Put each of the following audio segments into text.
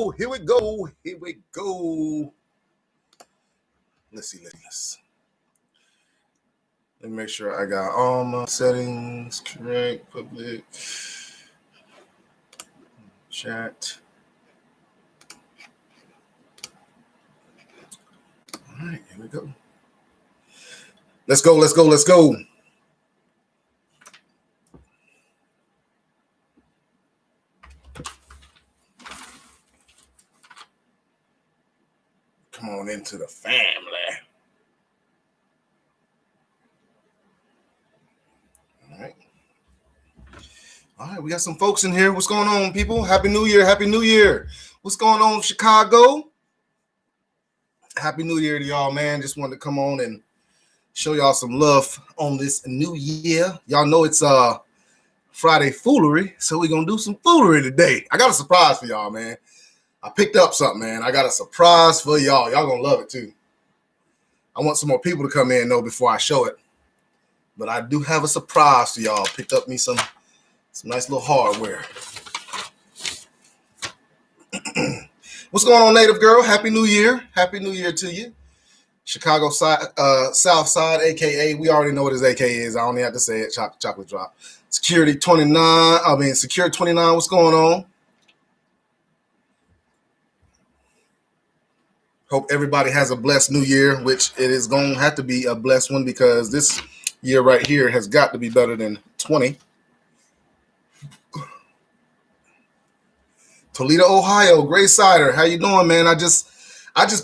go. Here we go. Here we go. Let's see. Let me make sure I got all my settings correct. Public chat. All right, here we go. Let's go. Come on into the family. All right, we got some folks in here. What's going on, people? Happy New Year. What's going on, Chicago? Happy New Year to y'all, man. Just wanted to come on and show y'all some love on this new year. Y'all know it's Friday foolery, so we're going to do some foolery today. I got a surprise for y'all, man. I picked up something, man. I got a surprise for y'all. Y'all going to love it, too. I want some more people to come in, though, before I show it. But I do have a surprise for y'all. Picked up me some nice little hardware. What's going on, Native Girl? Happy New Year. Happy New Year to you. Chicago side, South Side, a.k.a. We already know what his a.k.a. is. I only have to say it. Chocolate Drop. Security 29. What's going on? Hope everybody has a blessed new year, which it is going to have to be a blessed one because this year right here has got to be better than 20. Toledo, Ohio, Gray Cider. How you doing, man? I just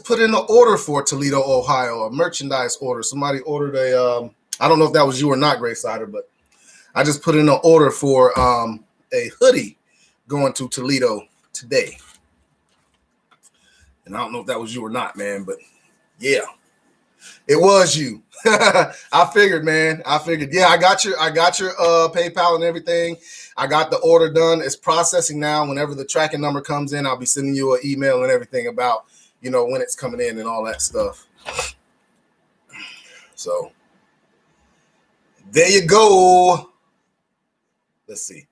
put in an order for Toledo, Ohio, a merchandise order. Somebody ordered a, I don't know if that was you or not, Gray Cider, but I just put in an order for a hoodie going to Toledo today. And I don't know if that was you or not, man, but yeah, it was you. I figured, man. Yeah, I got your PayPal and everything. I got the order done. It's processing now. Whenever the tracking number comes in, I'll be sending you an email and everything about, when it's coming in and all that stuff. So there you go. Let's see.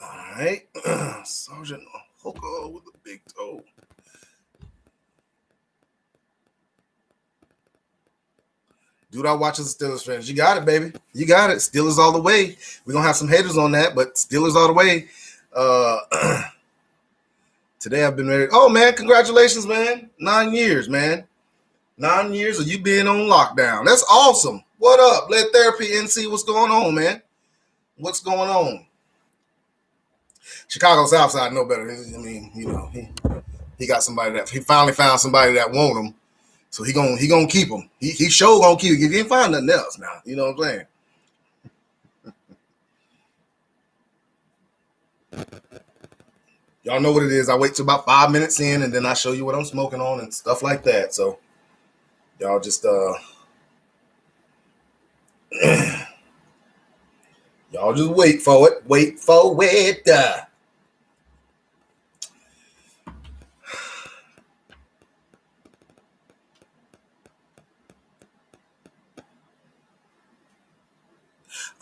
All right. Sergeant Hooker with the big toe. Dude, I watch the Steelers fans. You got it, baby. You got it. Steelers all the way. We're going to have some haters on that, but Steelers all the way. Today I've been married. Oh, man, congratulations, man. 9 years, man. 9 years of you being on lockdown. That's awesome. What up? Lead Therapy NC, what's going on, man? What's going on? Chicago Southside know better. I mean, he got somebody he finally found somebody that want him. So he gonna keep him. He sure gonna keep him. He didn't find nothing else now. You know what I'm saying? Y'all know what it is. I wait till about 5 minutes in, and then I show you what I'm smoking on and stuff like that. So y'all just y'all just wait for it. Wait for it.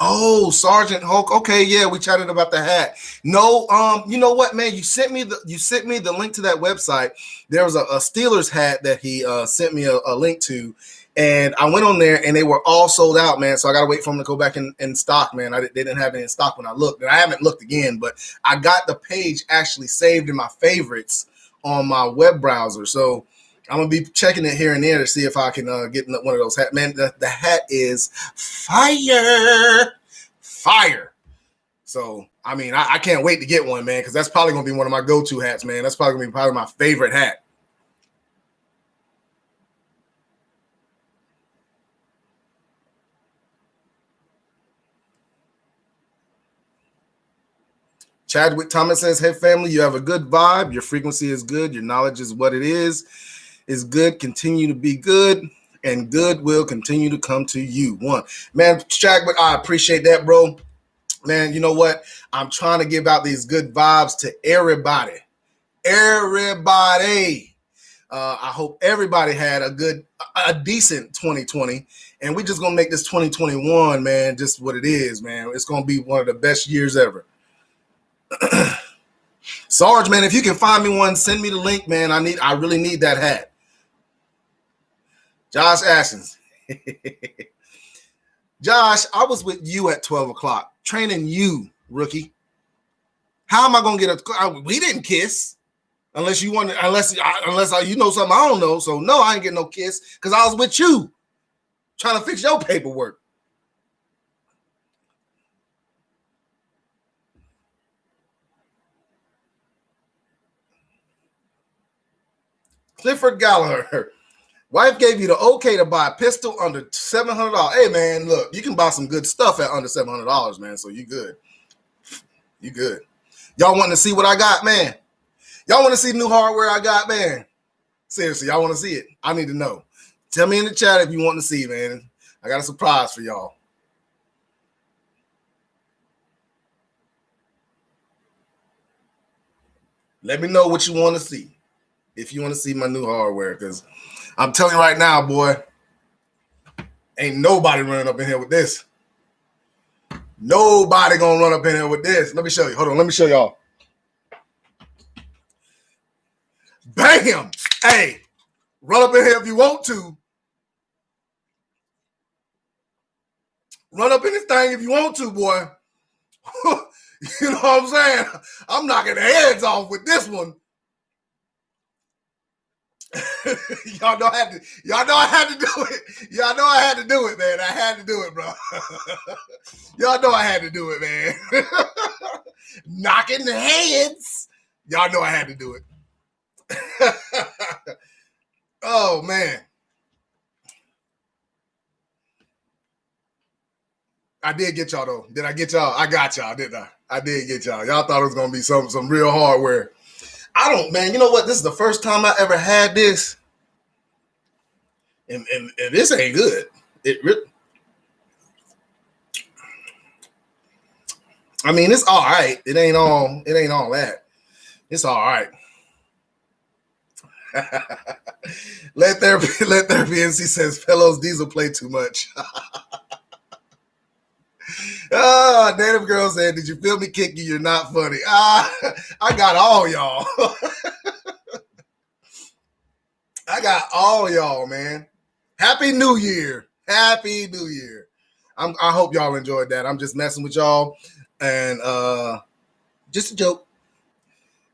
Oh, Sergeant Hulk. Okay, yeah, we chatted about the hat. No, you know what, man? You sent me the link to that website. There was a Steelers hat that he sent me a link to, and I went on there and they were all sold out, man. So I gotta wait for them to go back in stock, man. They didn't have it in stock when I looked, and I haven't looked again, but I got the page actually saved in my favorites on my web browser. So I'm going to be checking it here and there to see if I can get one of those hats. Man, the hat is fire. So, I mean, I can't wait to get one, man, because that's probably going to be one of my go-to hats, man. That's probably going to be my favorite hat. Chadwick Thomas says, hey, family, you have a good vibe. Your frequency is good. Your knowledge is what it is good. Continue to be good, and good will continue to come to you. One, man, Chadwick, I appreciate that, bro. Man, you know what? I'm trying to give out these good vibes to everybody. I hope everybody had a decent 2020, and we're just going to make this 2021, man, just what it is, man. It's going to be one of the best years ever. Sarge, man, if you can find me one, send me the link, man. I really need that hat. Josh Ashens. Josh, I was with you at 12 o'clock, training you, rookie. How am I gonna get we didn't kiss. Unless you want, unless you know something I don't know. So no, I ain't getting no kiss because I was with you trying to fix your paperwork. Clifford Gallagher, wife gave you the okay to buy a pistol under $700. Hey man, look, you can buy some good stuff at under $700, man. So you good. You good. Y'all want to see what I got, man? Y'all want to see the new hardware I got, man? Seriously, y'all want to see it? I need to know. Tell me in the chat if you want to see, man. I got a surprise for y'all. Let me know what you want to see. If you want to see my new hardware, because I'm telling you right now, boy, ain't nobody running up in here with this. Nobody gonna run up in here with this. Let me show you. Hold on, let me show y'all. Bam! Hey, run up in here if you want to. Run up in this thing if you want to, boy. You know what I'm saying? I'm knocking the heads off with this one. Y'all know I had to do it. Y'all know I had to do it, man. I had to do it, bro. Y'all know I had to do it, man. Knocking the heads. Y'all know I had to do it. Oh man. I did get y'all though. Did I get y'all? I got y'all, didn't I? I did get y'all. Y'all thought it was gonna be some real hardware. I don't, man. You know what? This is the first time I ever had this. And this ain't good. I mean, it's all right. It ain't all that. It's all right. Let there be NC says Fellows Diesel play too much. Native girl said, did you feel me kick you? You're not funny. I got all y'all. I got all y'all, man. Happy New Year. Happy New Year. I hope y'all enjoyed that. I'm just messing with y'all. And just a joke.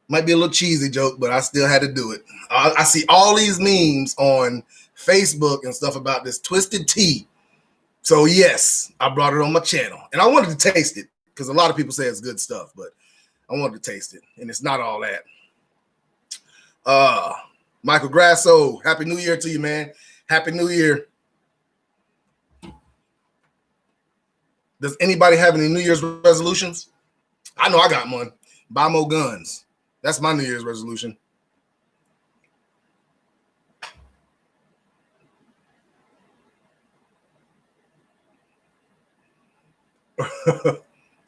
Might be a little cheesy joke, but I still had to do it. I see all these memes on Facebook and stuff about this twisted tea. So yes, I brought it on my channel. And I wanted to taste it because a lot of people say it's good stuff, but I wanted to taste it. And it's not all that. Michael Grasso, Happy New Year to you, man. Happy New Year. Does anybody have any New Year's resolutions? I know I got one. Buy more guns. That's my New Year's resolution.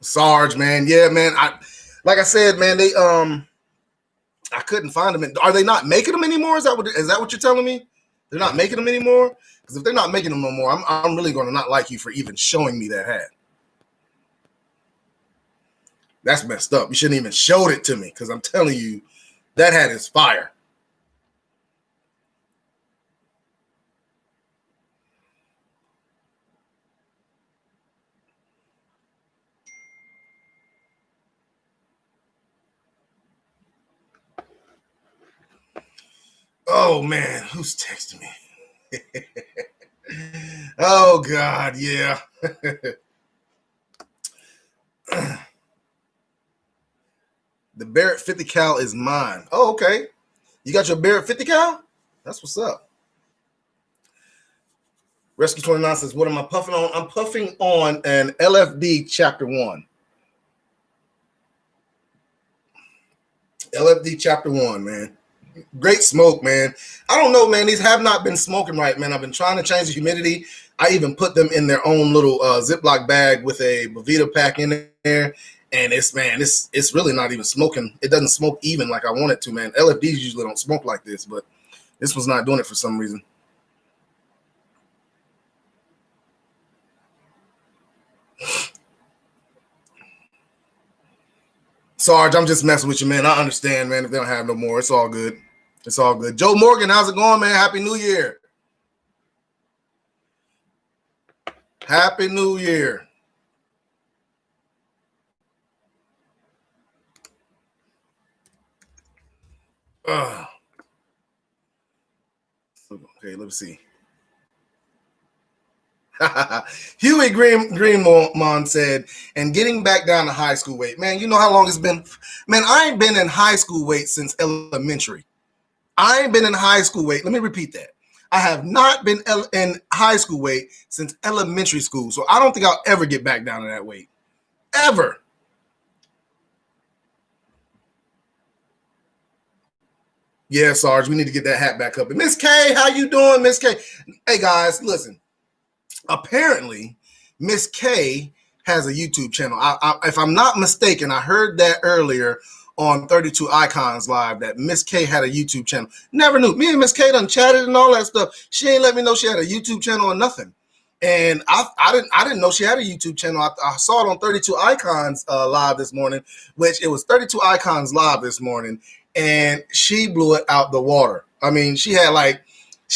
Sarge, man. Yeah, man. Like I said, man, they I couldn't find them. Are they not making them anymore? Is that what you're telling me? They're not making them anymore? Because if they're not making them no more, I'm really going to not like you for even showing me that hat. That's messed up. You shouldn't even showed it to me because I'm telling you, that hat is fire. Oh man, who's texting me? Oh God, yeah. The Barrett 50 cal is mine. Oh, okay. You got your Barrett 50 cal? That's what's up. Rescue 29 says, what am I puffing on? I'm puffing on an LFD Chapter 1. LFD Chapter 1, man. Great smoke, man. I don't know, man. These have not been smoking right, man. I've been trying to change the humidity. I even put them in their own little Ziploc bag with a Bovita pack in there. And it's really not even smoking. It doesn't smoke even like I want it to, man. LFDs usually don't smoke like this, but this one's not doing it for some reason. Sarge, I'm just messing with you, man. I understand, man. If they don't have no more, it's all good. It's all good. Joe Morgan, how's it going, man? Happy New Year. Happy New Year. Okay, let me see. Huey Greenmont said, and getting back down to high school weight. Man, you know how long it's been? Man, I ain't been in high school weight since elementary. I ain't been in high school weight. Let me repeat that. I have not been in high school weight since elementary school. So I don't think I'll ever get back down to that weight. Ever. Yeah, Sarge, we need to get that hat back up. And Miss K, how you doing, Miss K? Hey, guys, listen. Apparently, Miss K has a YouTube channel. If I'm not mistaken, I heard that earlier on 32 Icons Live that Miss K had a YouTube channel. Never knew. Me and Miss K done chatted and all that stuff. She ain't let me know she had a YouTube channel or nothing. And I didn't know she had a YouTube channel. I saw it on 32 Icons Live this morning, which it was 32 Icons Live this morning, and she blew it out the water. I mean, she had like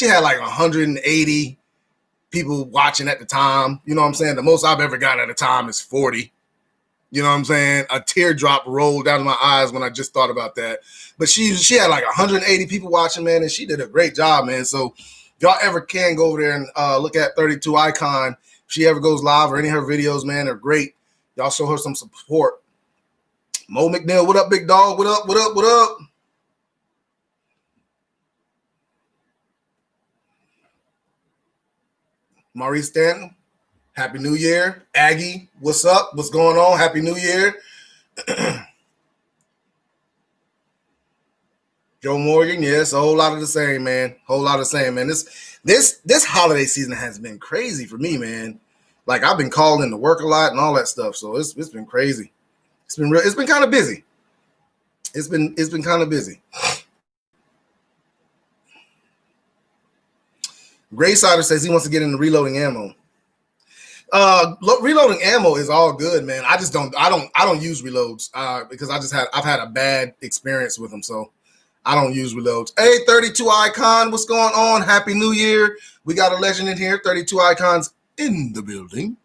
180 people watching at the time. You know what I'm saying? The most I've ever got at a time is 40. You know what I'm saying? A teardrop rolled down my eyes when I just thought about that. But she had like 180 people watching, man, and she did a great job, man. So if y'all ever can go over there and look at 32 Icon, if she ever goes live or any of her videos, man, they're great. Y'all show her some support. Mo McNeil, what up, big dog? What up, what up, what up? Maurice Stanton, Happy New Year. Aggie, what's up? What's going on? Happy New Year. Joe Morgan, yes, a whole lot of the same, man. Whole lot of the same, man. This holiday season has been crazy for me, man. Like I've been called in to work a lot and all that stuff, so it's been crazy. It's been kind of busy. It's been kind of busy. Graysider says he wants to get into reloading ammo. Reloading ammo is all good, man. I don't use reloads because I've had a bad experience with them, so I don't use reloads. Hey, 32 Icon, what's going on? Happy New Year. We got a legend in here. 32 Icons in the building.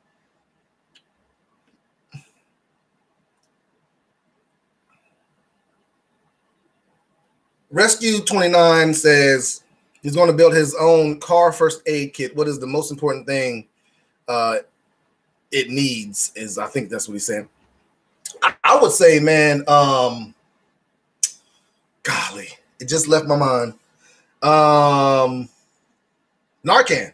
Rescue 29 says he's going to build his own car first aid kit. What is the most important thing it needs? Is I think that's what he's saying. I would say, man, golly, it just left my mind. Narcan.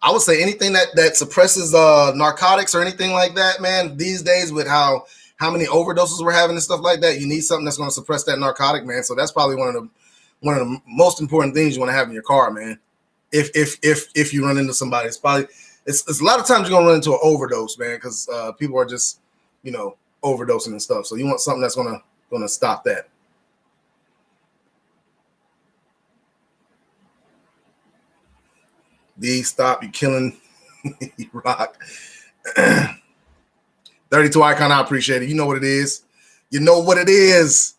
I would say anything that suppresses narcotics or anything like that, man. These days with how many overdoses we're having and stuff like that, you need something that's going to suppress that narcotic, man. So that's probably one of the most important things you want to have in your car, man. If you run into somebody, it's a lot of times you're gonna run into an overdose, man, because people are just overdosing and stuff. So you want something that's gonna stop that. D, stop! You killing rock. 32 Icon, I appreciate it. You know what it is. You know what it is.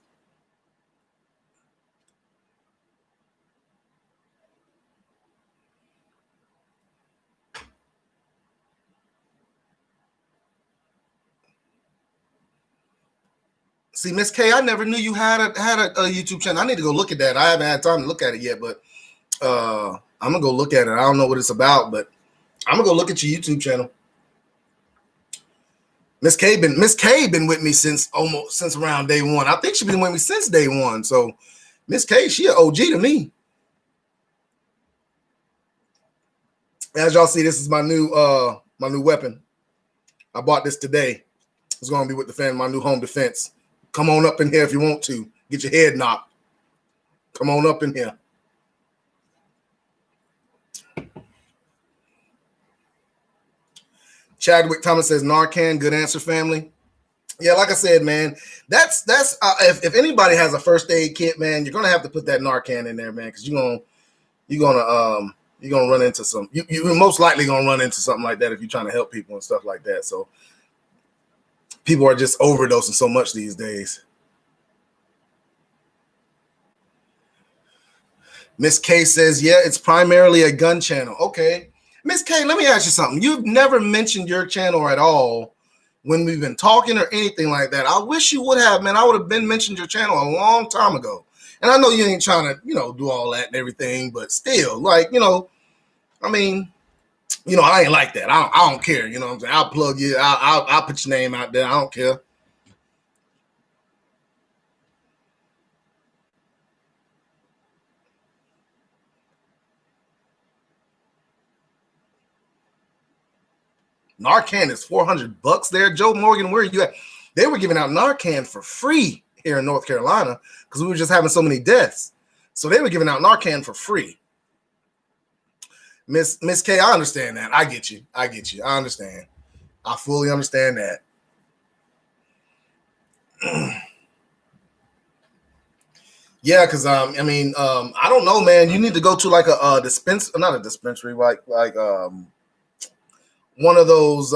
See, Miss K, I never knew you had a YouTube channel. I need to go look at that. I haven't had time to look at it yet, but I'm gonna go look at it. I don't know what it's about, but I'm gonna go look at your YouTube channel. Miss K been with me since around day one. I think she's been with me since day one. So Miss K, she an OG to me. As y'all see, this is my new weapon. I bought this today. It's gonna be with my new home defense. Come on up in here if you want to. Get your head knocked. Come on up in here. Chadwick Thomas says Narcan. Good answer, family. Yeah, like I said, man, that's if anybody has a first aid kit, man, you're gonna have to put that Narcan in there, man, because you're gonna run into some. You're most likely gonna run into something like that if you're trying to help people and stuff like that. So People are just overdosing so much these days. Miss K says, yeah, it's primarily a gun channel. Okay. Miss K, let me ask you something. You've never mentioned your channel at all when we've been talking or anything like that. I wish you would have, man. I would have been mentioned your channel a long time ago. And I know you ain't trying to, do all that and everything, but still, like, I mean, I ain't like that. I don't care. You know what I'm saying? I'll plug you. I'll put your name out there. I don't care. Narcan is $400 there. Joe Morgan, where are you at? They were giving out Narcan for free here in North Carolina because we were just having so many deaths. So they were giving out Narcan for free. Miss K, I understand that. I get you. I understand. I fully understand that. Yeah, because I don't know, man. You need to go to like a not a dispensary, like one of those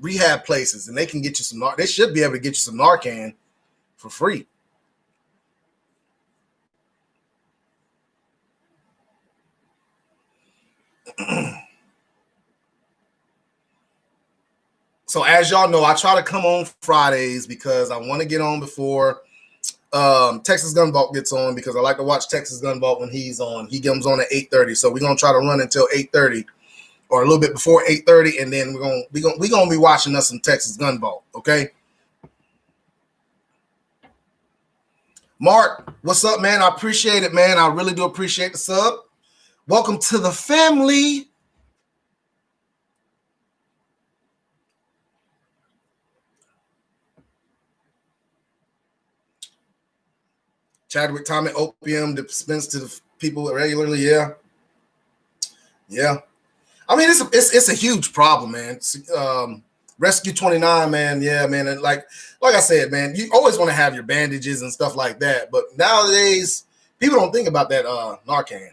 rehab places, and they can get you some. They should be able to get you some Narcan for free. So as y'all know, I try to come on Fridays because I want to get on before Texas Gun Vault gets on, because I like to watch Texas Gun Vault when he's on. He comes on at 8:30, so we're gonna try to run until 8:30 or a little bit before 8:30, and then we're gonna be watching us some Texas Gun Vault. Okay. Mark, what's up, man? I appreciate it, man. I really do appreciate the sub. Welcome to the family. Chadwick Tommy, opium dispensed to the people regularly. Yeah. I mean, it's a huge problem, man. Rescue 29, man. Yeah, man. And like I said, man, you always want to have your bandages and stuff like that. But nowadays, people don't think about that Narcan.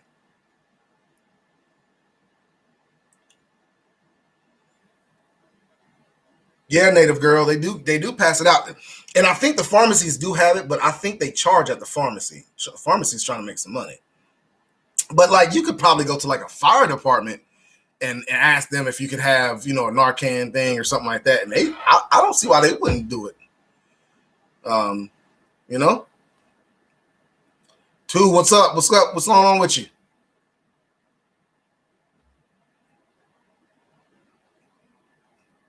Yeah, Native Girl, they do pass it out. And I think the pharmacies do have it, but I think they charge at the pharmacy. The pharmacy's trying to make some money. But like, you could probably go to like a fire department and ask them if you could have, a Narcan thing or something like that. And I don't see why they wouldn't do it. Two, what's up? What's going on with you?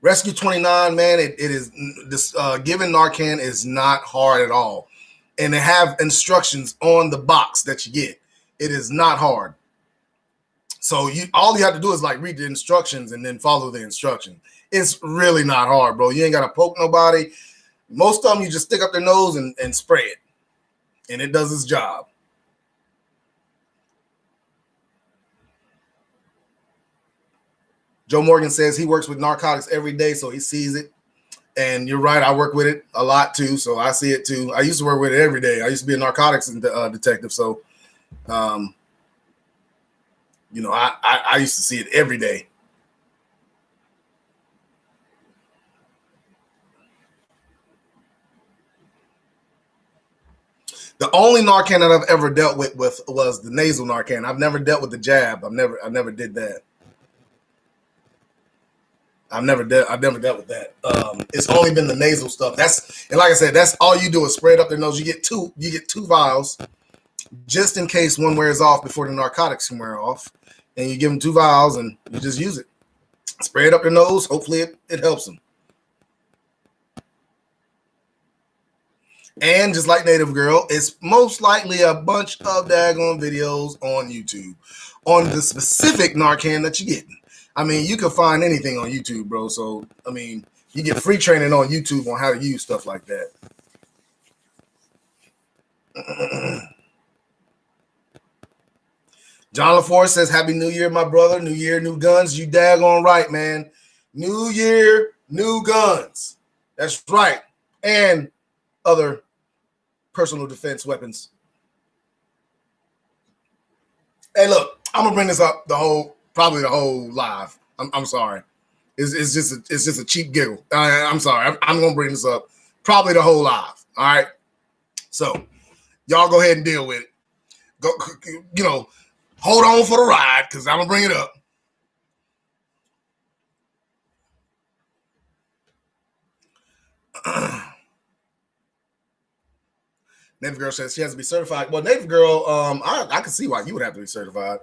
Rescue 29, man, it is this giving Narcan is not hard at all. And they have instructions on the box that you get. It is not hard. So all you have to do is like read the instructions and then follow the instruction. It's really not hard, bro. You ain't got to poke nobody. Most of them, you just stick up their nose and spray it. And it does its job. Joe Morgan says he works with narcotics every day, so he sees it. And you're right, I work with it a lot too, so I see it too. I used to work with it every day. I used to be a narcotics detective, so I used to see it every day. The only Narcan that I've ever dealt with was the nasal Narcan. I've never dealt with the jab. I never did that. I've never dealt with that. It's only been the nasal stuff. And like I said, that's all you do is spray it up their nose. You get two vials just in case one wears off before the narcotics can wear off. And you give them 2 vials and you just use it. Spray it up their nose. Hopefully it helps them. And just like Native Girl, it's most likely a bunch of daggone videos on YouTube on the specific Narcan that you're getting. I mean, you can find anything on YouTube, bro. So, I mean, you get free training on YouTube on how to use stuff like that. John LaForce says, Happy New Year, my brother. New year, new guns. You daggone right, man. New year, new guns. That's right. And other personal defense weapons. Hey, look, I'm going to bring this up probably the whole live. I'm sorry. It's just a cheap giggle. I'm sorry. I'm gonna bring this up. Probably the whole live. All right. So y'all go ahead and deal with it. Go, hold on for the ride because I'm gonna bring it up. Native Girl says she has to be certified. Well, Native Girl, I can see why you would have to be certified.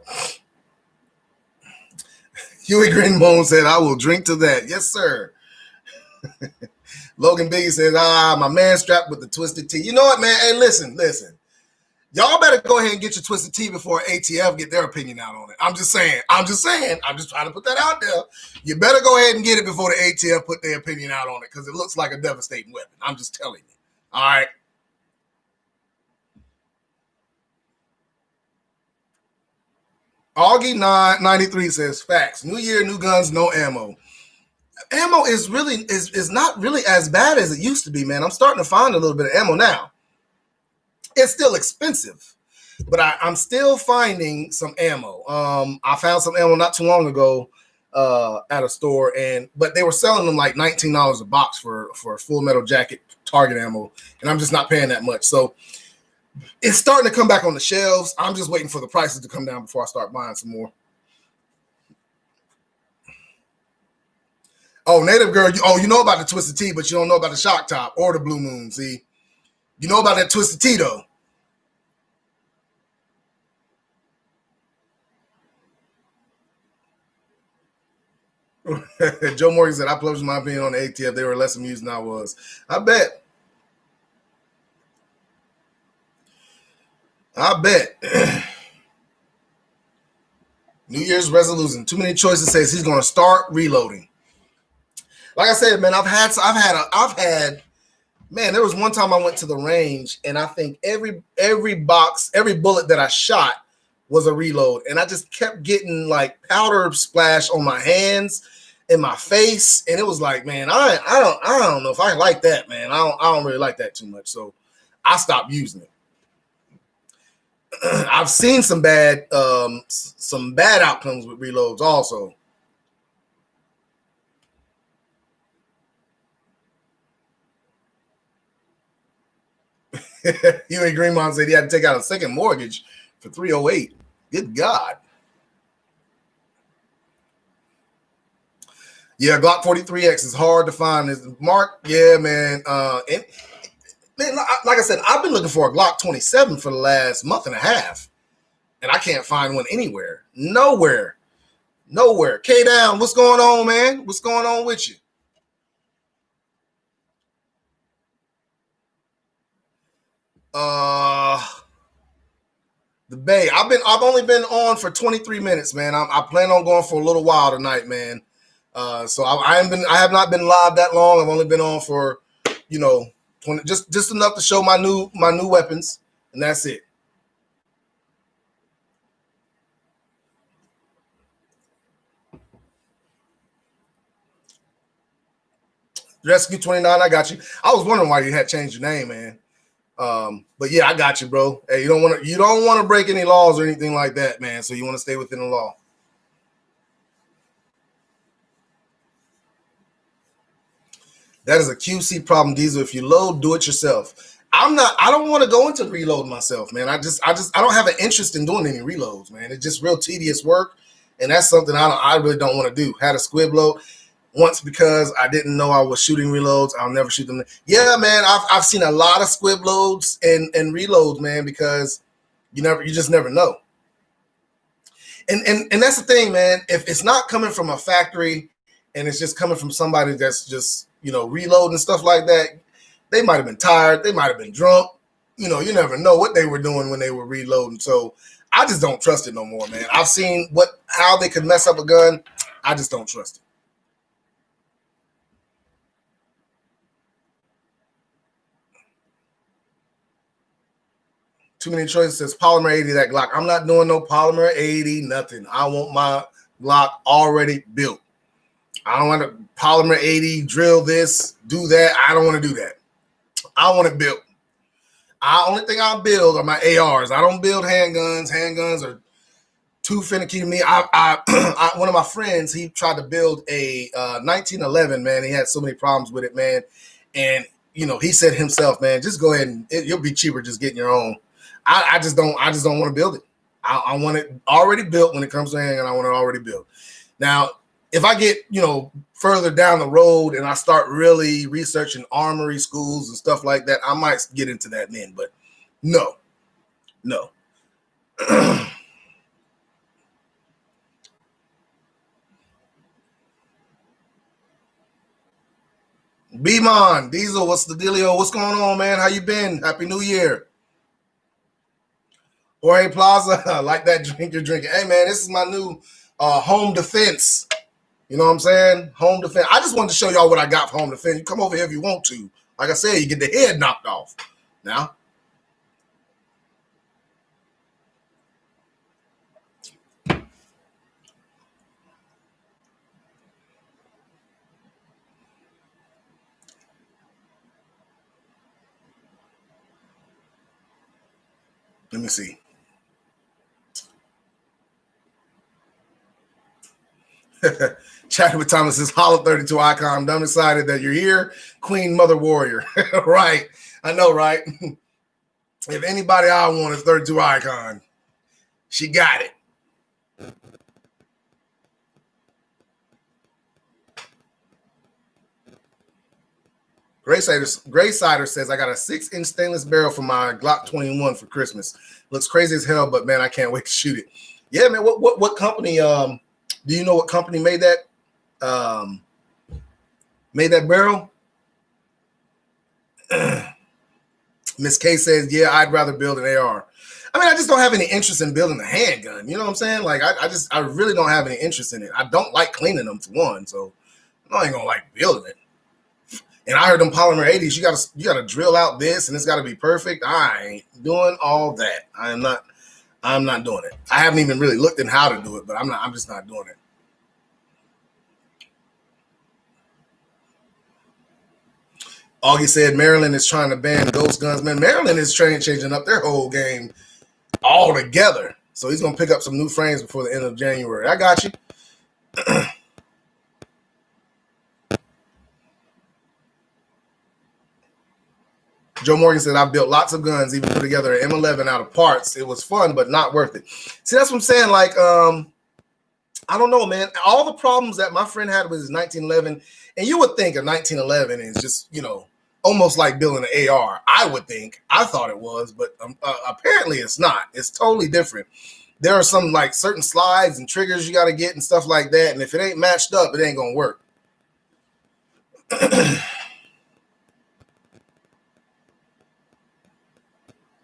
Huey Greenbone said, I will drink to that. Yes, sir. Logan Biggie says, my man strapped with the twisted T. You know what, man? Hey, listen. Y'all better go ahead and get your twisted T before ATF get their opinion out on it. I'm just saying. I'm just trying to put that out there. You better go ahead and get it before the ATF put their opinion out on it because it looks like a devastating weapon. I'm just telling you. All right. Augie 993 says, facts. New year, new guns, no ammo. Ammo is not really as bad as it used to be, man. I'm starting to find a little bit of ammo now. It's still expensive, but I'm still finding some ammo. I found some ammo not too long ago at a store, but they were selling them like $19 a box for a full metal jacket target ammo, and I'm just not paying that much. So it's starting to come back on the shelves. I'm just waiting for the prices to come down before I start buying some more. Oh, Native Girl, you know about the Twisted Tea, but you don't know about the Shock Top or the Blue Moon, see? You know about that Twisted Tea, though. Joe Morgan said, I published my opinion on the ATF. They were less amused than I was. I bet. New Year's resolution. Too many choices says he's going to start reloading. Like I said, man, I've had. Man, there was one time I went to the range, and I think every bullet that I shot was a reload, and I just kept getting like powder splash on my hands and my face, and it was like, man, I don't know if I like that, man. I don't really like that too much, so I stopped using it. I've seen some bad outcomes with reloads also. Huey Greenmont said he had to take out a second mortgage for $308. Good God. Yeah, Glock 43X is hard to find. Mark, yeah, man. Man, like I said, I've been looking for a Glock 27 for the last month and a half, and I can't find one anywhere. Nowhere. K-Down, what's going on, man? What's going on with you? The Bay. I've only been on for 23 minutes, man. I plan on going for a little while tonight, man. So I have not been live that long. I've only been on for, 20, just enough to show my new weapons, and that's it. Rescue 29, I got you. I was wondering why you had changed your name, man. But yeah, I got you, bro. Hey, you don't want to break any laws or anything like that, man. So you want to stay within the law. That is a QC problem, Diesel. If you load, do it yourself. I don't want to go into reload myself, man. I don't have an interest in doing any reloads, man. It's just real tedious work, and that's something I really don't want to do. Had a squib load once because I didn't know I was shooting reloads. I'll never shoot them. Yeah, man. I've seen a lot of squib loads and reloads, man, because you just never know. And that's the thing, man. If it's not coming from a factory and it's just coming from somebody that's just reloading and stuff like that, they might have been tired. They might have been drunk. You never know what they were doing when they were reloading. So I just don't trust it no more, man. I've seen how they could mess up a gun. I just don't trust it. Too many choices. Says polymer 80 that Glock. I'm not doing no polymer 80, nothing. I want my Glock already built. I don't want to polymer 80, drill this, do that. I don't want to do that. I want it built. Only thing I build are my ARs. I don't build handguns. Handguns are too finicky to me. One of my friends, he tried to build a 1911, man. He had so many problems with it, man. And he said himself, man, just go ahead and you'll be cheaper just getting your own. I just don't want to build it. I want it already built when it comes to handgun. I want it already built. Now, if I get further down the road and I start really researching armory schools and stuff like that, I might get into that then. But no. B-Mon, Diesel, what's the dealio? What's going on, man? How you been? Happy New Year. Jorge Plaza, like that drink you're drinking. Hey, man, this is my new home defense. You know what I'm saying? Home defense. I just wanted to show y'all what I got for home defense. You come over here if you want to. Like I said, you get the head knocked off. Now. Let me see. Chatting with Thomas says, Hollow 32 icon. I'm excited that you're here. Queen Mother Warrior. Right. I know, right? If anybody I want is 32 icon, she got it. Gray Cider says, I got a 6-inch stainless barrel for my Glock 21 for Christmas. Looks crazy as hell, but man, I can't wait to shoot it. Yeah, man. What company? Do you know what company made that? Made that barrel? Miss K says, yeah, I'd rather build an AR. I mean, I just don't have any interest in building a handgun. You know what I'm saying? Like, I really don't have any interest in it. I don't like cleaning them for one, so I ain't gonna like building it. And I heard them polymer 80s, you gotta drill out this and it's gotta be perfect. I ain't doing all that. I'm not doing it. I haven't even really looked at how to do it, but I'm just not doing it. Augie said Maryland is trying to ban ghost guns. Man, Maryland is changing up their whole game altogether. So he's gonna pick up some new frames before the end of January. I got you. Joe Morgan said, I've built lots of guns, even put together an M11 out of parts. It was fun, but not worth it. See, that's what I'm saying. Like, I don't know, man. All the problems that my friend had with his 1911, and you would think a 1911 is just, almost like building an AR. I would think. I thought it was, but apparently it's not. It's totally different. There are some, like, certain slides and triggers you got to get and stuff like that, and if it ain't matched up, it ain't going to work.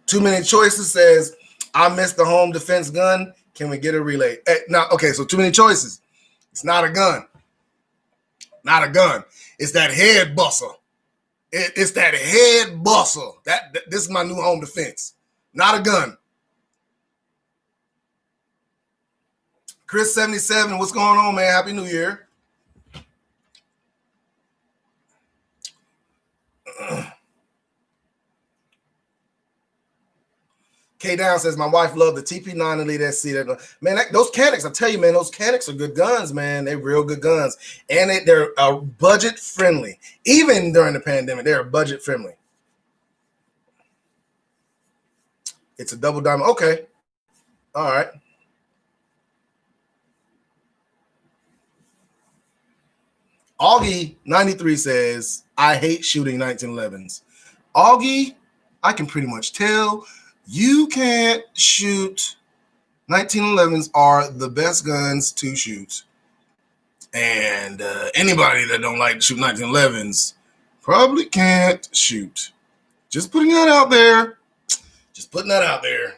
Too Many Choices says, I missed the home defense gun. Can we get a relay? Now, okay, so Too Many Choices. It's not a gun. Not a gun. It's that head buster. It's that head buster. This is my new home defense. Not a gun. Chris 77, what's going on, man? Happy New Year. K Down says, my wife loved the TP9 Elite SC. Man, those Canics, I tell you, man, those Canics are good guns, man. They're real good guns. And they're budget friendly. Even during the pandemic, they're budget friendly. It's a double diamond. Okay. All right. Augie 93 says, I hate shooting 1911s. Augie, I can pretty much tell you can't shoot. 1911s are the best guns to shoot. And anybody that don't like to shoot 1911s probably can't shoot. Just putting that out there. Just putting that out there.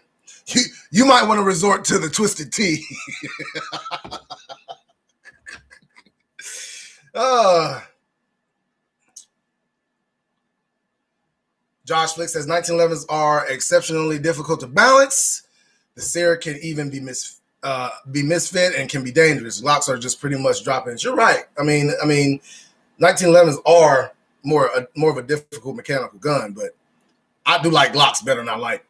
You might want to resort to the Twisted Tea. Josh Flick says 1911s are exceptionally difficult to balance. The Sierra can even be misfit and can be dangerous. Glocks are just pretty much drop-ins. You're right. I mean, 1911s are more of a difficult mechanical gun, but I do like Glocks better than I like.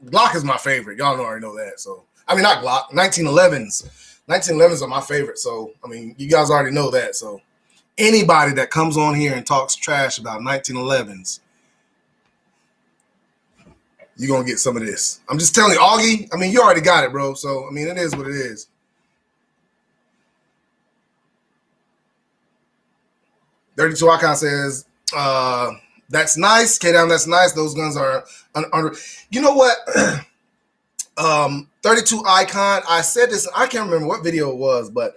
Glock is my favorite. Y'all already know that. So I mean, not Glock, 1911s. 1911s are my favorite. So, I mean, you guys already know that. So, anybody that comes on here and talks trash about 1911s, you're going to get some of this. I'm just telling you, Augie, I mean, you already got it, bro. So, I mean, it is what it is. Dirty2 Icon says, that's nice. K-Down, that's nice. Those guns are under. You know what? 32 Icon, I said this, I can't remember what video it was, but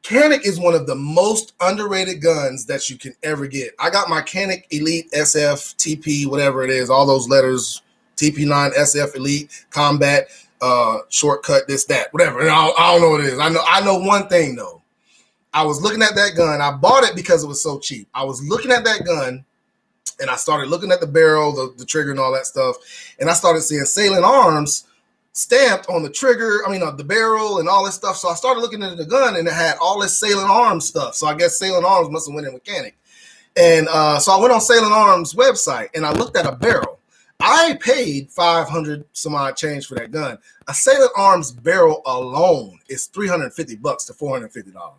Canic is one of the most underrated guns that you can ever get. I got my Canic Elite SF, TP, whatever it is, all those letters, TP9, SF, Elite, Combat, Shortcut, this, that, whatever. I don't know what it is. I know one thing, though. I was looking at that gun. I bought it because it was so cheap. I was looking at that gun, and I started looking at the barrel, the trigger, and all that stuff, and I started seeing Salient Arms stamped on the trigger, the barrel and all this stuff. So I started looking at the gun, and it had all this Salient Arms stuff. So I guess Salient Arms must have went in mechanic. And so I went on Salient Arms website, and I looked at a barrel. I paid $500 some odd change for that gun. A Salient Arms barrel alone is $350 to $450.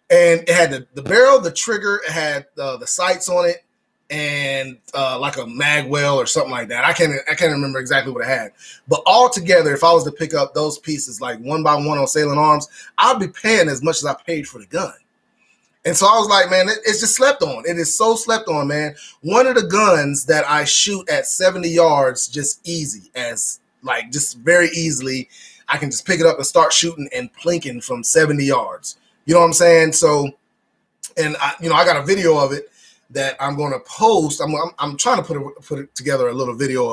And it had the barrel, the trigger, it had the sights on it, and like a magwell or something like that. I can't remember exactly what it had. But all together, if I was to pick up those pieces like one by one on Salient Arms, I'd be paying as much as I paid for the gun. And so I was like, man, it's just slept on. It is so slept on, man. One of the guns that I shoot at 70 yards just easy, as like just very easily. I can just pick it up and start shooting and plinking from 70 yards. You know what I'm saying? So, and I got a video of it that I'm going to post. I'm trying to put it together, a little video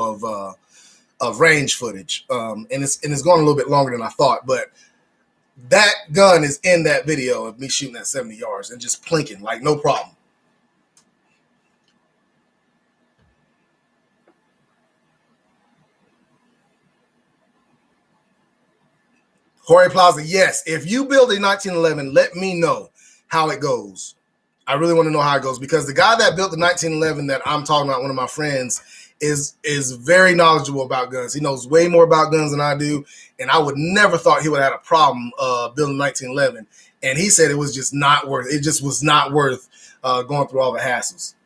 of range footage, and it's going a little bit longer than I thought. But that gun is in that video of me shooting at 70 yards and just plinking like no problem. Jorge Plaza, yes. If you build a 1911, let me know how it goes. I really want to know how it goes, because the guy that built the 1911 that I'm talking about, one of my friends, is very knowledgeable about guns. He knows way more about guns than I do, and I would never thought he would have had a problem building 1911. And he said it was just not worth. It just was not worth going through all the hassles.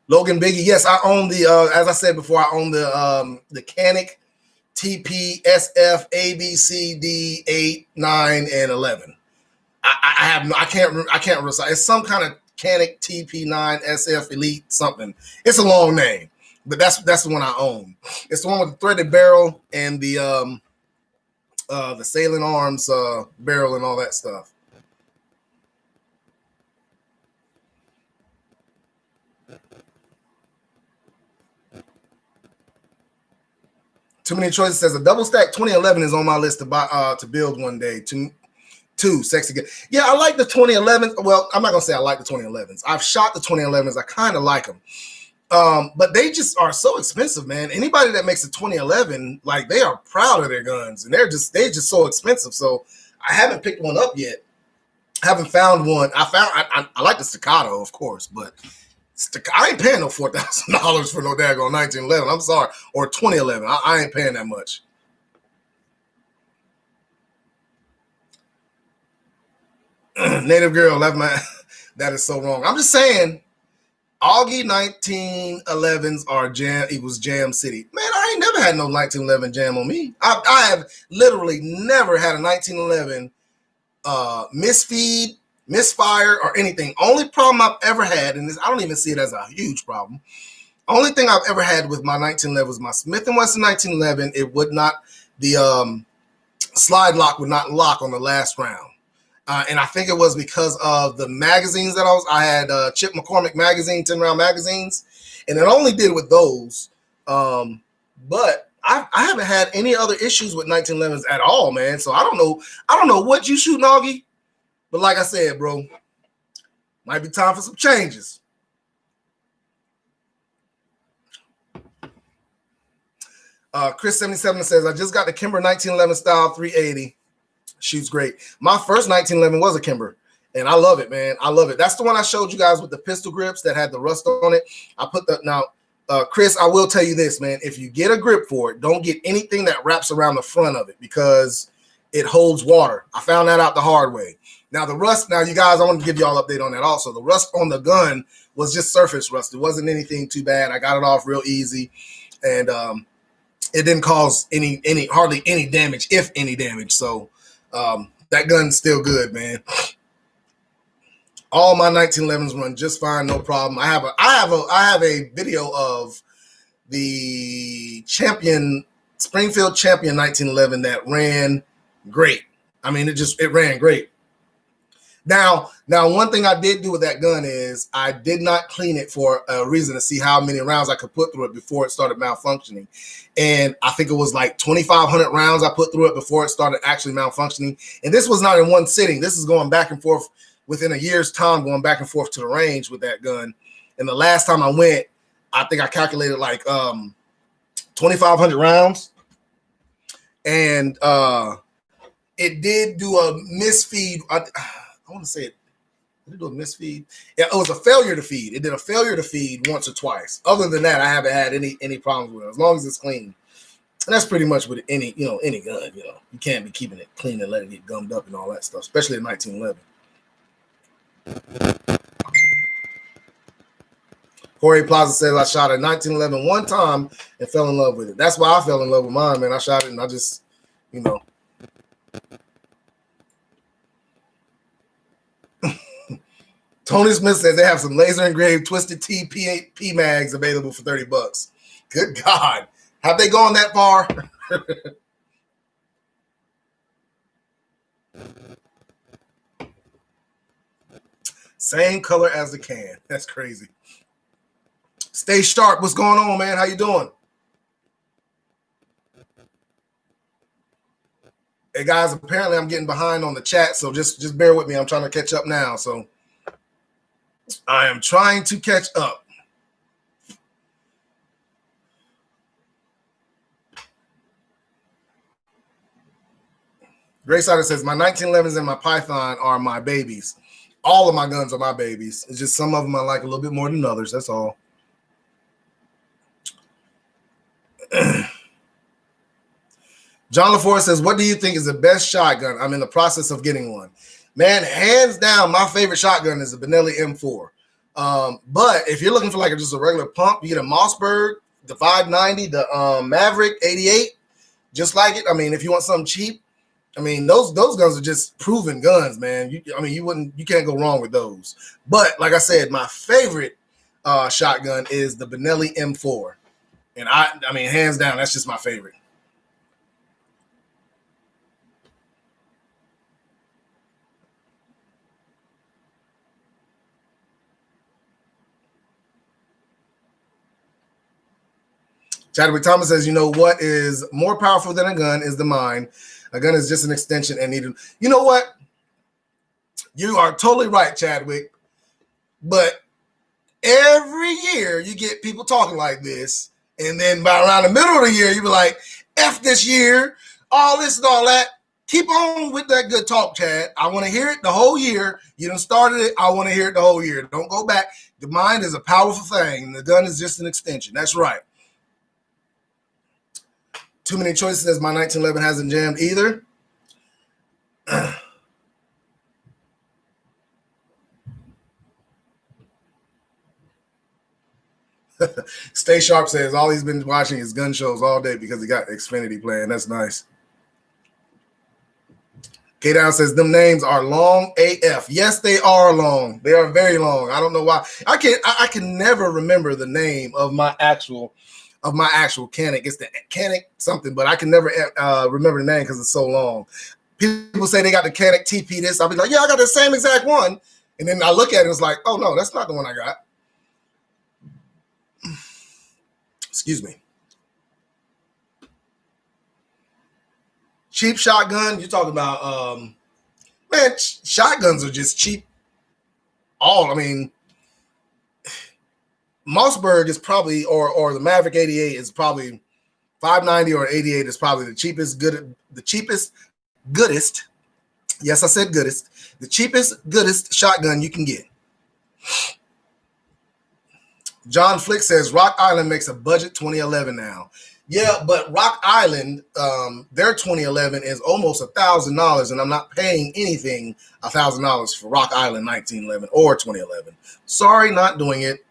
Logan Biggie, yes, I own the. As I said before, I own the Canic TP SF ABCD 8, 9, and 11. I can't remember. It's some kind of Canic TP9 SF Elite something. It's a long name, but that's the one I own. It's the one with the threaded barrel and the Salient Arms barrel and all that stuff. Too Many Choices says a double stack 2011 is on my list to buy to build one day. Too sexy good. Yeah, I like the 2011s. Well, I'm not gonna say I like the 2011s. I've shot the 2011s. I kind of like them, but they just are so expensive, man. Anybody that makes a 2011, like, they are proud of their guns, and they're just so expensive. So I haven't picked one up yet. I haven't found one. I like the Staccato, of course, but I ain't paying no $4,000 for no daggone 1911. I'm sorry, or 2011. I ain't paying that much. Native Girl left my. That is so wrong. I'm just saying, Augie 1911s are jam. It was Jam City. Man, I ain't never had no 1911 jam on me. I have literally never had a 1911 misfeed, misfire, or anything. Only problem I've ever had, and I don't even see it as a huge problem. Only thing I've ever had with my 1911 was my Smith & Wesson 1911. It would not, the slide lock would not lock on the last round. And I think it was because of the magazines that I had Chip McCormick magazine, 10-round magazines, and it only did with those. But I haven't had any other issues with 1911s at all, man. So I don't know what you shooting, Augie. But like I said, bro, might be time for some changes. Chris 77 says, I just got the Kimber 1911 style 380. Shoots great. My first 1911 was a Kimber, And I love it, man. I love it. That's the one I showed you guys with the pistol grips that had the rust on it. I put the now, Chris, I will tell you this, man. If you get a grip for it, don't get anything that wraps around the front of it because it holds water. I found that out the hard way. Now the rust. Now you guys, I want to give y'all an update on that also. The rust on the gun was just surface rust. It wasn't anything too bad. I got it off real easy, and it didn't cause hardly any damage, if any damage. So that gun's still good, man. All my 1911s run just fine, no problem. I have a video of the Springfield Champion 1911 that ran great. I mean, it ran great. Now, one thing I did do with that gun is I did not clean it for a reason to see how many rounds I could put through it before it started malfunctioning. And I think it was like 2,500 rounds I put through it before it started actually malfunctioning. And this was not in one sitting. This is going back and forth within a year's time, going back and forth to the range with that gun. And the last time I went, I think I calculated like 2,500 rounds. And it did do a misfeed. I want to say it. Did it do a misfeed? Yeah, it was a failure to feed. It did a failure to feed once or twice. Other than that, I haven't had any problems with it, as long as it's clean. And that's pretty much with any gun. You can't be keeping it clean and letting it get gummed up and all that stuff, especially in 1911. Jorge Plaza says I shot a 1911 one time and fell in love with it. That's why I fell in love with mine, man. I shot it and I just, Tony Smith says they have some laser engraved Twisted T P mags available for $30. Good God. Have they gone that far? Same color as the can. That's crazy. Stay sharp. What's going on, man? How you doing? Hey, guys, apparently I'm getting behind on the chat, so just bear with me. I'm trying to catch up now, so I am trying to catch up. Grace Sider says, my 1911s and my Python are my babies. All of my guns are my babies. It's just some of them I like a little bit more than others. That's all. John LaForest says, what do you think is the best shotgun? I'm in the process of getting one. Man, hands down, my favorite shotgun is the Benelli M4. But if you're looking for like just a regular pump, you get a Mossberg, the 590, the Maverick 88, just like it. I mean, if you want something cheap, I mean, those guns are just proven guns, man. You can't go wrong with those. But like I said, my favorite shotgun is the Benelli M4. And I mean, hands down, that's just my favorite. Chadwick Thomas says, you know what is more powerful than a gun is the mind. A gun is just an extension and needed. You know what? You are totally right, Chadwick. But every year you get people talking like this. And then by around the middle of the year, you be like, F this year, all this and all that. Keep on with that good talk, Chad. I want to hear it the whole year. You done started it. I want to hear it the whole year. Don't go back. The mind is a powerful thing. And the gun is just an extension. That's right. Too many choices as my 1911 hasn't jammed either. Stay Sharp says all he's been watching is gun shows all day because he got Xfinity playing. That's nice. K-Down says them names are long AF. Yes, they are long. They are very long. I don't know why. I can never remember the name of my actual Canic. It's the Canic something, but I can never remember the name because it's so long. People say they got the Canic TP this. I'll be like, yeah, I got the same exact one. And then I look at it and it's like, oh, no, that's not the one I got. Excuse me. Cheap shotgun. You're talking about, man, shotguns are just cheap. I mean, Mossberg is probably, or the Maverick 88 is probably 590 or 88 is probably the cheapest, goodest Yes, I said goodest. The cheapest, goodest shotgun you can get. John Flick says Rock Island makes a budget 2011 now. Yeah, but Rock Island, their 2011 is almost $1,000, and I'm not paying anything $1,000 for Rock Island 1911 or 2011. Sorry, not doing it.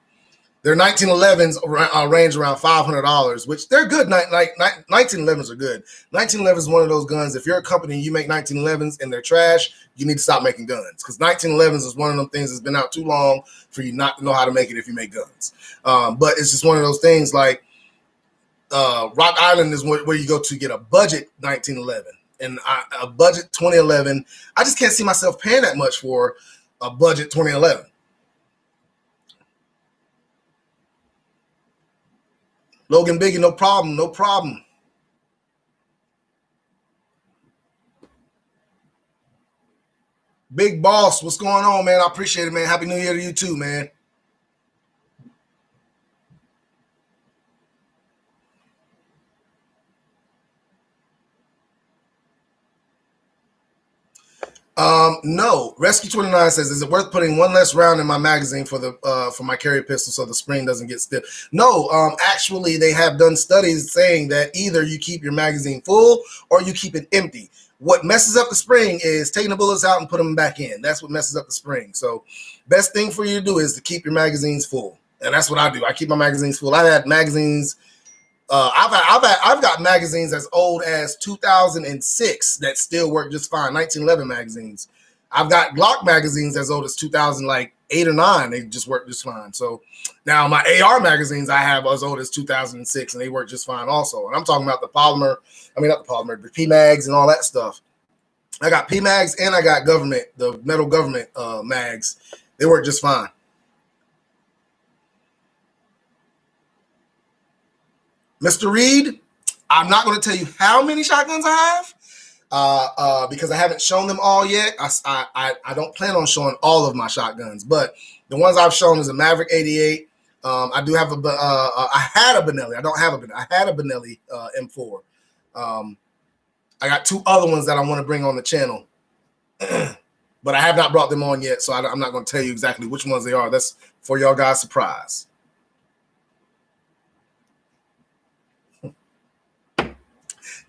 Their 1911s range around $500, which they're good. 1911s are good. 1911 is one of those guns. If you're a company and you make 1911s and they're trash, you need to stop making guns, because 1911s is one of them things that's been out too long for you not to know how to make it if you make guns. But it's just one of those things like Rock Island is where you go to get a budget 1911 and a budget 2011. I just can't see myself paying that much for a budget 2011. Logan Biggie, no problem, no problem. Big Boss, what's going on, man? I appreciate it, man. Happy New Year to you too, man. No. Rescue 29 says, is it worth putting one less round in my magazine for my carry pistol so the spring doesn't get stiff? No, actually they have done studies saying that either you keep your magazine full or you keep it empty. What messes up the spring is taking the bullets out and put them back in. That's what messes up the spring. So best thing for you to do is to keep your magazines full. And that's what I do. I keep my magazines full. I've had magazines I've got magazines as old as 2006 that still work just fine. 1911 magazines. I've got Glock magazines as old as 2008 or 9. They just work just fine. So now my AR magazines I have as old as 2006 and they work just fine also. And I'm talking about the polymer. I mean, not the polymer, the PMags and all that stuff. I got PMags and I got the metal government mags. They work just fine. Mr. Reed, I'm not going to tell you how many shotguns I have because I haven't shown them all yet. I don't plan on showing all of my shotguns, but the ones I've shown is a Maverick 88. I do have I had a Benelli. I don't have a Benelli. I had a Benelli M4. I got 2 other ones that I want to bring on the channel, but I have not brought them on yet, so I'm not going to tell you exactly which ones they are. That's for y'all guys' surprise.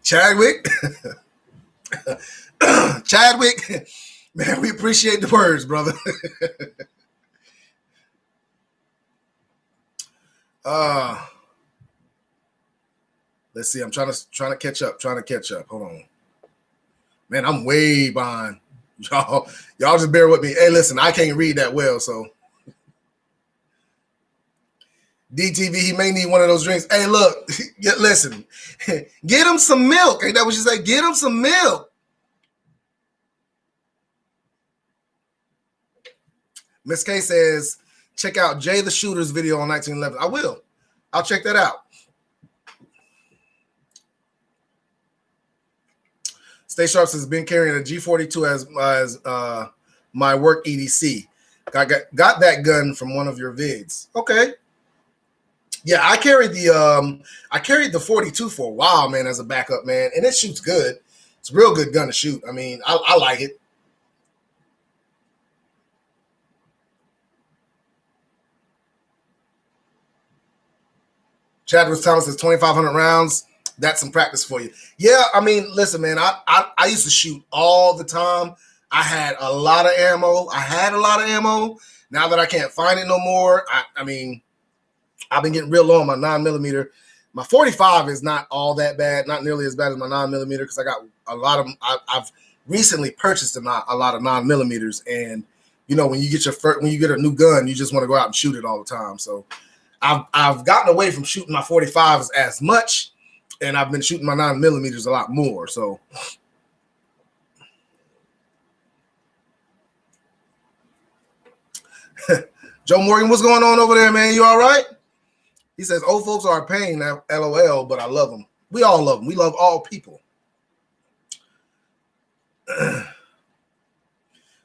Chadwick, Chadwick, man, we appreciate the words, brother. Let's see. I'm trying to catch up. Hold on, man. I'm way behind. Y'all just bear with me. Hey, listen, I can't read that well, so. DTV, he may need one of those drinks. Hey, look, listen, get him some milk. Ain't that what you say? Get him some milk. Miss K says, check out Jay the Shooter's video on 1911. I will. I'll check that out. Stay Sharp says, been carrying a G42 as my work EDC. Got that gun from one of your vids. Okay. Yeah, I carried the 42 for a while, man, as a backup, man, and it shoots good. It's a real good gun to shoot. I mean, I like it. Chadwick Thomas says 2,500 rounds. That's some practice for you. Yeah, I mean, listen, man, I used to shoot all the time. I had a lot of ammo. Now that I can't find it no more, I mean, I've been getting real low on my 9mm. My 45 is not all that bad, not nearly as bad as my 9mm because I got a lot of. I've recently purchased a lot of 9mm, and you know when you get a new gun, you just want to go out and shoot it all the time. So I've gotten away from shooting my 45s as much, and I've been shooting my 9mm a lot more. So. Joe Morgan, what's going on over there, man? You all right? He says, old folks are a pain, LOL, but I love them. We all love them. We love all people.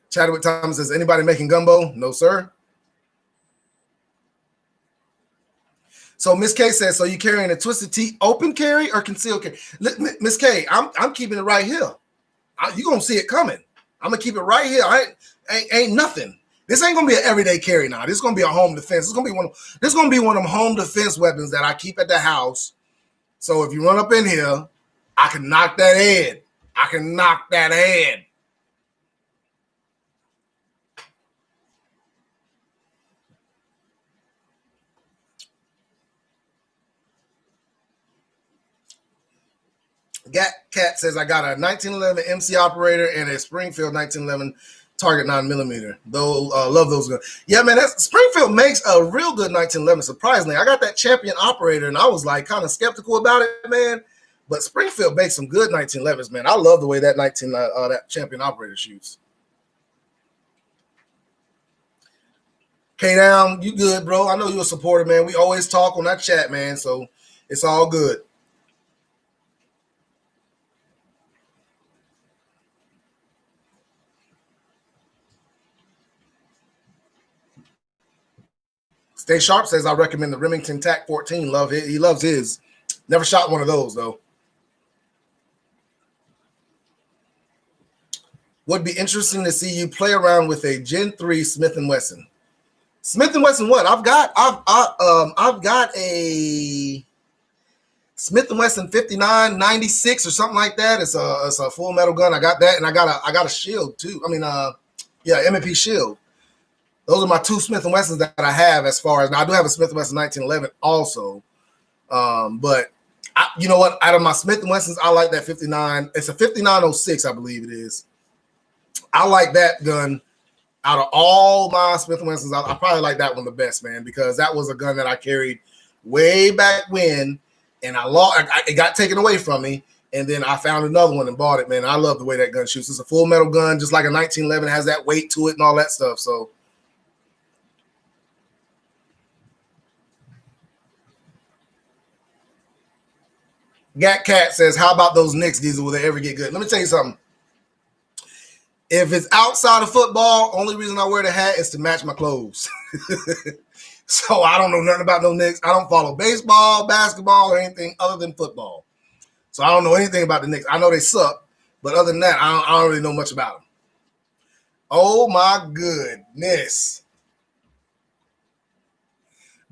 Chadwick Thomas says, anybody making gumbo? No, sir. So Miss K says, so you carrying a Twisted Tea open carry or concealed carry? Miss K, I'm keeping it right here. You're going to see it coming. I'm gonna keep it right here. Ain't nothing. This ain't gonna be an everyday carry now. This is gonna be a home defense. This is gonna be one of them home defense weapons that I keep at the house. So if you run up in here, I can knock that head. I can knock that head. Cat says I got a 1911 MC operator and a Springfield 1911 target 9mm. Though love those guns. Yeah, man, Springfield makes a real good 1911. Surprisingly, I got that Champion operator and I was like kind of skeptical about it, man. But Springfield makes some good 1911s, man. I love the way that that Champion operator shoots. K-Down, you good, bro? I know you're a supporter, man. We always talk on that chat, man. So it's all good. Stay Sharp says I recommend the Remington TAC 14. He loves his. Never shot one of those though. Would be interesting to see you play around with a Gen 3 Smith & Wesson. Smith & Wesson what? I've got a Smith & Wesson 5996 or something like that. It's a full metal gun. I got that, and I got a shield too. I mean, M&P shield. Those are my two Smith & Wessons that I have. As far as now, I do have a Smith & Wesson 1911 also, but you know what? Out of my Smith & Wessons, I like that 59. It's a 5906, I believe it is. I like that gun. Out of all my Smith & Wessons, I probably like that one the best, man, because that was a gun that I carried way back when, and I lost. It got taken away from me, and then I found another one and bought it, man. I love the way that gun shoots. It's a full metal gun, just like a 1911. It has that weight to it and all that stuff. So. Gat Cat says, how about those Knicks, Diesel? Will they ever get good? Let me tell you something. If it's outside of football, only reason I wear the hat is to match my clothes. So I don't know nothing about no Knicks. I don't follow baseball, basketball, or anything other than football. So I don't know anything about the Knicks. I know they suck, but other than that, I don't really know much about them. Oh, my goodness.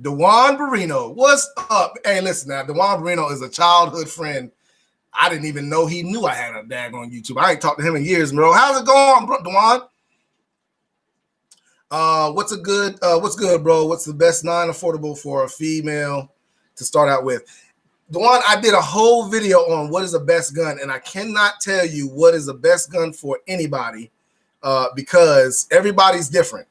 Dewan Barrino, what's up? Hey, listen now, Dewan Barrino is a childhood friend. I didn't even know he knew I had a dag on YouTube. I ain't talked to him in years, bro. How's it going, bro, Dewan? What's good, bro? What's the best non-affordable for a female to start out with? Dewan, I did a whole video on what is the best gun, and I cannot tell you what is the best gun for anybody because everybody's different.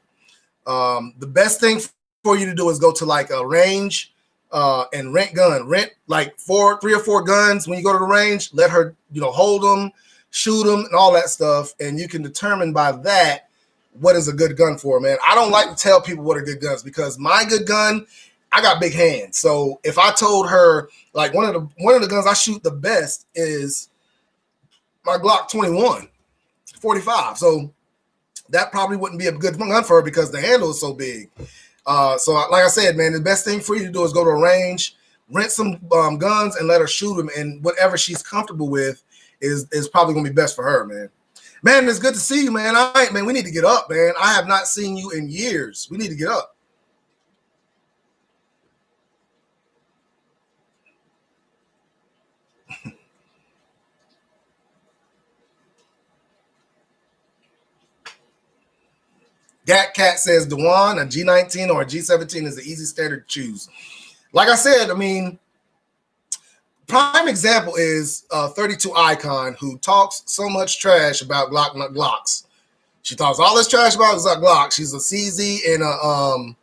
The best thing for you to do is go to like a range and rent like 3 or 4 guns. When you go to the range, let her, hold them, shoot them, and all that stuff. And you can determine by that what is a good gun for, man. I don't like to tell people what are good guns because my good gun, I got big hands. So if I told her, like one of the guns I shoot the best is my Glock 21 45. So that probably wouldn't be a good gun for her because the handle is so big. So like I said, man, the best thing for you to do is go to a range, rent some guns, and let her shoot them. And whatever she's comfortable with is probably going to be best for her, man. Man, it's good to see you, man. All right, man, we need to get up, man. I have not seen you in years. We need to get up. Gat Cat says, Dewan, a G19 or a G17 is the easy standard to choose. Like I said, I mean, prime example is 32 Icon, who talks so much trash about Glocks. She talks all this trash about Glock. She's a CZ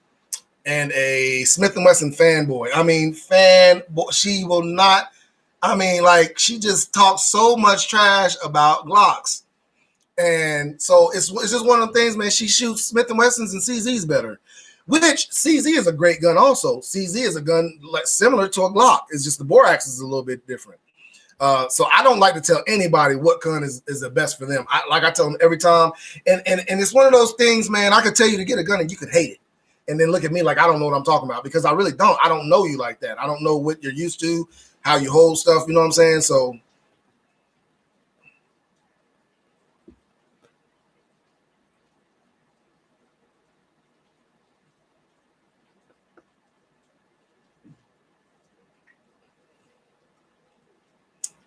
and a Smith & Wesson fanboy. I mean, she will not. I mean, like, she just talks so much trash about Glocks. And so it's just one of the things, man. She shoots Smith & Wessons and CZs better, which CZ is a great gun also. CZ is a gun like similar to a Glock. It's just the bore axis is a little bit different. So I don't like to tell anybody what gun is the best for them. I tell them every time. And it's one of those things, man, I could tell you to get a gun and you could hate it. And then look at me like I don't know what I'm talking about because I really don't. I don't know you like that. I don't know what you're used to, how you hold stuff. You know what I'm saying? So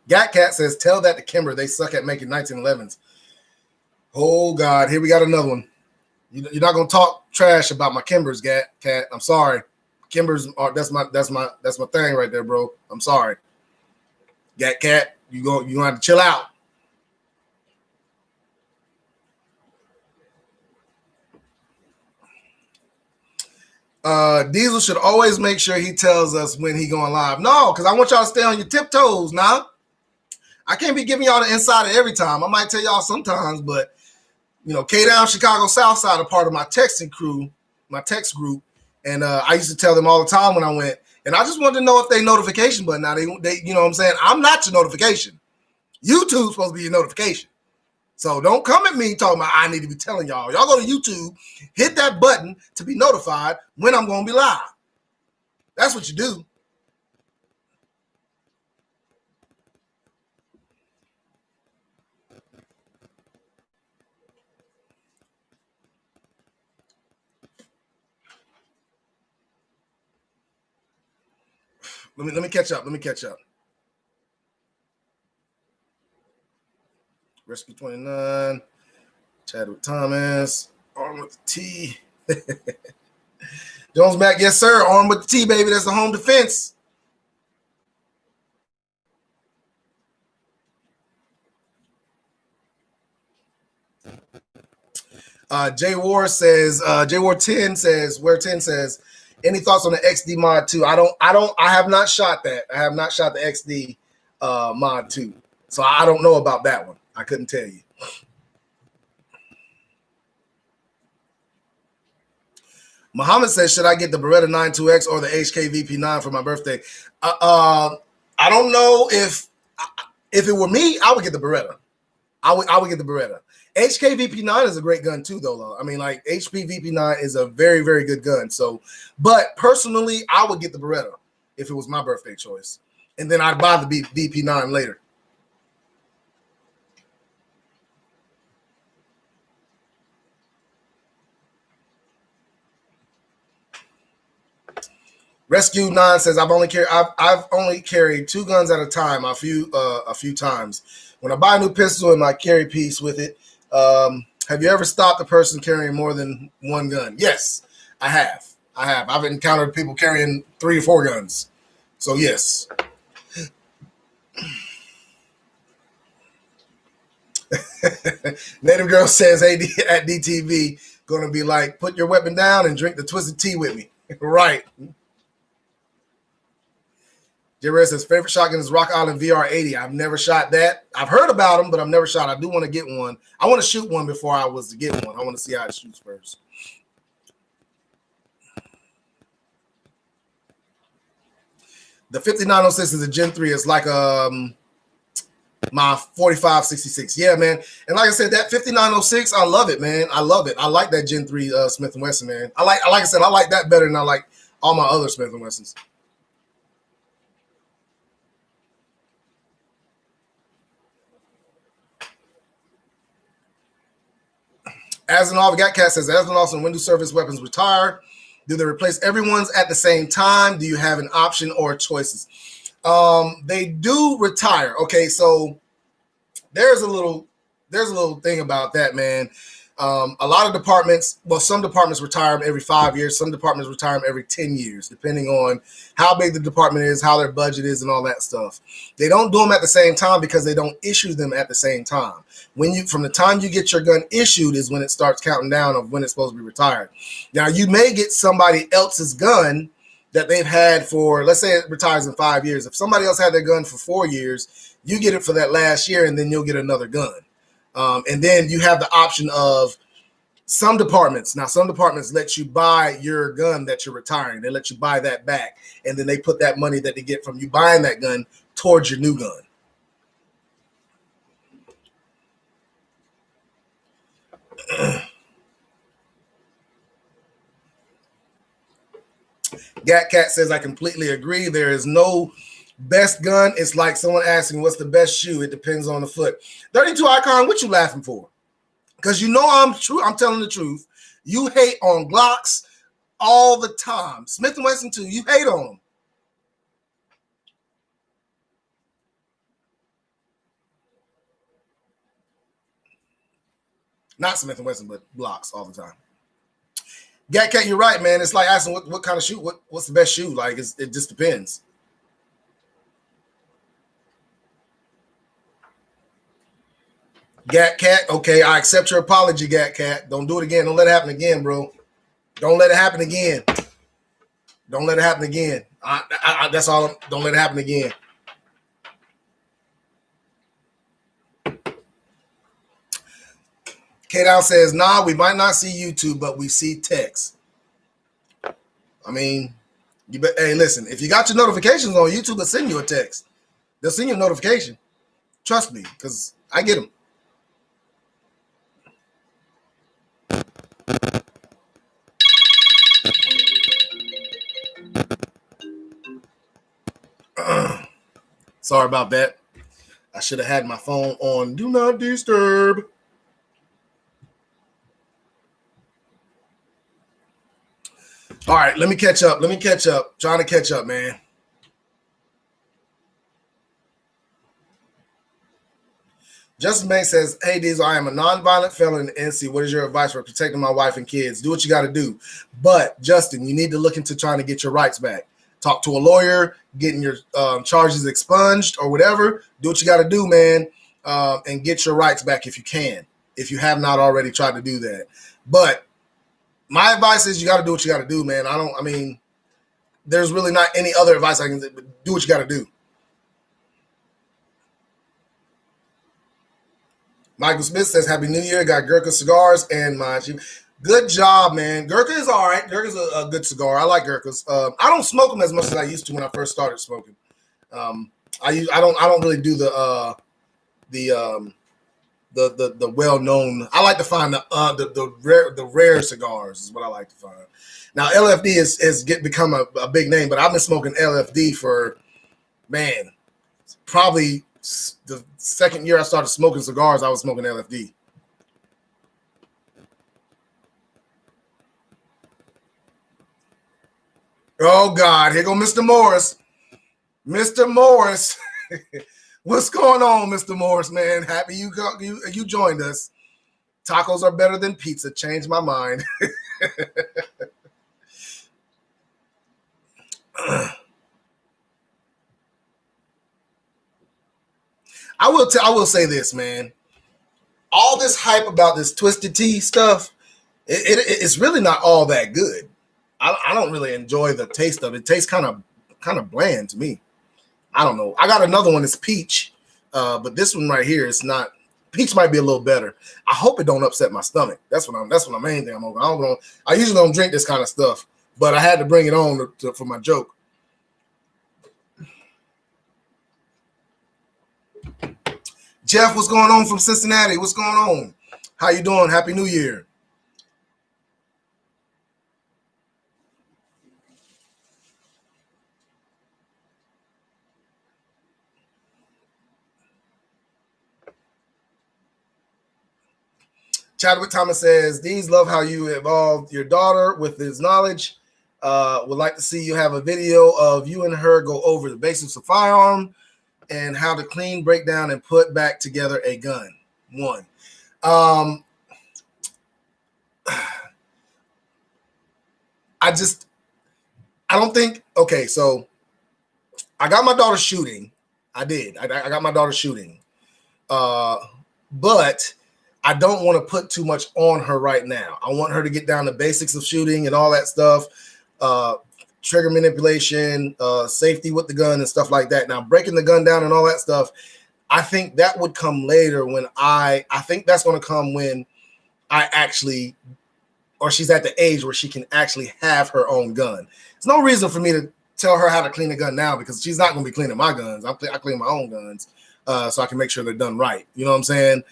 Gat Cat says, tell that to Kimber. They suck at making 1911s. Oh, God. Here we got another one. You're not going to talk trash about my Kimbers, Gat Cat. I'm sorry. Kimbers are that's my thing right there, bro. I'm sorry. Gat Cat, you gonna have to chill out. Diesel should always make sure he tells us when he going live. No, because I want y'all to stay on your tiptoes now. I can't be giving y'all the insider every time. I might tell y'all sometimes, but K-Down Chicago South Side are part of my texting crew, my text group. And I used to tell them all the time when I went, and I just wanted to know if they notification button. Now they you know what I'm saying? I'm not your notification. YouTube's supposed to be your notification. So don't come at me talking about I need to be telling y'all. Y'all go to YouTube, hit that button to be notified when I'm going to be live. That's what you do. Let me catch up. Rescue 29, Chadwick Thomas, arm with the T. Jones back, yes, sir. Arm with the T, baby. That's the home defense. J War 10 says, where 10 says, any thoughts on the XD mod 2? I have not shot that. I have not shot the XD mod 2. So I don't know about that one. I couldn't tell you. Muhammad says, should I get the Beretta 92X or the HK VP9 for my birthday? I don't know if it were me, I would get the Beretta. I would get the Beretta. HK VP9 is a great gun too, though. I mean, like HP VP9 is a very, very good gun. So, but personally, I would get the Beretta if it was my birthday choice, and then I'd buy the VP9 later. Rescue 9 says, I've only carried 2 guns at a time a few times. When I buy a new pistol and my carry piece with it, have you ever stopped a person carrying more than 1 gun? Yes, I have. I've encountered people carrying 3 or 4 guns. So yes. Native Girl says, AD at DTV, going to be like, put your weapon down and drink the twisted tea with me. Right. Jerry says, favorite shotgun is Rock Island VR80. I've never shot that. I've heard about them, but I've never shot. I do want to get one. I want to shoot one before I was to get one. I want to see how it shoots first. The 5906 is a Gen 3. It's like my 4566. Yeah, man. And like I said, that 5906, I love it, man. I love it. I like that Gen 3 Smith & Wesson, man. Like I said, I like that better than I like all my other Smith & Wessons. As an all, Gat Cat says, as an also Windows Service weapons retire, do they replace everyone's at the same time? Do you have an option or choices? They do retire. Okay, so there's a little thing about that, man. A lot of departments, well, some departments retire them every 5 years. Some departments retire them every 10 years, depending on how big the department is, how their budget is, and all that stuff. They don't do them at the same time because they don't issue them at the same time. From the time you get your gun issued is when it starts counting down of when it's supposed to be retired. Now, you may get somebody else's gun that they've had for, let's say it retires in 5 years. If somebody else had their gun for 4 years, you get it for that last year, and then you'll get another gun. And then you have the option of some departments. Now, some departments let you buy your gun that you're retiring. They let you buy that back, and then they put that money that they get from you buying that gun towards your new gun. Gat Cat says, I completely agree. There is no best gun. It's like someone asking, what's the best shoe? It depends on the foot. 32 Icon, what you laughing for? Because you know I'm true. I'm telling the truth. You hate on Glocks all the time. Smith & Wesson too. You hate on them. Not Smith & Wesson, but blocks all the time. Gat Cat, you're right, man. It's like asking what kind of shoe, what's the best shoe? Like, it just depends. Gat Cat, okay, I accept your apology, Gat Cat. Don't do it again. Don't let it happen again, bro. Don't let it happen again. Don't let it happen again. That's all. Don't let it happen again. K-Down says, nah, we might not see YouTube, but we see text. I mean, hey, listen, if you got your notifications on YouTube, they'll send you a text. They'll send you a notification. Trust me, because I get them. Sorry about that. I should have had my phone on Do Not Disturb. All right, let me catch up. Trying to catch up, man. Justin Banks says, hey, Diesel, I am a nonviolent felon in the NC. What is your advice for protecting my wife and kids? Do what you got to do. But, Justin, you need to look into trying to get your rights back. Talk to a lawyer, getting your charges expunged or whatever. Do what you got to do, man, and get your rights back if you can, if you have not already tried to do that. But my advice is you got to do what you got to do, man. There's really not any other advice I can do. What you got to do. Michael Smith says, Happy New Year. Got Gurkha cigars and my... Good job, man. Gurkha is all right. Gurkha's a good cigar. I like Gurkhas. I don't smoke them as much as I used to when I first started smoking. I don't really do the well-known. I like to find the rare cigars is what I like to find. Now LFD has become a big name, but I've been smoking LFD for, man, probably the second year I started smoking cigars, I was smoking LFD. Oh God, here go Mr. Morris. Mr. Morris. What's going on, Mr. Morris, man? Happy you joined us. Tacos are better than pizza. Changed my mind. I will say this, man. All this hype about this Twisted Tea stuff, it's really not all that good. I don't really enjoy the taste of it. It tastes kind of bland to me. I don't know. I got another one that's peach, but this one right here is not. Peach might be a little better. I hope it don't upset my stomach. That's what the main thing I'm over. I usually don't drink this kind of stuff, but I had to bring it on for my joke. Jeff, what's going on from Cincinnati? What's going on? How you doing? Happy New Year. Chadwick Thomas says, Dees, love how you evolved your daughter with his knowledge. Would like to see you have a video of you and her go over the basics of firearm and how to clean, break down, and put back together a gun. One. I don't think, okay, so I got my daughter shooting. I did. I got my daughter shooting. But I don't want to put too much on her right now. I want her to get down to basics of shooting and all that stuff, trigger manipulation, safety with the gun and stuff like that. Now, breaking the gun down and all that stuff, I think that would come later when I think that's going to come when I actually, or she's at the age where she can actually have her own gun. There's no reason for me to tell her how to clean a gun now because she's not going to be cleaning my guns. I clean my own guns so I can make sure they're done right. You know what I'm saying?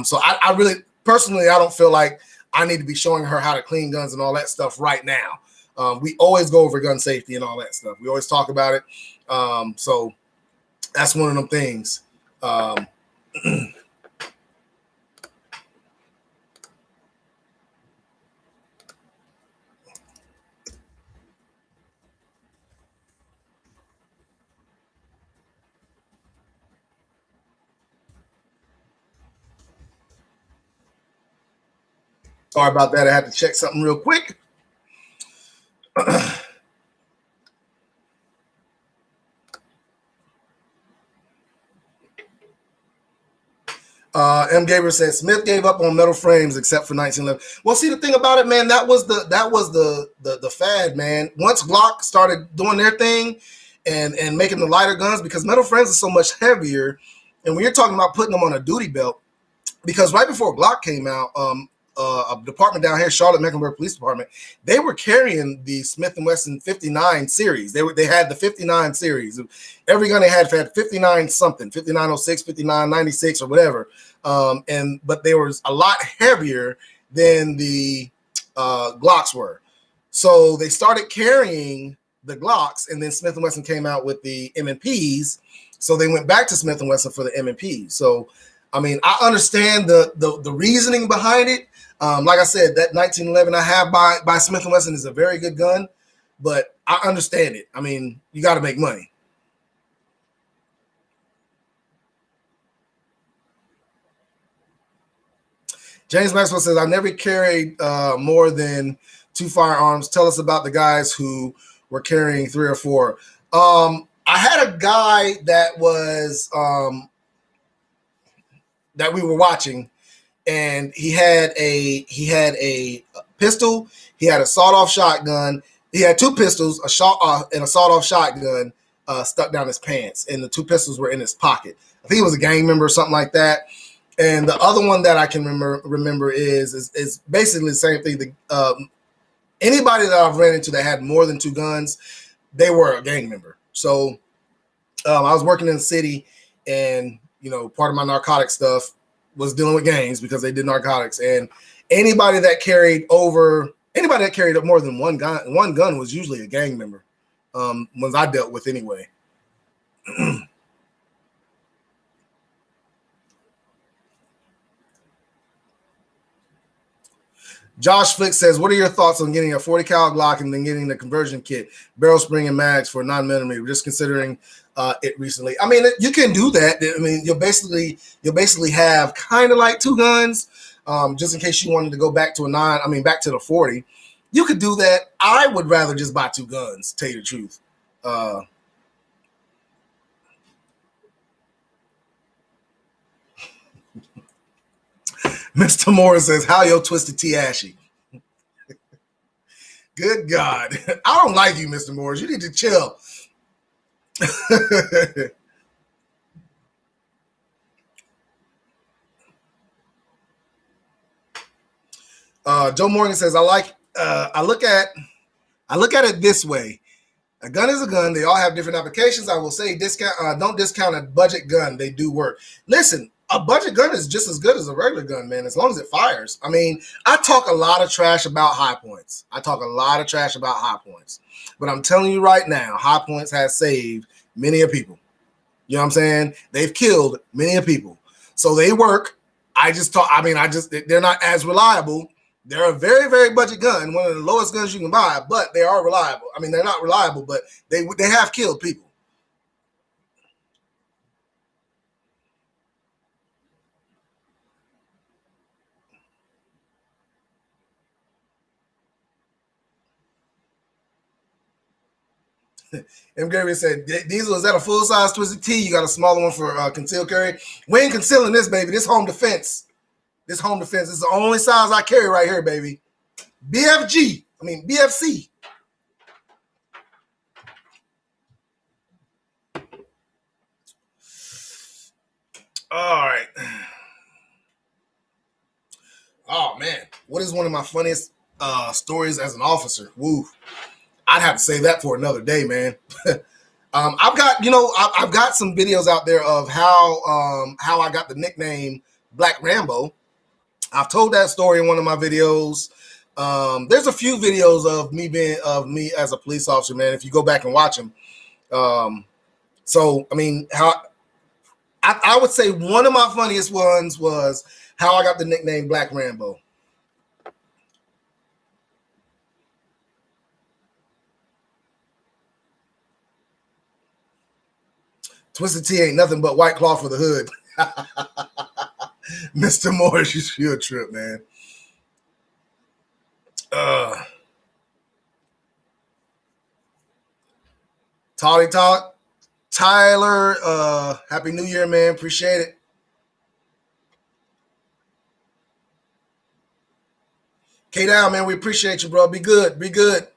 So I really, personally, I don't feel like I need to be showing her how to clean guns and all that stuff right now. We always go over gun safety and all that stuff. We always talk about it. So that's one of them things. Sorry about that. I had to check something real quick. M. Gabriel said Smith gave up on metal frames except for 1911. Well, see, the thing about it, man, that was the fad, man. Once Glock started doing their thing and making the lighter guns, because metal frames are so much heavier, and when you're talking about putting them on a duty belt, because right before Glock came out, a department down here, Charlotte Mecklenburg Police Department, they were carrying the Smith & Wesson 59 series. They had the 59 series. Every gun they had 59 something, 5906, 5996, or whatever. But they were a lot heavier than the Glocks were. So they started carrying the Glocks, and then Smith & Wesson came out with the M&Ps. So they went back to Smith & Wesson for the M&Ps. So, I mean, I understand the reasoning behind it. Like I said, that 1911 I have by Smith & Wesson is a very good gun, but I understand it. I mean, you got to make money. James Maxwell says, I never carried more than 2 firearms. Tell us about the guys who were carrying 3 or 4. I had a guy that was that we were watching, and he had a pistol, he had a sawed-off shotgun, he had 2 pistols, and a sawed-off shotgun stuck down his pants, and the 2 pistols were in his pocket. I think he was a gang member or something like that. And the other one that I can remember is basically the same thing. Anybody that I've ran into that had more than 2 guns, they were a gang member. So I was working in the city, and part of my narcotic stuff was dealing with gangs because they did narcotics. And anybody that carried up more than one gun was usually a gang member. Ones I dealt with anyway. Josh Flick says, what are your thoughts on getting a 40 cal Glock and then getting the conversion kit, barrel spring and mags for 9mm? Just considering it recently. I mean, you can do that. I mean, you'll basically have kind of like 2 guns, just in case you wanted to go back to back to the 40. You could do that. I would rather just buy 2 guns, to tell you the truth. Mr. Moore says, how yo Twisted T Ashy? Good God. I don't like you, Mr. Morris. You need to chill. Joe Morgan says, I look at it this way. A gun is a gun. They all have different applications. I will say don't discount a budget gun. They do work. Listen, a budget gun is just as good as a regular gun, man, as long as it fires. I mean, I talk a lot of trash about high points. But I'm telling you right now, high points has saved many of people. You know what I'm saying? They've killed many of people. So they work. They're not as reliable. They're a very, very budget gun, one of the lowest guns you can buy, but they are reliable. I mean, they're not reliable, but they have killed people. M. Gary said, Diesel, is that a full-size Twisted T? You got a smaller one for concealed carry? We ain't concealing this, baby. This home defense. This is the only size I carry right here, baby. BFC. All right. Oh, man. What is one of my funniest stories as an officer? Woo. I'd have to say that for another day, man. I've got some videos out there of how I got the nickname Black Rambo. I've told that story in one of my videos. There's a few videos of me as a police officer, man. If you go back and watch them. So I mean, how I would say one of my funniest ones was how I got the nickname Black Rambo. Twisted T ain't nothing but white cloth for the hood. Mr. Morris, you're a trip, man. Tyler, Happy New Year, man. Appreciate it. K-Down, man, we appreciate you, bro. Be good. Be good.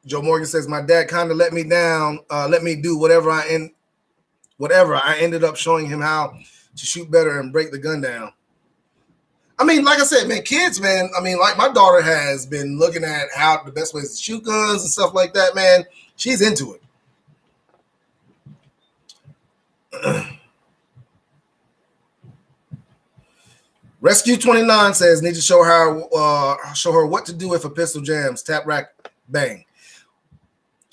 Joe Morgan says, my dad kind of let me down, let me do whatever I ended up showing him how to shoot better and break the gun down. I mean, like I said, man, kids, man, I mean, like my daughter has been looking at how the best ways to shoot guns and stuff like that, man. She's into it. Rescue 29 says, need to show her what to do if a pistol jams, tap, rack, bang.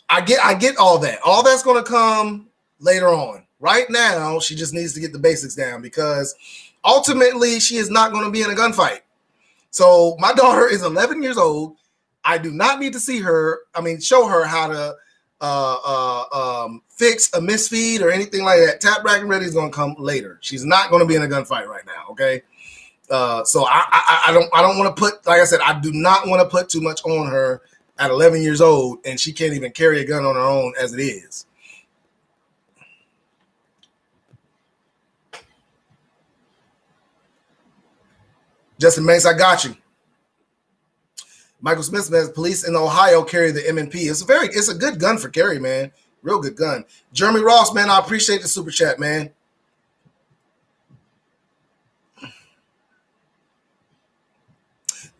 I get all that. All that's going to come later on. Right now, she just needs to get the basics down because ultimately she is not going to be in a gunfight. So my daughter is 11 years old. I do not need to show her how to fix a misfeed or anything like that. Tap, rack, and ready is going to come later. She's not going to be in a gunfight right now. Okay. So I don't want to put, like I said, I do not want to put too much on her at 11 years old, and she can't even carry a gun on her own as it is. Justin Banks, I got you. Michael Smith says police in Ohio carry the M&P. It's a good gun for carry, man. Real good gun. Jeremy Ross, man, I appreciate the super chat, man.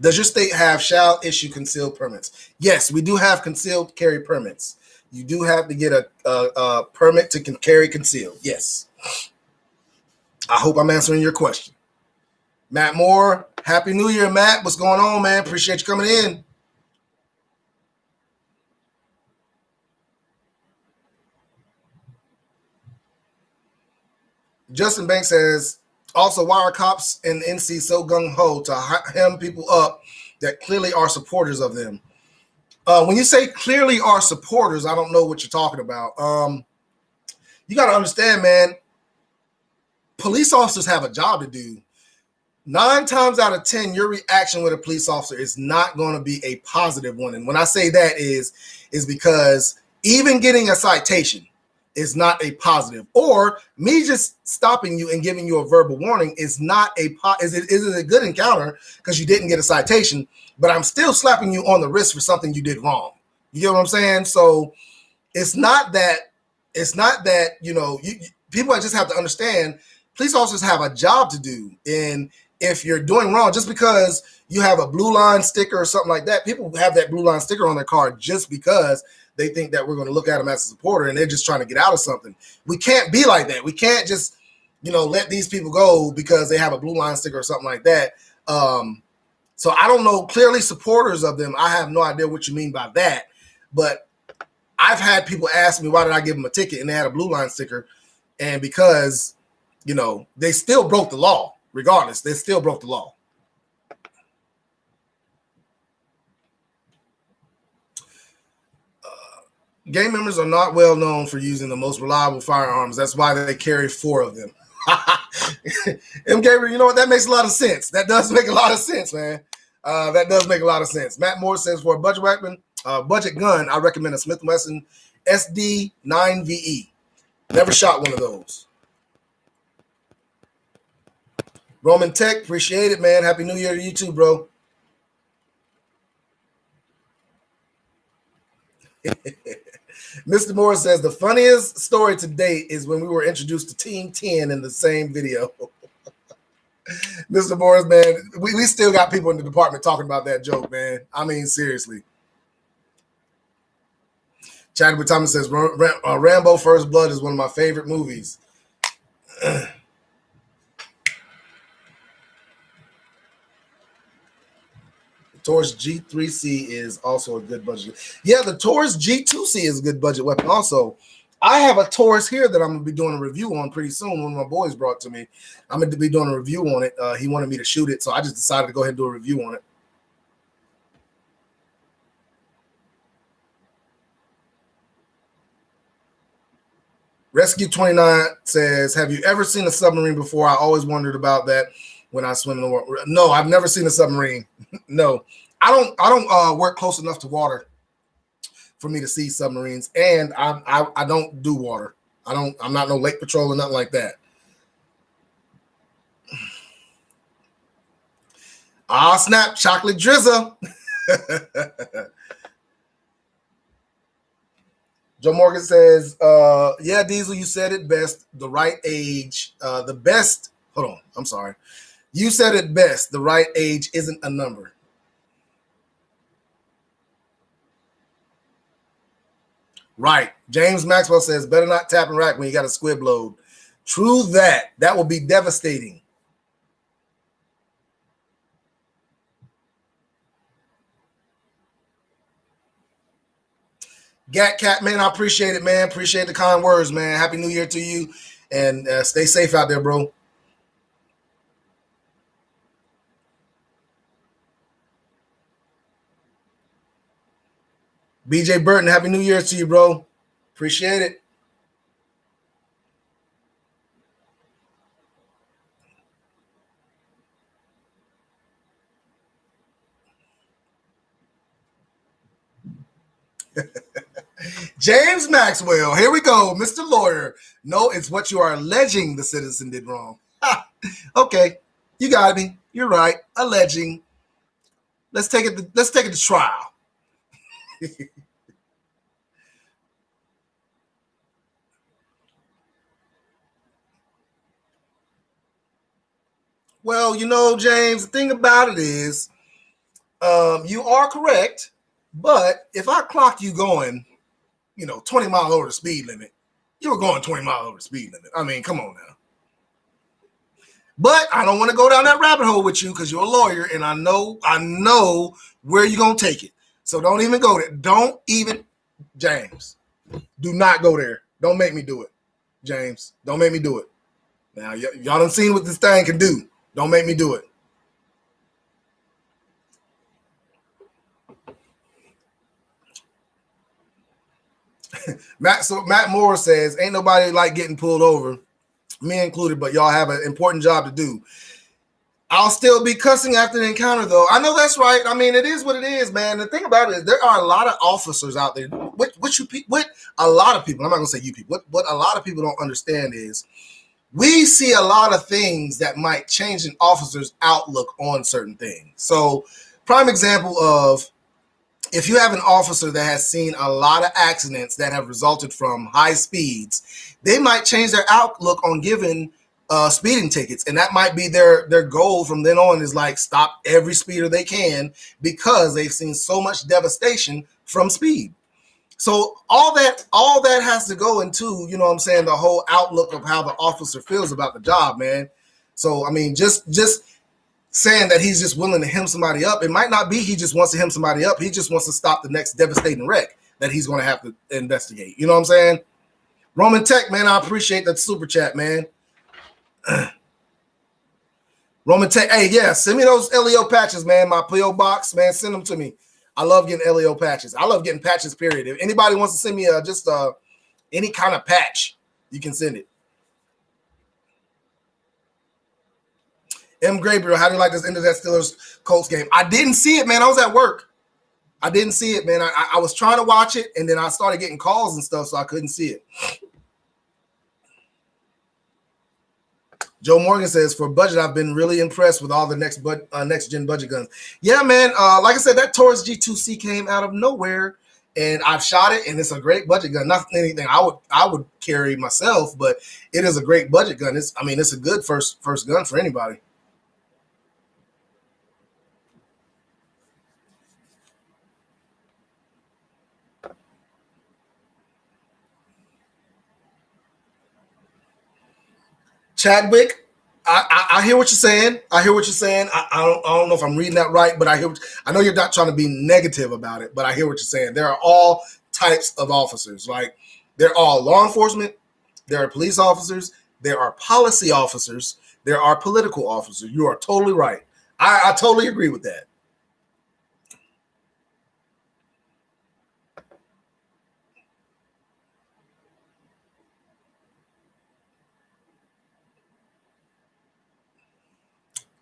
Does your state have shall issue concealed permits? Yes, we do have concealed carry permits. You do have to get a permit to carry concealed. Yes. I hope I'm answering your question. Matt Moore, Happy New Year, Matt. What's going on, man? Appreciate you coming in. Justin Banks says, also, why are cops in NC so gung-ho to hem people up that clearly are supporters of them? When you say clearly are supporters, I don't know what you're talking about. You got to understand, man, police officers have a job to do. 9 times out of 10, your reaction with a police officer is not going to be a positive one. And when I say that is because even getting a citation is not a positive, or me just stopping you and giving you a verbal warning is not is it a good encounter because you didn't get a citation, but I'm still slapping you on the wrist for something you did wrong. You get what I'm saying? So it's not that, people just have to understand police officers have a job to do. And if you're doing wrong, just because you have a blue line sticker or something like that, people have that blue line sticker on their car just because they think that we're going to look at them as a supporter and they're just trying to get out of something. We can't be like that. We can't just, let these people go because they have a blue line sticker or something like that. So I don't know, clearly supporters of them, I have no idea what you mean by that. But I've had people ask me, why did I give them a ticket? And they had a blue line sticker. And because, they still broke the law. Regardless, they still broke the law. Gang members are not well known for using the most reliable firearms. That's why they carry 4 of them. M. Gabriel, you know what? That makes a lot of sense. That does make a lot of sense, man. That does make a lot of sense. Matt Moore says, for a budget weapon, budget gun, I recommend a Smith & Wesson SD 9VE. Never shot one of those. Roman Tech, appreciate it, man. Happy New Year to you too, bro. Mr. Moore says the funniest story to date is when we were introduced to Team 10 in the same video. Mr. Morris, man, we still got people in the department talking about that joke, man. I mean, seriously. Chadwick Thomas says Rambo First Blood is one of my favorite movies. Taurus G3C is also a good budget. Yeah, the Taurus G2C is a good budget weapon also. I have a Taurus here that I'm going to be doing a review on pretty soon. One of my boys brought to me. I'm going to be doing a review on it. He wanted me to shoot it, so I just decided to go ahead and do a review on it. Rescue 29 says, have you ever seen a submarine before? I always wondered about that when I swim in the water. No, I've never seen a submarine. No, I don't work close enough to water for me to see submarines, and I don't do water. I'm not no lake patrol or nothing like that. Ah, snap, chocolate drizzle. Joe Morgan says, yeah, Diesel, you said it best. The right age, the best. Hold on. I'm sorry. You said it best. The right age isn't a number. Right. James Maxwell says, better not tap and rack when you got a squib load. True that. That will be devastating. Gat Cat, man, I appreciate it, man. Appreciate the kind words, man. Happy New Year to you, and stay safe out there, bro. BJ Burton, Happy New Year to you, bro. Appreciate it. James Maxwell, here we go, Mr. Lawyer. No, it's what you are alleging the citizen did wrong. Okay, you got me. You're right. Alleging. Let's take it to trial. Well, you know, James, the thing about it is, you are correct, but if I clock you going, 20 miles over the speed limit, you were going 20 miles over the speed limit. I mean, come on now. But I don't want to go down that rabbit hole with you because you're a lawyer, and I know where you're gonna take it. So don't even go there. Don't even, James. Do not go there. Don't make me do it, James. Don't make me do it. Now y'all done seen what this thing can do. Don't make me do it. Matt Moore says, ain't nobody like getting pulled over, me included, but y'all have an important job to do. I'll still be cussing after the encounter, though. I know that's right. I mean, it is what it is, man. The thing about it is there are a lot of officers out there. What a lot of people, I'm not going to say you people, what a lot of people don't understand is we see a lot of things that might change an officer's outlook on certain things. So, prime example of if you have an officer that has seen a lot of accidents that have resulted from high speeds, they might change their outlook on giving speeding tickets, and that might be their goal from then on is like stop every speeder they can because they've seen so much devastation from speed. So all that has to go into, you know what I'm saying, the whole outlook of how the officer feels about the job, man. So I mean, just saying that he's just willing to hem somebody up, it might not be he just wants to hem somebody up. He just wants to stop the next devastating wreck that he's going to have to investigate. You know what I'm saying? Roman Tech, man, I appreciate that super chat, man. Roman Tech, hey, yeah, send me those LEO patches, man. My PO box, man, send them to me. I love getting LEO patches. I love getting patches, period. If anybody wants to send me just any kind of patch, you can send it. M. Gabriel, how do you like this end of that Steelers Colts game? I didn't see it, man. I was at work. I didn't see it, man. I was trying to watch it, and then I started getting calls and stuff, so I couldn't see it. Joe Morgan says, for budget, I've been really impressed with all the next-gen budget guns. Yeah, man. Like I said, that Taurus G2C came out of nowhere, and I've shot it, and it's a great budget gun. Not anything I would carry myself, but it is a great budget gun. It's a good first gun for anybody. Chadwick, I hear what you're saying. I don't know if I'm reading that right, but I know you're not trying to be negative about it, but I hear what you're saying. There are all types of officers. Like, they're all law enforcement. There are police officers. There are policy officers. There are political officers. You are totally right. I totally agree with that.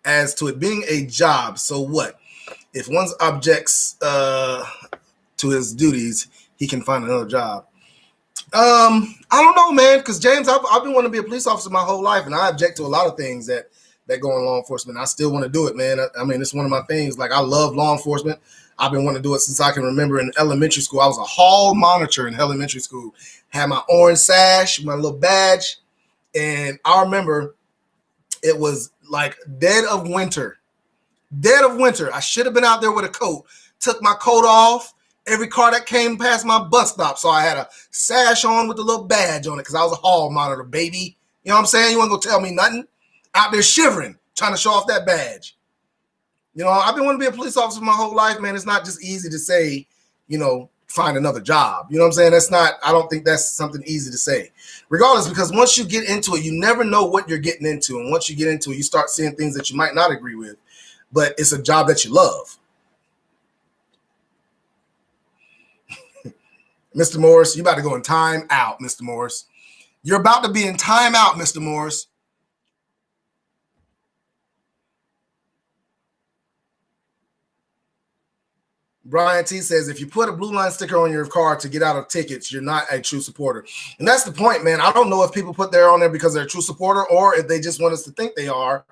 as to it being a job. So what? If one objects to his duties, he can find another job. I don't know, man, because James, I've been wanting to be a police officer my whole life, and I object to a lot of things that go in law enforcement. I still want to do it, man. I mean, it's one of my things. Like, I love law enforcement. I've been wanting to do it since I can remember. In elementary school, I was a hall monitor in elementary school. Had my orange sash, my little badge, and I remember it was like dead of winter. I should have been out there with a coat. Took my coat off. Every car that came past my bus stop, so I had a sash on with a little badge on it because I was a hall monitor, baby. You know what I'm saying? You want to go tell me nothing? Out there shivering, trying to show off that badge. You know, I've been wanting to be a police officer my whole life, man. It's not just easy to say, you know, find another job. You know what I'm saying? I don't think that's something easy to say. Regardless, because once you get into it, you never know what you're getting into. And once you get into it, you start seeing things that you might not agree with. But it's a job that you love. Mr. Morris, you about to go in time out, Mr. Morris. You're about to be in time out, Mr. Morris. Brian T says, if you put a blue line sticker on your car to get out of tickets, you're not a true supporter. And that's the point, man. I don't know if people put there on there because they're a true supporter or if they just want us to think they are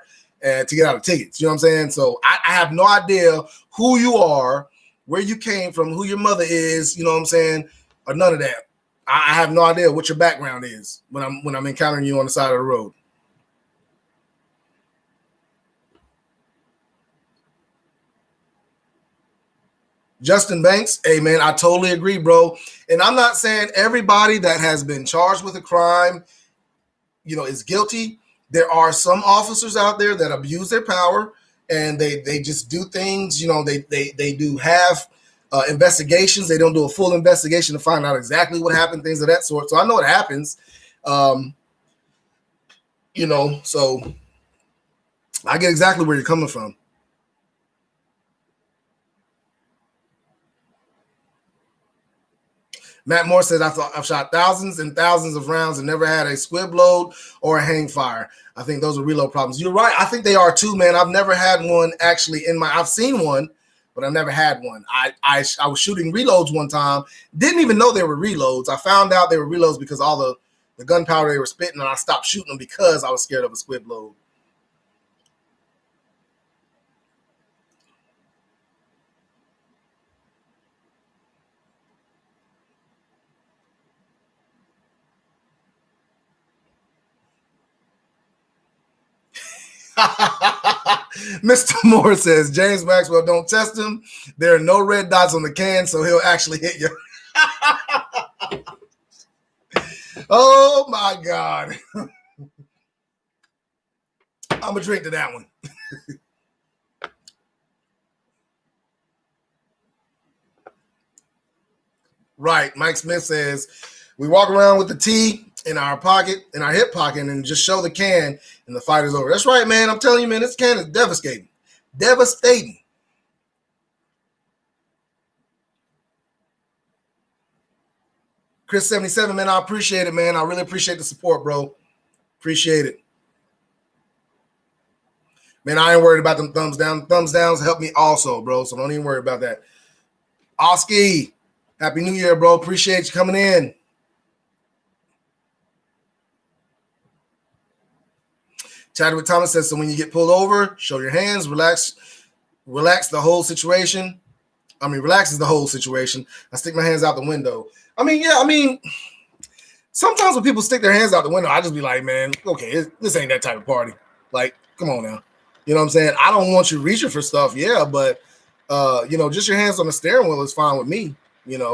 to get out of tickets. You know what I'm saying? So I have no idea who you are, where you came from, who your mother is, you know what I'm saying, or none of that. I have no idea what your background is when I'm encountering you on the side of the road. Justin Banks, hey, man, I totally agree, bro. And I'm not saying everybody that has been charged with a crime, you know, is guilty. There are some officers out there that abuse their power and they just do things, you know, they do have investigations. They don't do a full investigation to find out exactly what happened, things of that sort. So I know it happens, you know, so I get exactly where you're coming from. Matt Moore says, I've shot thousands and thousands of rounds and never had a squib load or a hang fire. I think those are reload problems. You're right. I think they are too, man. I've never had one actually I've seen one, but I've never had one. I was shooting reloads one time. Didn't even know they were reloads. I found out they were reloads because all the gunpowder they were spitting, and I stopped shooting them because I was scared of a squib load. Mr. Moore says, James Maxwell, don't test him. There are no red dots on the can, so he'll actually hit you. Oh, my God. I'm going to drink to that one. Right. Mike Smith says, we walk around with the T in our pocket, in our hip pocket, and just show the can, and the fight is over. That's right, man. I'm telling you, man, this can is devastating. Devastating. Chris 77, man, I appreciate it, man. I really appreciate the support, bro. Appreciate it. Man, I ain't worried about them thumbs down. Thumbs downs help me also, bro, so don't even worry about that. Oski, Happy New Year, bro. Appreciate you coming in. Chadwick Thomas says, so when you get pulled over, show your hands, relax the whole situation. I mean, relaxes the whole situation. I stick my hands out the window. Sometimes when people stick their hands out the window, I just be like, man, okay, this ain't that type of party. Like, come on now. You know what I'm saying? I don't want you reaching for stuff, yeah, but, you know, just your hands on the steering wheel is fine with me, you know.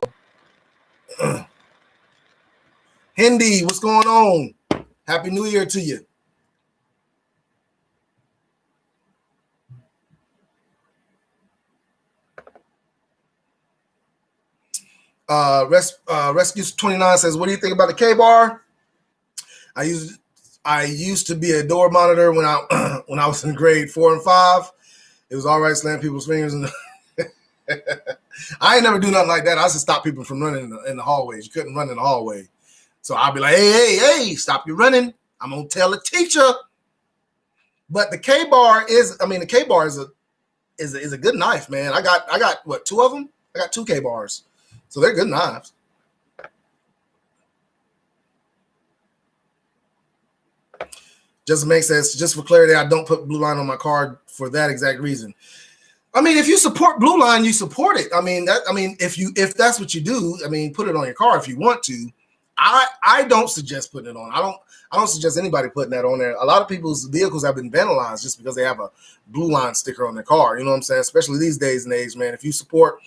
Hindi, what's going on? Happy New Year to you. Rescue 29 says, what do you think about the K-bar? I used to be a door monitor when I was in grade 4 and 5. It was all right slamming people's fingers in I ain't never do nothing like that. I used to stop people from running in the hallways. You couldn't run in the hallway. So I'd be like, hey, stop you running. I'm gonna tell the teacher. But the K-bar is, I mean, the K-bar is a good knife, man. I got what, 2 of them? I got 2 K-bars. So they're good knives. Just makes sense. Just for clarity, I don't put Blue Line on my card for that exact reason. I mean, if you support Blue Line, you support it. I mean, if that's what you do, I mean, put it on your car if you want to. I don't suggest putting it on. I don't suggest anybody putting that on there. A lot of people's vehicles have been vandalized just because they have a Blue Line sticker on their car. You know what I'm saying? Especially these days and age, man. If you support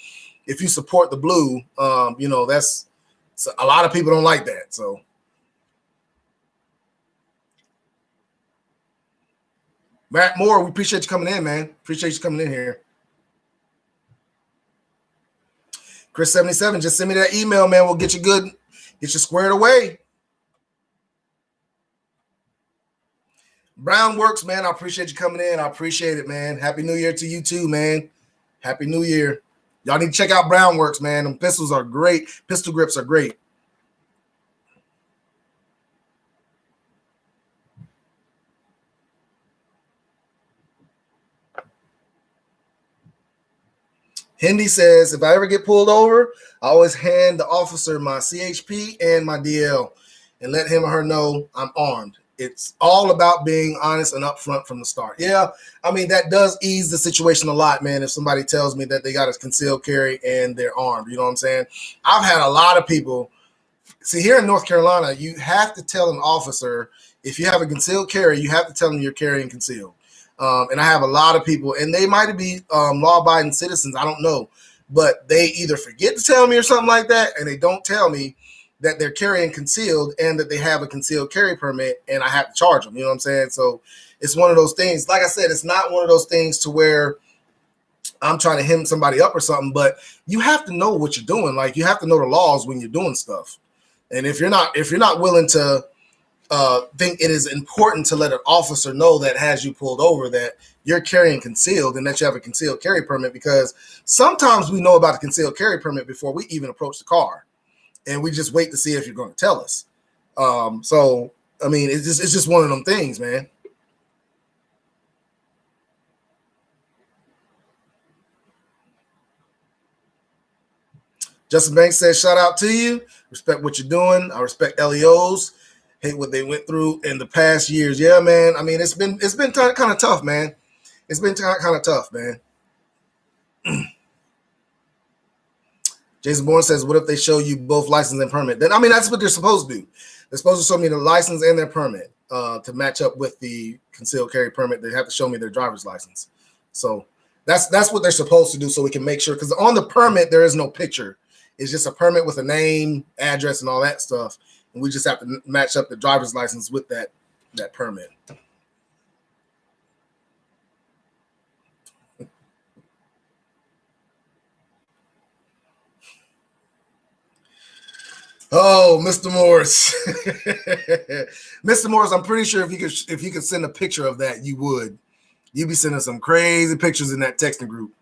the blue, you know, that's a lot of people don't like that. So. Matt Moore, we appreciate you coming in, man. Appreciate you coming in here. Chris77, just send me that email, man. We'll get you good, get you squared away. Brown Works, man. I appreciate you coming in. I appreciate it, man. Happy New Year to you too, man. Happy New Year. Y'all need to check out Brown Works, man. Them pistols are great. Pistol grips are great. Hindi says, if I ever get pulled over, I always hand the officer my CHP and my DL and let him or her know I'm armed. It's all about being honest and upfront from the start. Yeah, I mean, that does ease the situation a lot, man, if somebody tells me that they got a concealed carry and they're armed. You know what I'm saying? I've had a lot of people. See, here in North Carolina, you have to tell an officer, if you have a concealed carry, you have to tell them you're carrying concealed. And I have a lot of people, and they might be law-abiding citizens. I don't know. But they either forget to tell me or something like that, and they don't tell me that they're carrying concealed and that they have a concealed carry permit, and I have to charge them. You know what I'm saying? So it's one of those things. Like I said, it's not one of those things to where I'm trying to hem somebody up or something, but you have to know what you're doing. Like, you have to know the laws when you're doing stuff. And if you're not willing to think it is important to let an officer know that has you pulled over that you're carrying concealed and that you have a concealed carry permit, because sometimes we know about the concealed carry permit before we even approach the car, and we just wait to see if you're going to tell us. So I mean, it's just one of them things, man. Justin Banks says, shout out to you. Respect what you're doing. I respect LEOs. Hate what they went through in the past years. Yeah, man. I mean, it's been kind of tough, man. It's been kind of tough, man. Jason Bourne says, what if they show you both license and permit? Then, I mean, that's what they're supposed to do. They're supposed to show me the license and their permit to match up with the concealed carry permit. They have to show me their driver's license. So that's what they're supposed to do, so we can make sure. Because on the permit, there is no picture. It's just a permit with a name, address, and all that stuff. And we just have to match up the driver's license with that permit. Oh, Mr. Morris. Mr. Morris, I'm pretty sure if you could send a picture of that, you would. You'd be sending some crazy pictures in that texting group.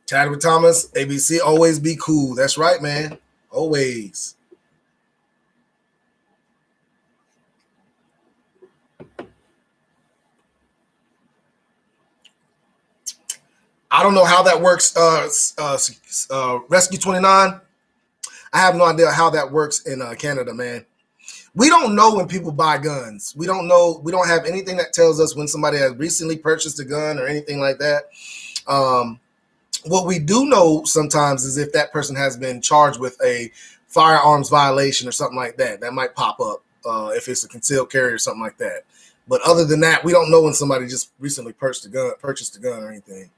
Chadwick Thomas, ABC, always be cool. That's right, man. Always. I don't know how that works. Rescue 29. I have no idea how that works in Canada, man. We don't know when people buy guns. We don't know. We don't have anything that tells us when somebody has recently purchased a gun or anything like that. What we do know sometimes is if that person has been charged with a firearms violation or something like that. That might pop up if it's a concealed carry or something like that. But other than that, we don't know when somebody just recently purchased a gun or anything.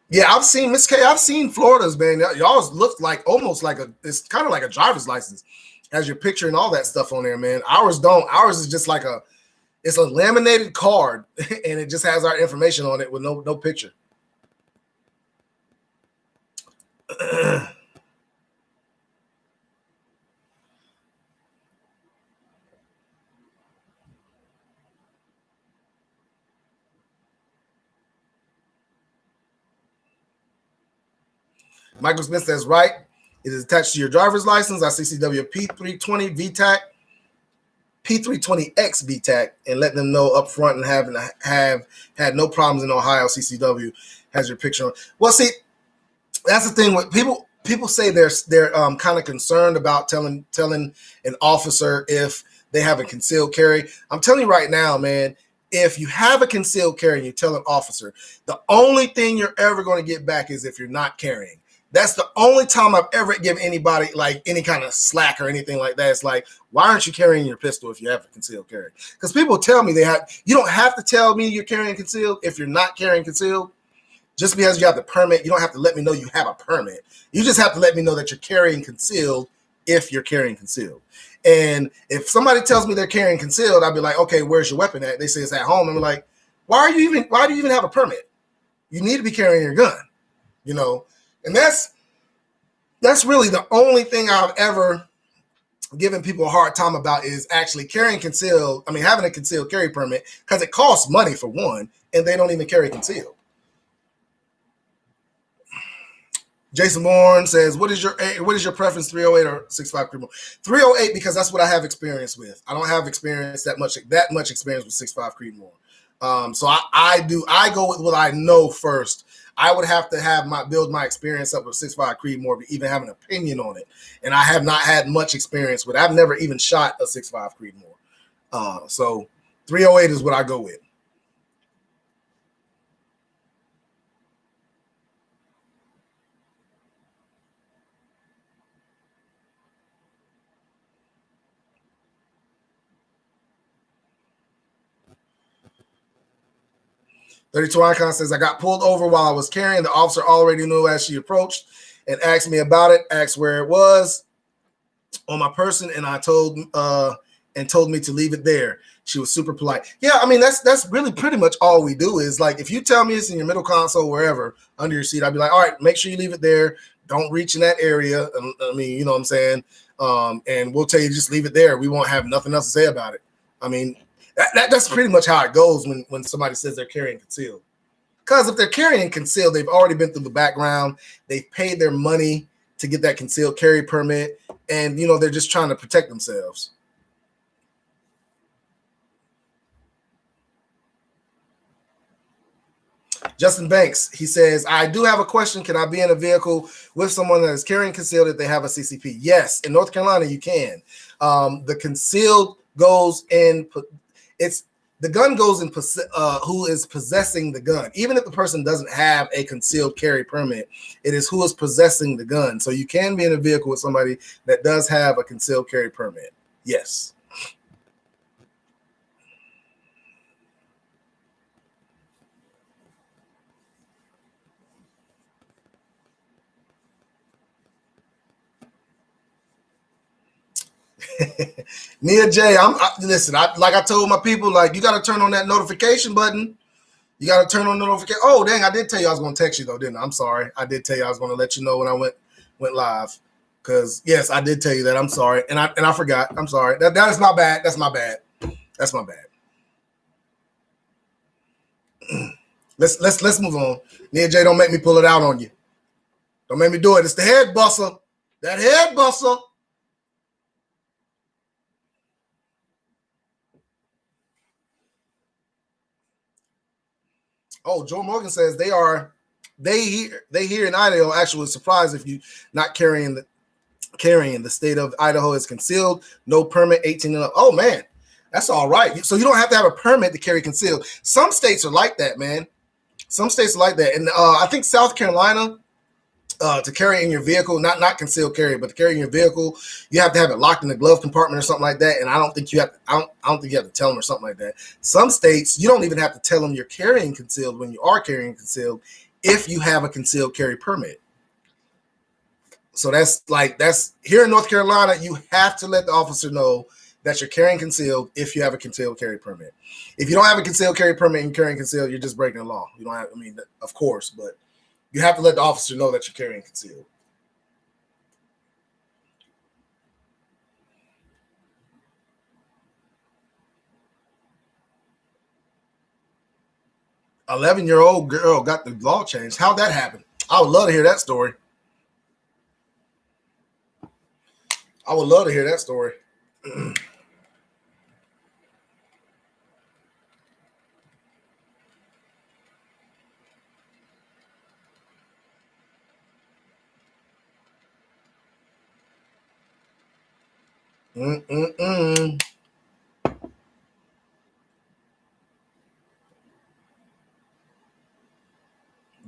Yeah, I've seen Miss K. I've seen Florida's, man. Y'all's look like almost like it's kind of like a driver's license, has your picture and all that stuff on there, man. Ours don't. Ours is just like it's a laminated card, and it just has our information on it with no picture. Michael Smith says, right. It is attached to your driver's license. I CCW P320 VTAC, P320X VTAC, and let them know up front and have had no problems in Ohio. CCW has your picture on. Well, see, that's the thing with people. People say they're kind of concerned about telling an officer if they have a concealed carry. I'm telling you right now, man, if you have a concealed carry and you tell an officer, the only thing you're ever going to get back is if you're not carrying. That's the only time I've ever given anybody like any kind of slack or anything like that. It's like, why aren't you carrying your pistol if you have a concealed carry? Because people tell me you don't have to tell me you're carrying concealed if you're not carrying concealed. Just because you have the permit, you don't have to let me know you have a permit. You just have to let me know that you're carrying concealed if you're carrying concealed. And if somebody tells me they're carrying concealed, I'll be like, okay, where's your weapon at? They say it's at home. I'm like, why do you even have a permit? You need to be carrying your gun, you know? And that's really the only thing I've ever given people a hard time about is actually carrying concealed. I mean, having a concealed carry permit, because it costs money for one, and they don't even carry concealed. Jason Bourne says, what is your preference, 308 or 6.5 Creedmoor? 308 because that's what I have experience with. I don't have that much experience with 6.5 Creedmoor. So I go with what I know first. I would have to build my experience up with 6.5 Creedmoor to even have an opinion on it. And I have not had much experience with it. I've never even shot a 6.5 Creedmoor. So 308 is what I go with. .32 Icon says, I got pulled over while I was carrying. The officer already knew as she approached and asked me about it, asked where it was on my person, and told me to leave it there. She was super polite. Yeah, I mean, that's really pretty much all we do is, like, if you tell me it's in your middle console, wherever, under your seat, I'd be like, all right, make sure you leave it there. Don't reach in that area. I mean, you know what I'm saying? And we'll tell you, just leave it there. We won't have nothing else to say about it. I mean, that's pretty much how it goes when somebody says they're carrying concealed. Because if they're carrying concealed, they've already been through the background. They've paid their money to get that concealed carry permit. And, you know, they're just trying to protect themselves. Justin Banks, he says, I do have a question. Can I be in a vehicle with someone that is carrying concealed if they have a CCP? Yes. In North Carolina, you can. The concealed goes in... the gun goes in who is possessing the gun. Even if the person doesn't have a concealed carry permit, it is who is possessing the gun. So you can be in a vehicle with somebody that does have a concealed carry permit. Yes. Nia J, listen, like I told my people, like, you got to turn on that notification button. You got to turn on the notification. Oh, dang, I did tell you I was going to text you, though, didn't I? I'm sorry. I did tell you I was going to let you know when I went live. Because, yes, I did tell you that. I'm sorry. And I forgot. I'm sorry. That is my bad. That's my bad. That's my bad. Let's move on. Nia J, don't make me pull it out on you. Don't make me do it. It's the head buster. That head buster. Oh, Joe Morgan says they here in Idaho actually surprised if you not carrying the state of Idaho is concealed, no permit, 18 and up. Oh man, that's all right. So you don't have to have a permit to carry concealed. Some states are like that, man. Some states are like that, and I think South Carolina. To carry in your vehicle, not concealed carry, but to carry in your vehicle, you have to have it locked in the glove compartment or something like that. And I don't think you have. I don't think you have to tell them or something like that. Some states you don't even have to tell them you're carrying concealed when you are carrying concealed if you have a concealed carry permit. So that's here in North Carolina, you have to let the officer know that you're carrying concealed if you have a concealed carry permit. If you don't have a concealed carry permit and you're carrying concealed, you're just breaking the law. You don't have. I mean, of course, but. You have to let the officer know that you're carrying concealed. $11-year-old girl got the law changed. How'd that happen? I would love to hear that story. I would love to hear that story.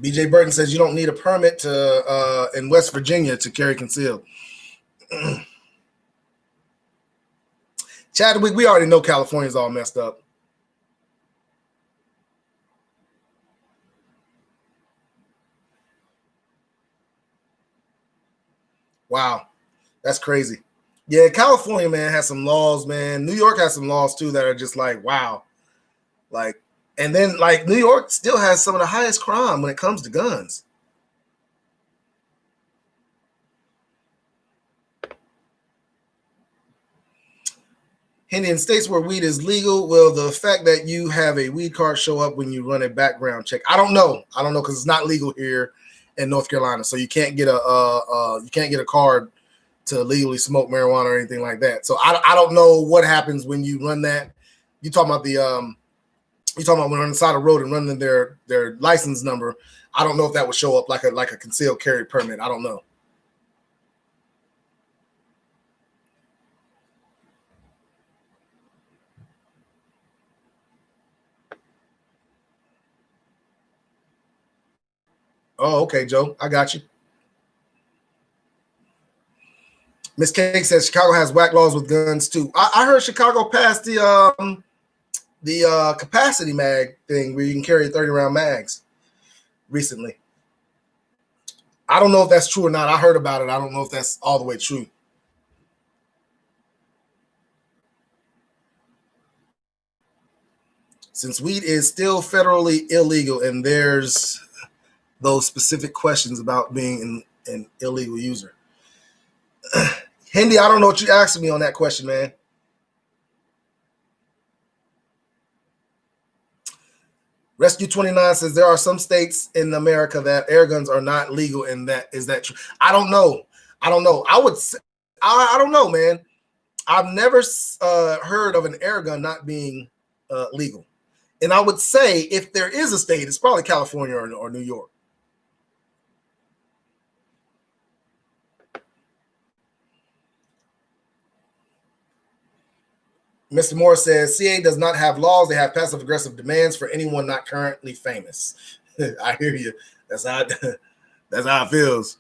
BJ Burton says you don't need a permit to in West Virginia to carry concealed. Chadwick, we already know California's all messed up. Wow, that's crazy. Yeah, California, man, has some laws, man. New York has some laws too that are just like, wow. Like, and then like New York still has some of the highest crime when it comes to guns. In states where weed is legal, will the fact that you have a weed card show up when you run a background check? I don't know because it's not legal here in North Carolina, so you can't get a card to legally smoke marijuana or anything like that. So I don't know what happens when you run that. You talking about when they're on the side of the road and running their license number. I don't know if that would show up like a concealed carry permit. I don't know. Oh, okay, Joe. I got you. Miss Cake says Chicago has whack laws with guns too. I heard Chicago passed the capacity mag thing where you can carry 30-round mags recently. I don't know if that's true or not. I heard about it. I don't know if that's all the way true. Since weed is still federally illegal and there's those specific questions about being an illegal user. Hindi, I don't know what you asked me on that question, man. Rescue 29 says there are some states in America that air guns are not legal, and that is that true? I don't know. I don't know, man. I've never heard of an air gun not being legal, and I would say if there is a state, it's probably California or New York. Mr. Moore says CA does not have laws; they have passive-aggressive demands for anyone not currently famous. I hear you. That's how it feels.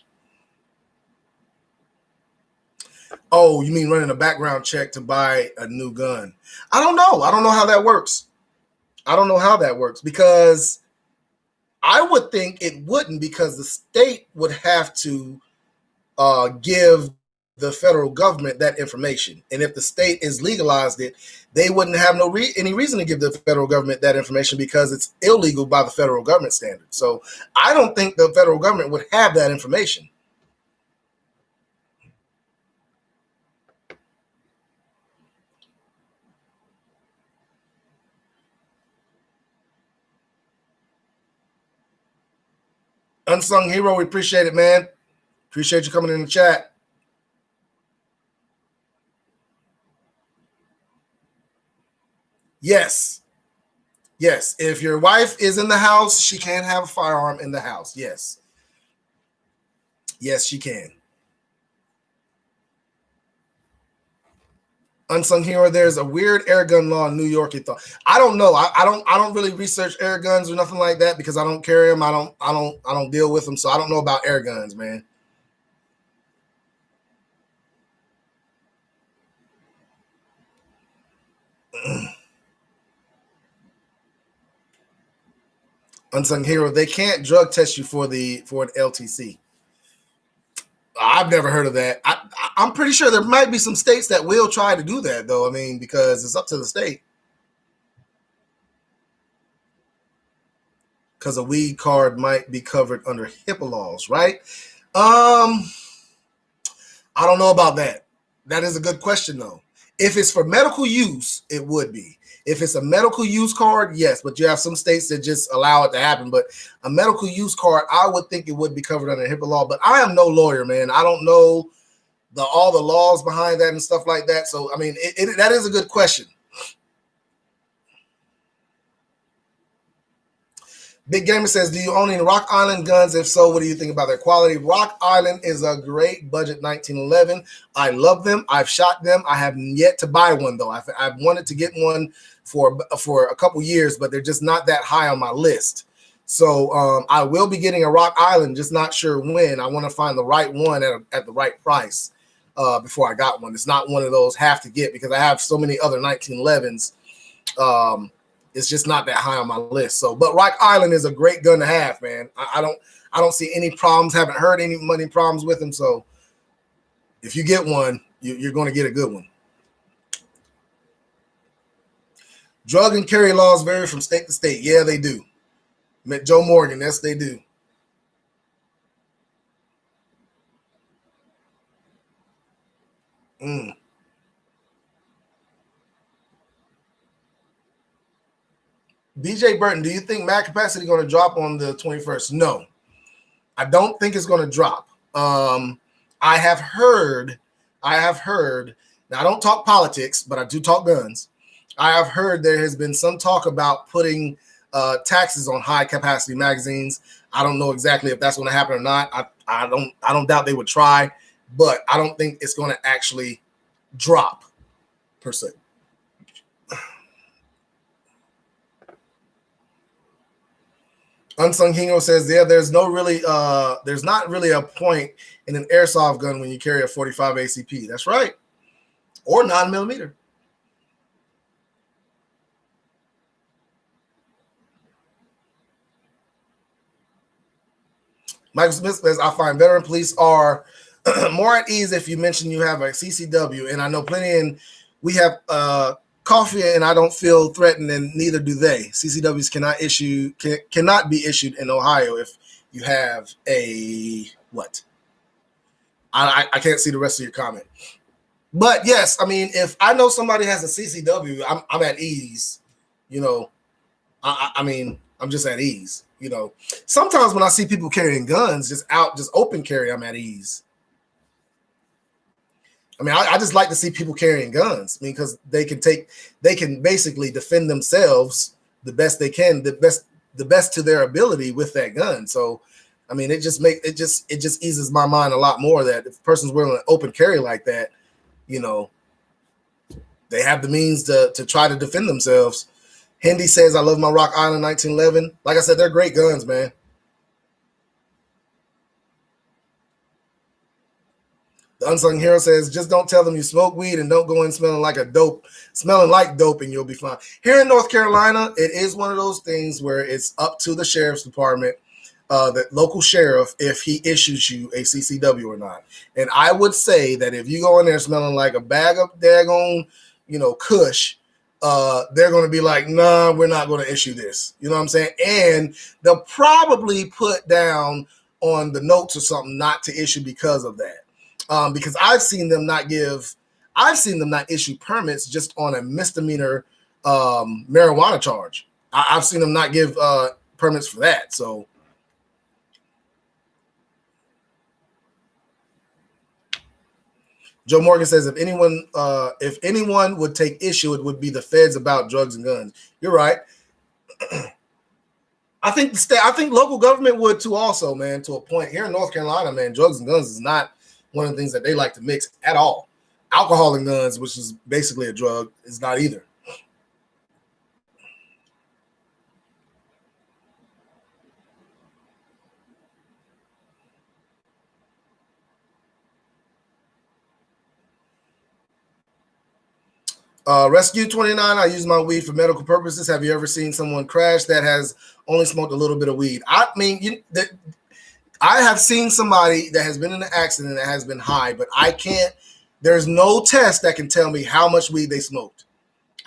Oh, you mean running a background check to buy a new gun? I don't know. I don't know how that works. Because I would think it wouldn't, because the state would have to give the federal government that information. And if the state is legalized it, they wouldn't have any reason to give the federal government that information because it's illegal by the federal government standard. So I don't think the federal government would have that information. Unsung Hero, we appreciate it, man. Appreciate you coming in the chat. Yes. If your wife is in the house, she can have a firearm in the house. Yes, she can. Unsung Hero, there's a weird air gun law in New York. You thought? I don't know. I don't really research air guns or nothing like that because I don't carry them. I don't deal with them, so I don't know about air guns, man. Unsung Hero, they can't drug test you for an LTC. I've never heard of that. I'm pretty sure there might be some states that will try to do that, though. I mean, because it's up to the state. Because a weed card might be covered under HIPAA laws, right? I don't know about that. That is a good question, though. If it's for medical use, it would be. If it's a medical use card, yes, but you have some states that just allow it to happen. But a medical use card, I would think it would be covered under HIPAA law. But I am no lawyer, man. I don't know all the laws behind that and stuff like that. So, I mean, that is a good question. Big Gamer says, do you own any Rock Island guns? If so, what do you think about their quality? Rock Island is a great budget 1911. I love them. I've shot them. I have yet to buy one, though. I've wanted to get one for a couple years, but they're just not that high on my list. So I will be getting a Rock Island, just not sure when. I want to find the right one at the right price before I got one. It's not one of those have to get, because I have so many other 1911s. It's just not that high on my list. So, but Rock Island is a great gun to have, man. I don't see any problems. Haven't heard any money problems with them. So, if you get one, you're going to get a good one. Drug and carry laws vary from state to state. Yeah, they do. Met Joe Morgan. Yes, they do. BJ Burton, do you think mag capacity going to drop on the 21st? No, I don't think it's going to drop. I have heard. Now, I don't talk politics, but I do talk guns. I have heard there has been some talk about putting taxes on high capacity magazines. I don't know exactly if that's going to happen or not. I don't doubt they would try, but I don't think it's going to actually drop per se. Unsung Hero says, yeah, there's not really a point in an airsoft gun when you carry a 45 ACP. That's right. Or 9mm. Michael Smith says, I find veteran police are more at ease if you mention you have a CCW, and I know plenty, and we have coffee, and I don't feel threatened, and neither do they. CCWs cannot be issued in Ohio if you have a what? I can't see the rest of your comment. But yes, I mean, if I know somebody has a CCW, I'm at ease. You know, I mean, I'm just at ease. You know, sometimes when I see people carrying guns just open carry, I'm at ease. I mean, I just like to see people carrying guns. I mean, because they can basically defend themselves the best they can, the best to their ability with that gun. So, I mean, it just eases my mind a lot more that if a person's willing to open carry like that, you know, they have the means to try to defend themselves. Hendy says, I love my Rock Island 1911. Like I said, they're great guns, man. The Unsung Hero says, just don't tell them you smoke weed and don't go in smelling like dope, and you'll be fine. Here in North Carolina, it is one of those things where it's up to the sheriff's department, the local sheriff, if he issues you a CCW or not. And I would say that if you go in there smelling like a bag of daggone, kush, they're going to be like, nah, we're not going to issue this. You know what I'm saying? And they'll probably put down on the notes or something not to issue because of that. Because I've seen them not issue permits just on a misdemeanor marijuana charge. I've seen them not give permits for that. So Joe Morgan says, if anyone would take issue, it would be the feds about drugs and guns. You're right. I think local government would too also, man, to a point. Here in North Carolina, man, drugs and guns is not one of the things that they like to mix at all. Alcohol and guns, which is basically a drug, is not either. Rescue 29, I use my weed for medical purposes. Have you ever seen someone crash that has only smoked a little bit of weed? I mean, I have seen somebody that has been in an accident that has been high, but there's no test that can tell me how much weed they smoked.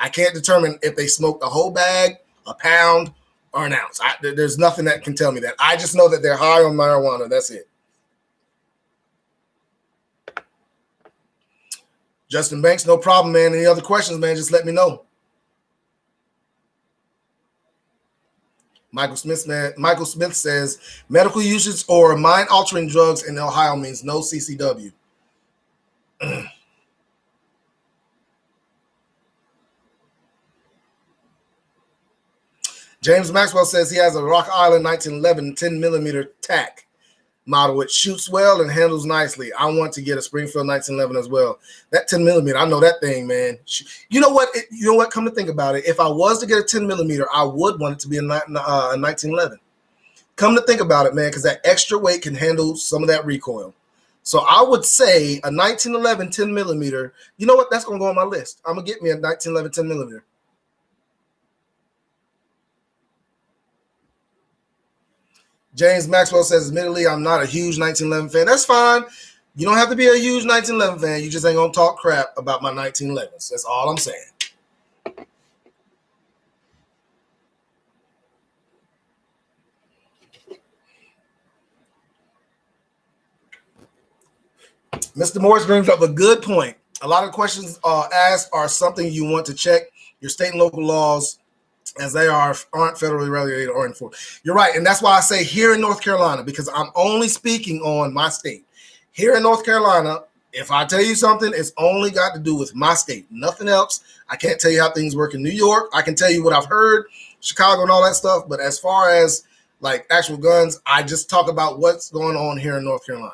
I can't determine if they smoked a whole bag, a pound, or an ounce. There's nothing that can tell me that. I just know that they're high on marijuana. That's it. Justin Banks, no problem, man. Any other questions, man, just let me know. Michael Smith says, medical usage or mind-altering drugs in Ohio means no CCW. James Maxwell says he has a Rock Island 1911 10mm TAC model, which shoots well and handles nicely. I want to get a Springfield 1911 as well. That 10mm, I know that thing, man. You know what? Come to think about it, if I was to get a 10mm, I would want it to be a 1911. Come to think about it, man, because that extra weight can handle some of that recoil. So I would say a 1911 10mm. You know what? That's gonna go on my list. I'm gonna get me a 1911 10mm. James Maxwell says, admittedly, I'm not a huge 1911 fan. That's fine. You don't have to be a huge 1911 fan. You just ain't going to talk crap about my 1911s. That's all I'm saying. Mr. Morris brings up a good point. A lot of questions asked are something you want to check your state and local laws, as they aren't federally regulated or enforced. You're right. And that's why I say here in North Carolina, because I'm only speaking on my state. Here in North Carolina, if I tell you something, it's only got to do with my state, nothing else. I can't tell you how things work in New York. I can tell you what I've heard, Chicago and all that stuff. But as far as like actual guns, I just talk about what's going on here in North Carolina.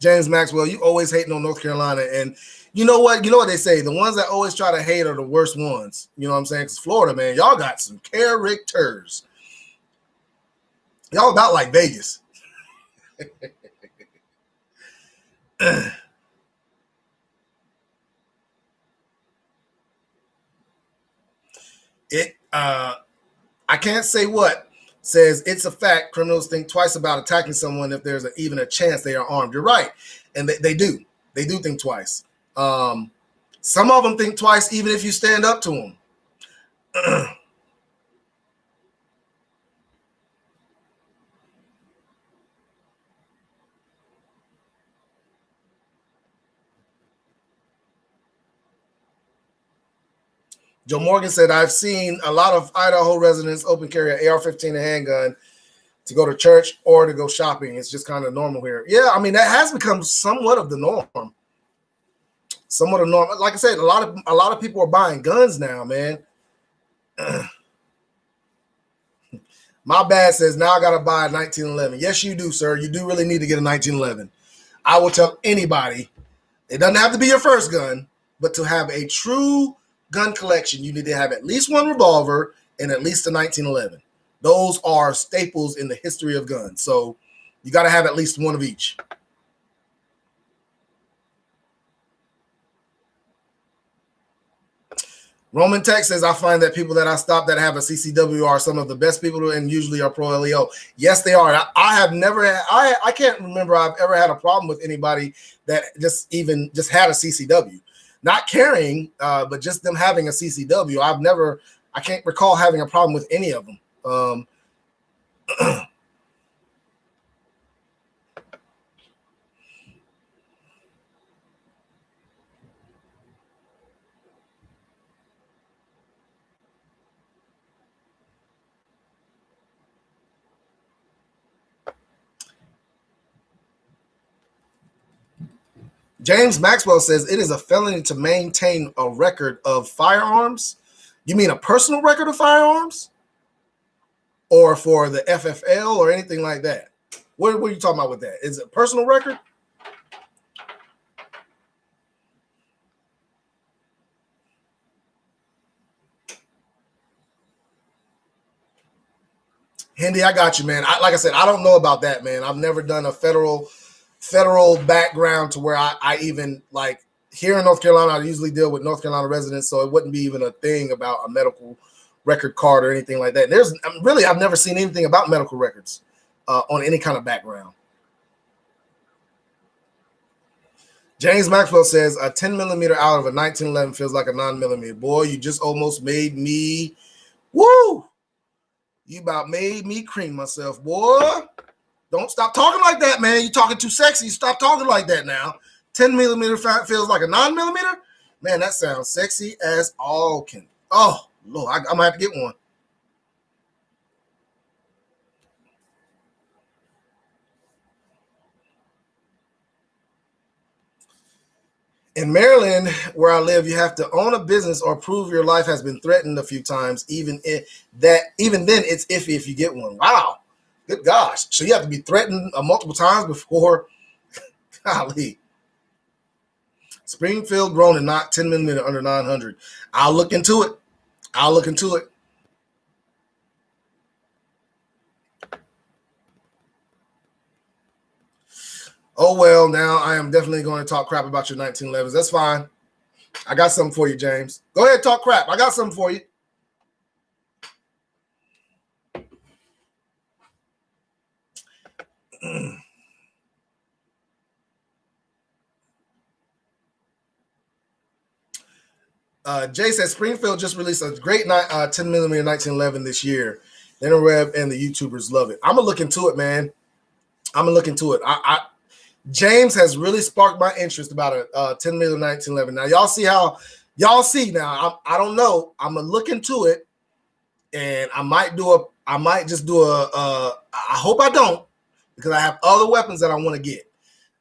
James Maxwell, you always hating on North Carolina. And you know what? You know what they say? The ones that always try to hate are the worst ones. You know what I'm saying? Because Florida, man, y'all got some characters. Y'all about like Vegas. I can't say what. Says it's a fact criminals think twice about attacking someone if there's even a chance they are armed. You're right. And they do. They do think twice. Some of them think twice even if you stand up to them. Joe Morgan said, I've seen a lot of Idaho residents open carry an AR-15 and handgun to go to church or to go shopping. It's just kind of normal here. Yeah, I mean, that has become somewhat of the norm. Somewhat of norm. Like I said, a lot of people are buying guns now, man. My bad says, now I got to buy a 1911. Yes, you do, sir. You do really need to get a 1911. I will tell anybody, it doesn't have to be your first gun, but to have a true gun collection, you need to have at least one revolver and at least a 1911. Those are staples in the history of guns. So you got to have at least one of each. Roman Tech says, I find that people that I stop that have a CCW are some of the best people and usually are pro LEO. Yes, they are. I have never, I can't remember I've ever had a problem with anybody that just had a CCW. Not carrying, but just them having a CCW. I can't recall having a problem with any of them. James Maxwell says it is a felony to maintain a record of firearms. You mean a personal record of firearms? Or for the FFL or anything like that? What are you talking about with that? Is it a personal record? Hendy, I got you, man. Like I said, I don't know about that, man. I've never done a federal background to where I even like here in North Carolina, I usually deal with North Carolina residents, so it wouldn't be even a thing about a medical record card or anything like that. I've never seen anything about medical records on any kind of background. James Maxwell says a 10mm out of a 1911 feels like a 9mm. Boy, you just almost made me, woo! You about made me cream myself, boy. Don't stop talking like that, man. You're talking too sexy. Stop talking like that now. 10mm feels like a 9mm? Man, that sounds sexy as all can. Oh, Lord, I'm going to have to get one. In Maryland, where I live, you have to own a business or prove your life has been threatened a few times. Even then, it's iffy if you get one. Wow, good gosh! So you have to be threatened multiple times before. Golly, Springfield grown and not 10 millimeter under 900. I'll look into it. Oh, well, now I am definitely going to talk crap about your 1911s. That's fine. I got something for you, James. Go ahead, talk crap. I got something for you. Jay says Springfield just released a great 10 millimeter 1911 this year. The interweb and the YouTubers love it. I'm gonna look into it, man. I'm gonna look into it. James has really sparked my interest about a 10 millimeter 1911. Now y'all see now. I don't know. I'm gonna look into it, and I might just do I hope I don't, because I have other weapons that I want to get,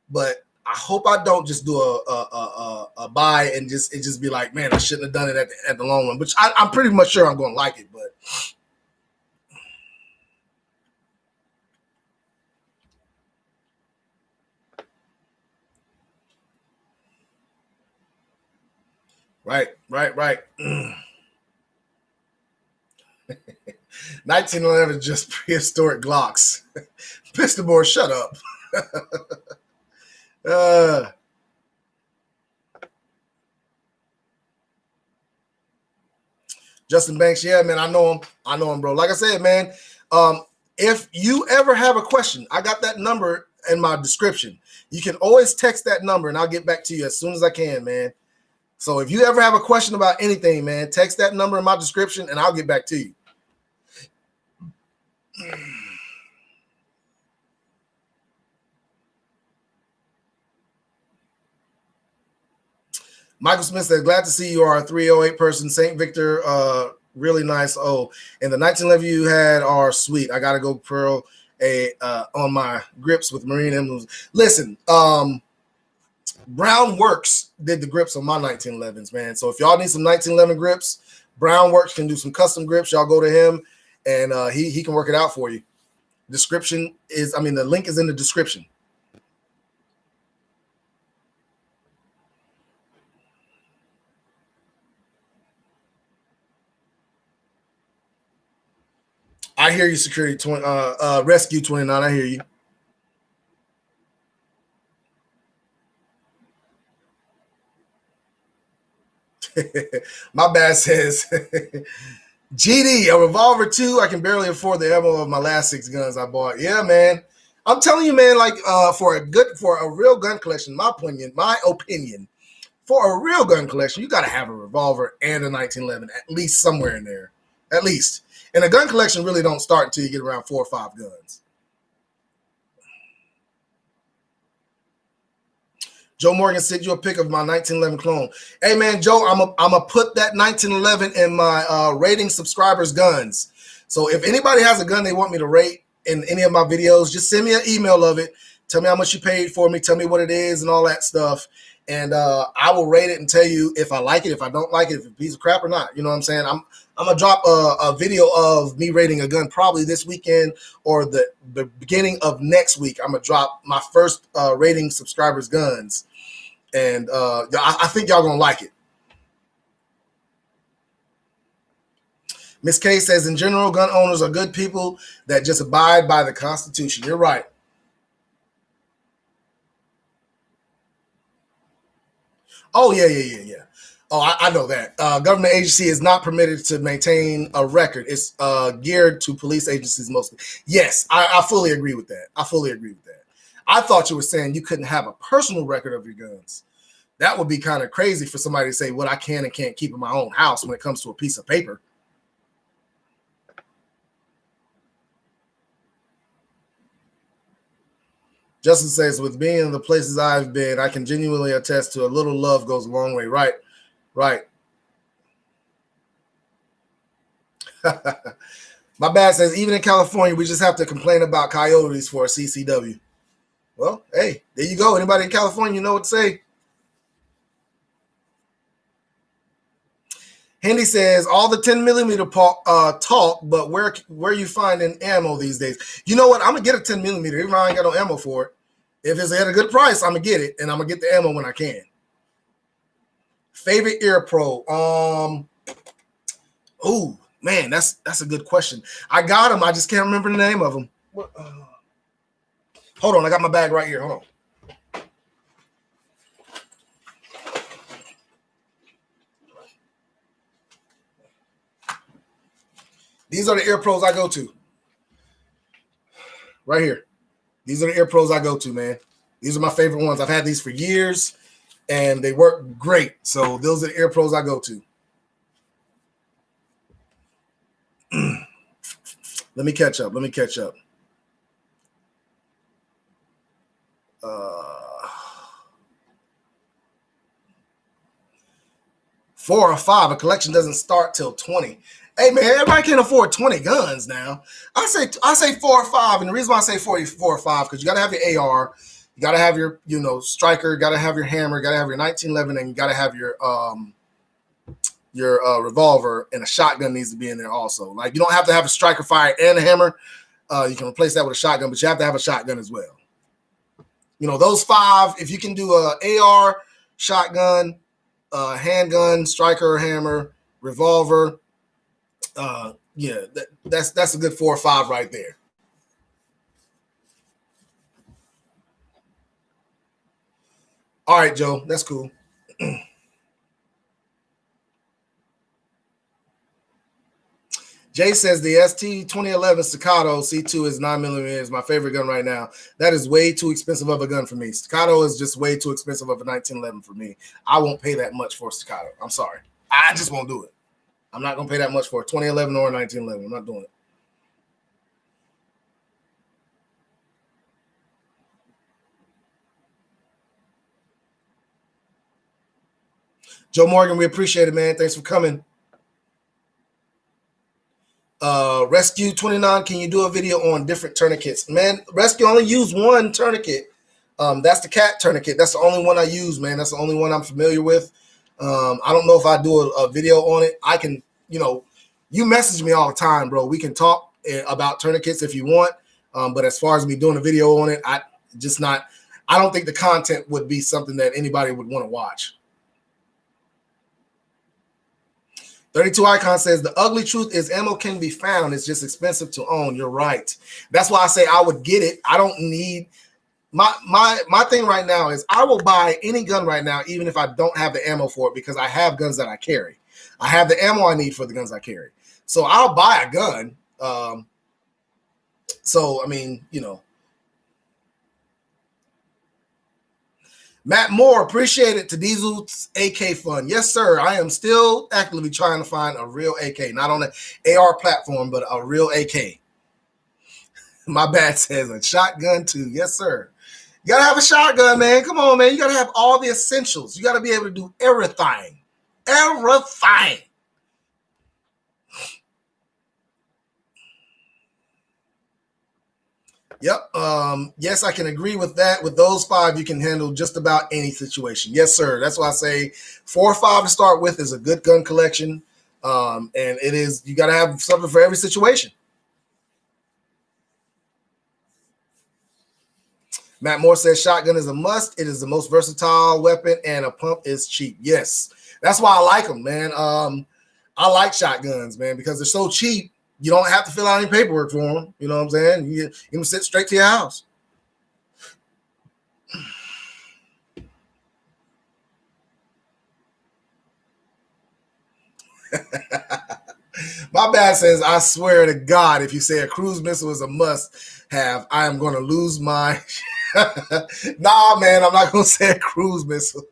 but I hope I don't just do a buy and just be like, man, I shouldn't have done it at the long run. Which I'm pretty much sure I'm going to like it, but. Right. 1911 is just prehistoric Glocks. Pistol boy, shut up. Justin Banks, yeah, man, I know him, bro. Like I said, man, if you ever have a question, I got that number in my description. You can always text that number, and I'll get back to you as soon as I can, man. So if you ever have a question about anything, man, text that number in my description, and I'll get back to you. Michael Smith said, glad to see you are a 308 person. St. Victor, really nice. Oh, and the 1911 you had are sweet. I got to go pearl on my grips with marine emblems. Listen, Brown Works did the grips on my 1911s, man. So if y'all need some 1911 grips, Brown Works can do some custom grips. Y'all go to him, and he can work it out for you. The link is in the description. I hear you, security rescue 29. I hear you. My bad says GD, a revolver too. I can barely afford the ammo of my last 6 guns I bought. Yeah, man. I'm telling you, man, like for a real gun collection, my opinion, for a real gun collection, you gotta have a revolver and a 1911, at least somewhere in there. At least. And a gun collection really don't start until you get around 4 or 5 guns. Joe Morgan sent you a pic of my 1911 clone. Hey, man, Joe, I'm going to put that 1911 in my rating subscribers' guns. So if anybody has a gun they want me to rate in any of my videos, just send me an email of it. Tell me how much you paid for me. Tell me what it is and all that stuff. And I will rate it and tell you if I like it, if I don't like it, if it's a piece of crap or not. You know what I'm saying? I'm going to drop a video of me rating a gun probably this weekend or the beginning of next week. I'm going to drop my first rating subscribers guns. And I think y'all going to like it. Miss K says, in general, gun owners are good people that just abide by the Constitution. You're right. Oh, yeah. Oh, I know that. Government agency is not permitted to maintain a record. It's geared to police agencies mostly. Yes, I fully agree with that. I thought you were saying you couldn't have a personal record of your guns. That would be kind of crazy for somebody to say what I can and can't keep in my own house when it comes to a piece of paper. Justin says, with being in the places I've been, I can genuinely attest to a little love goes a long way. Right. My bad says, even in California, we just have to complain about coyotes for a CCW. Well, hey, there you go. Anybody in California, you know what to say. Hendy says all the 10 millimeter talk, but where you finding ammo these days? You know what? I'm gonna get a 10 millimeter, even though I ain't got no ammo for it. If it's at a good price, I'm gonna get it, and I'm gonna get the ammo when I can. Favorite ear pro? Oh man, that's a good question. I got them. I just can't remember the name of them. Hold on, I got my bag right here. Hold on. These are the ear pros I go to. Right here. These are the ear pros I go to, man. These are my favorite ones. I've had these for years, and they work great. So those are the ear pros I go to. Let me catch up. 4 or 5. A collection doesn't start till 20. Hey man, everybody can't afford 20 guns now. I say 4 or 5, and the reason why I say 4 or 5 because you got to have your AR, you got to have your striker, got to have your hammer, got to have your 1911, and you got to have your revolver, and a shotgun needs to be in there also. Like you don't have to have a striker fire and a hammer. You can replace that with a shotgun, but you have to have a shotgun as well. Those 5. If you can do a AR, shotgun, handgun, striker, hammer, revolver. Yeah, that's a good 4 or 5 right there. All right, Joe, that's cool. Jay says the ST 2011 Staccato C2 is 9mm. Is my favorite gun right now. That is way too expensive of a gun for me. Staccato is just way too expensive of a 1911 for me. I won't pay that much for a Staccato. I'm sorry. I just won't do it. I'm not going to pay that much for a 2011 or a 1911. I'm not doing it. Joe Morgan, we appreciate it, man. Thanks for coming. Rescue 29, can you do a video on different tourniquets? Man, Rescue only use one tourniquet. That's the cat tourniquet. That's the only one I use, man. That's the only one I'm familiar with. I don't know if I do a video on it. I can, you message me all the time, bro. We can talk about tourniquets if you want. But as far as me doing a video on it, I don't think the content would be something that anybody would want to watch. 32 Icon says the ugly truth is ammo can be found. It's just expensive to own. You're right. That's why I say I would get it. I don't need my thing right now is I will buy any gun right now, even if I don't have the ammo for it, because I have guns that I carry. I have the ammo I need for the guns I carry. So I'll buy a gun. So I mean, Matt Moore, appreciate it. To Diesel's AK fun. Yes, sir. I am still actively trying to find a real AK, not on the AR platform, but a real AK. My bad says a shotgun too. Yes, sir. You got to have a shotgun, man. Come on, man. You got to have all the essentials. You got to be able to do everything. Everything. Yep. Yes, I can agree with that. With those 5, you can handle just about any situation. Yes, sir. That's why I say 4 or 5 to start with is a good gun collection. And it is, you got to have something for every situation. Matt Moore says shotgun is a must. It is the most versatile weapon, and a pump is cheap. Yes, that's why I like them, man. I like shotguns, man, because they're so cheap. You don't have to fill out any paperwork for them. You know what I'm saying? You can sit straight to your house. My bad says, I swear to God, if you say a cruise missile is a must have, I am going to lose my... Nah, man, I'm not going to say a cruise missile.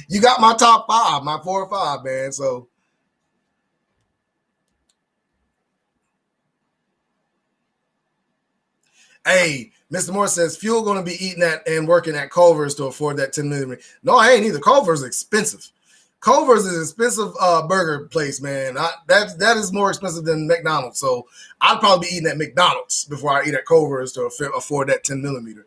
You got my top 5, my 4 or 5, man, so... Hey, Mr. Moore says, fuel going to be eating at and working at Culver's to afford that 10 millimeter. No, I ain't either. Culver's is expensive. Culver's is an expensive burger place, man. That is more expensive than McDonald's. So I'd probably be eating at McDonald's before I eat at Culver's to afford that 10 millimeter.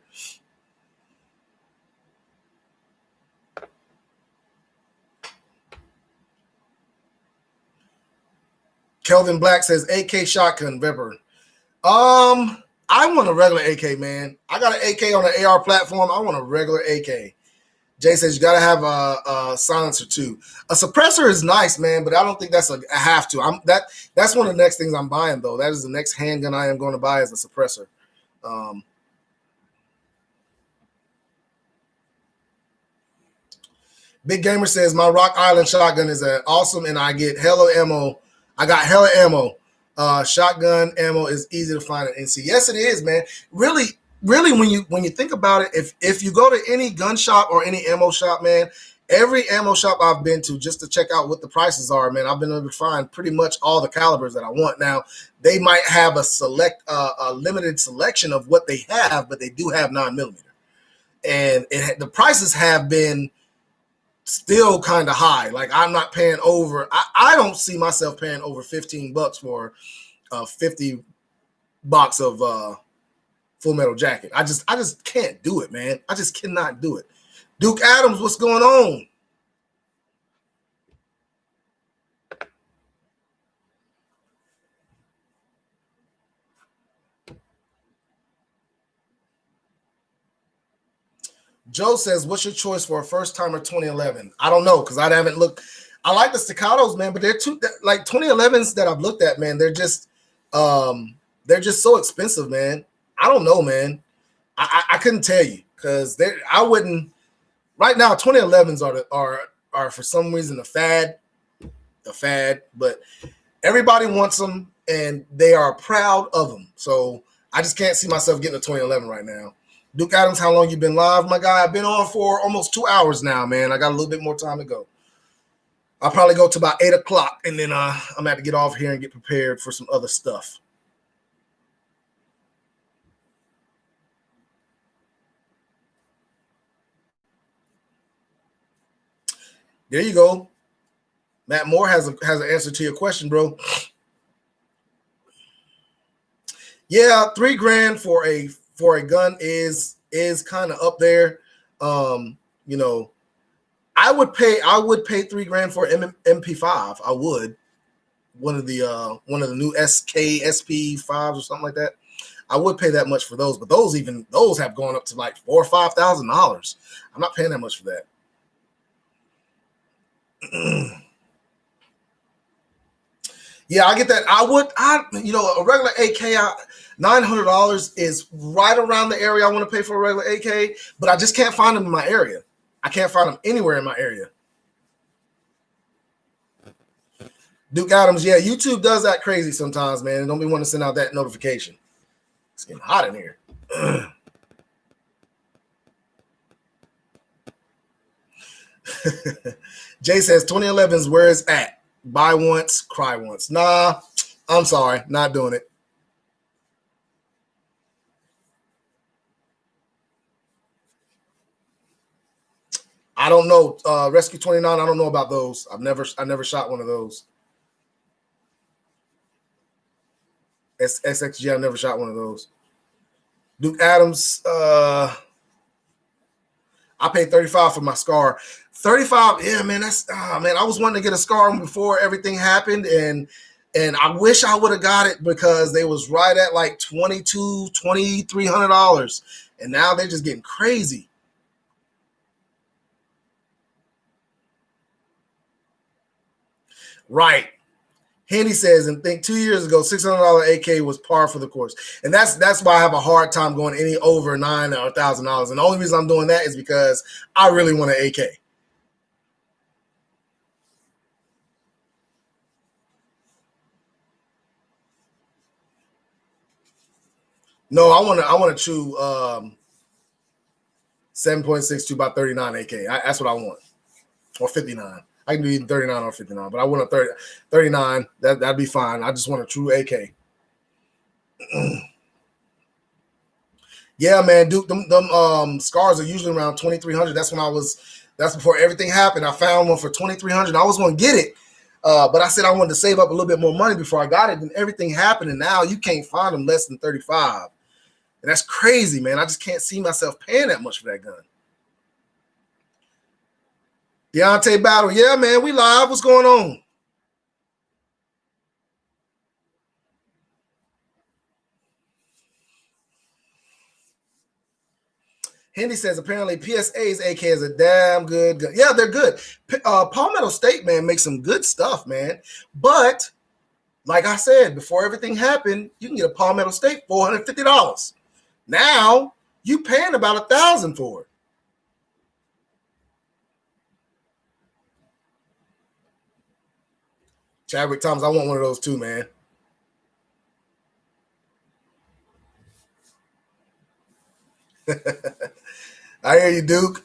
Kelvin Black says AK shotgun Weber. I want a regular AK, man. I got an AK on the AR platform. I want a regular AK. Jay says you gotta have a silencer too. A suppressor is nice, man, but I don't think that's a have to. That's one of the next things I'm buying though. That is the next handgun I am going to buy is a suppressor. Big Gamer says my Rock Island shotgun is awesome, and I get hella ammo. I got hella ammo. Shotgun ammo is easy to find at NC. Yes, it is, man. Really, when you think about it, if you go to any gun shop or any ammo shop, man, every ammo shop I've been to just to check out what the prices are, man, I've been able to find pretty much all the calibers that I want. Now, they might have a limited selection of what they have, but they do have 9mm, and the prices have been still kind of high. Like I'm not paying over. I don't see myself paying over $15 for a 50 box of Full Metal Jacket. I just can't do it, man. I just cannot do it. Duke Adams, what's going on? Joe says, what's your choice for a first timer 2011? I don't know because I haven't looked. I like the staccatos, man, but they're too like 2011s that I've looked at, man. They're just so expensive, man. I don't know, man. I couldn't tell you because I wouldn't right now. 2011s are for some reason the fad, but everybody wants them and they are proud of them. So I just can't see myself getting a 2011 right now. Duke Adams, how long you been live, my guy? I've been on for almost 2 hours now, man. I got a little bit more time to go. I'll probably go to about 8 o'clock, and then I'm going to have to get off here and get prepared for some other stuff. There you go. Matt Moore has an answer to your question, bro. Yeah, $3,000 for a gun is kind of up there. You know, I would pay $3,000 for MP5. I would. One of the new SP5s or something like that. I would pay that much for those, but those have gone up to like $4,000 or $5,000. I'm not paying that much for that. Yeah, I get that. A regular AK, $900 is right around the area I want to pay for a regular AK, but I just can't find them in my area. I can't find them anywhere in my area. Duke Adams, yeah, YouTube does that crazy sometimes, man. Don't be wanting to send out that notification. It's getting hot in here. Jay says 2011's where it's at. Buy once, cry once. Nah, I'm sorry, not doing it. I don't know. Rescue 29, I don't know about those. I never shot one of those. SXG, I never shot one of those. Duke Adams, I paid $35 for my Scar. $35, yeah, man. I was wanting to get a Scar before everything happened, and I wish I would have got it because they was right at like $2,300, and now they're just getting crazy. Right. Handy says, and think 2 years ago, $600 AK was par for the course. And that's why I have a hard time going any over $9,000 or $1,000. And the only reason I'm doing that is because I really want an AK. No, I want to chew 7.62 by 39 AK. That's what I want. Or 59. I can do either 39 or 59, but I want a 39. That'd be fine. I just want a true AK. Yeah, man, Duke, them Scars are usually around 2,300. That's before everything happened. I found one for 2,300. I was going to get it, but I said I wanted to save up a little bit more money before I got it, and everything happened, and now you can't find them less than 35. And that's crazy, man. I just can't see myself paying that much for that gun. Deontay Battle, yeah, man, we live. What's going on? Hendy says apparently PSA's AK is a damn good gun. Yeah, they're good. Palmetto State, man, makes some good stuff, man. But like I said, before everything happened, you can get a Palmetto State $450. Now you paying about $1,000 for it. Chadwick Thomas, I want one of those too, man. I hear you, Duke.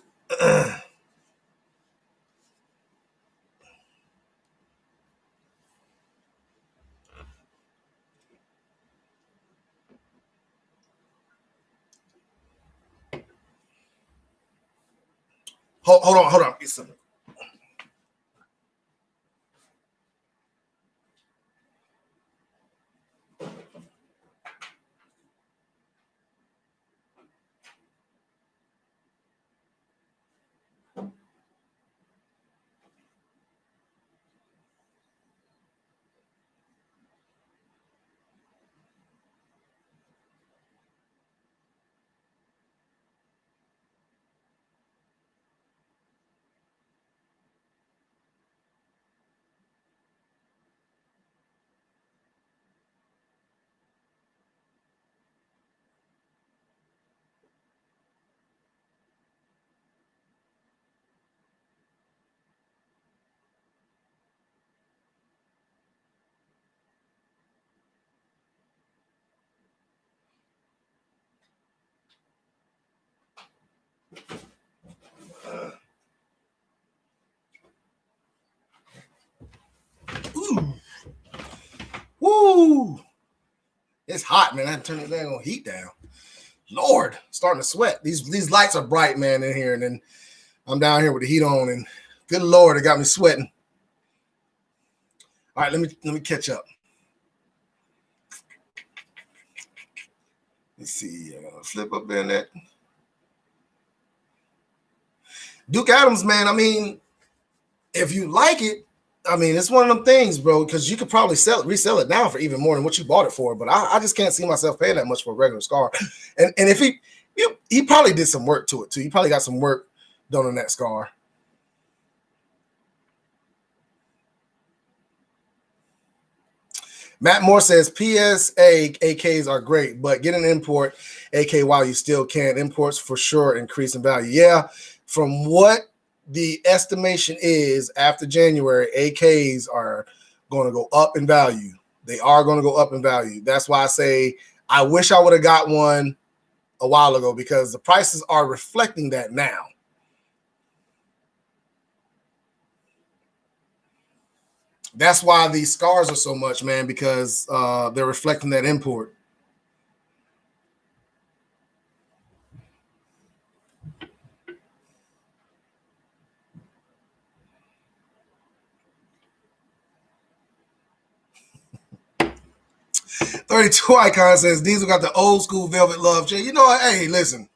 Hold on. Get something. Ooh. Woo! It's hot, man. I had to turn this thing on heat down. Lord, starting to sweat. These lights are bright, man, in here, and then I'm down here with the heat on, and good Lord, it got me sweating. All right, let me catch up. Let's see. Flip up in that. Duke Adams, man. I mean, if you like it, I mean, it's one of them things, bro, because you could probably resell it now for even more than what you bought it for. But I just can't see myself paying that much for a regular scar. And if he probably did some work to it too. He probably got some work done on that scar. Matt Moore says PSA AKs are great, but get an import AK while you still can. Imports for sure increase in value. Yeah, from what the estimation is after January, AKs are going to go up in value. They are going to go up in value. That's why I say I wish I would have got one a while ago, because the prices are reflecting that now. That's why these scars are so much, man, because they're reflecting that import. "32 Icon says Diesel got the old school velvet love chair." You know what? Hey, listen.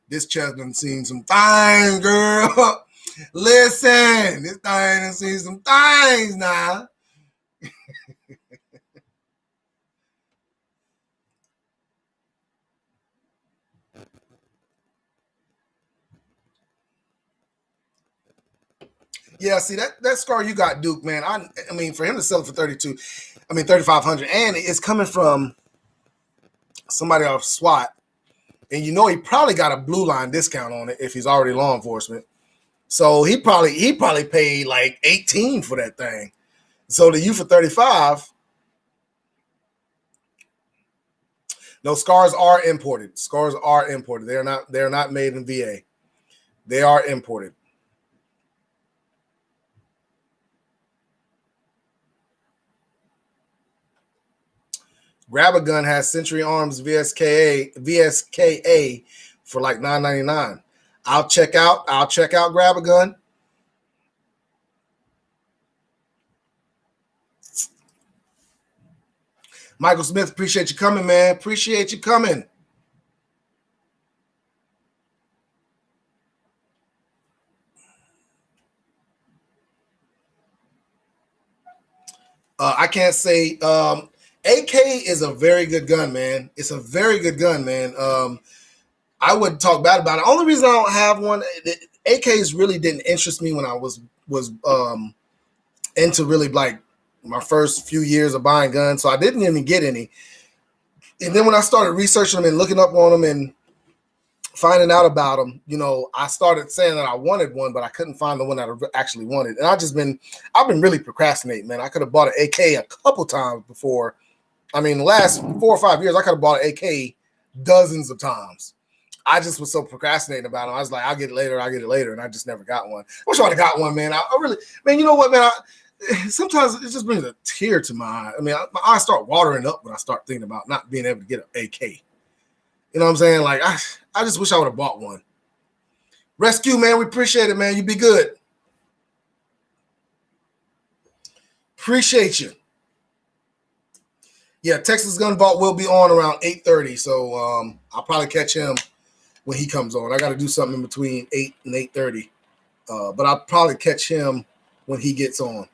This chest done seen some things, girl. Listen, this thing done seen some things now. Yeah, see that scar you got, Duke, man. I mean, for him to sell it for 3,500, and it's coming from somebody off SWAT, and you know he probably got a blue line discount on it if he's already law enforcement. So he probably paid like 18 for that thing. So to you for 35. No, scars are imported. Scars are imported. They're not made in VA. They are imported. Grab a Gun has Century Arms VSKA for like $9.99. I'll check out Grab a Gun. Michael Smith, appreciate you coming, man. Appreciate you coming. I can't say. AK is a very good gun, man. It's a very good gun, man. I wouldn't talk bad about it. Only reason I don't have one, AKs really didn't interest me when I was into really like my first few years of buying guns, so I didn't even get any. And then when I started researching them and looking up on them and finding out about them, you know, I started saying that I wanted one, but I couldn't find the one that I actually wanted. And I've been really procrastinating, man. I could have bought an AK a couple times before. I mean, the last 4 or 5 years, I could have bought an AK dozens of times. I just was so procrastinating about them. I was like, I'll get it later, and I just never got one. I wish I would have got one, man. I really, man, you know what, man? Sometimes it just brings a tear to my eye. I mean, my eyes start watering up when I start thinking about not being able to get an AK. You know what I'm saying? Like, I just wish I would have bought one. Rescue, man, we appreciate it, man. You be good. Appreciate you. Yeah, Texas Gun Vault will be on around 8:30, so I'll probably catch him when he comes on. I got to do something in between 8 and 8:30, but I'll probably catch him when he gets on.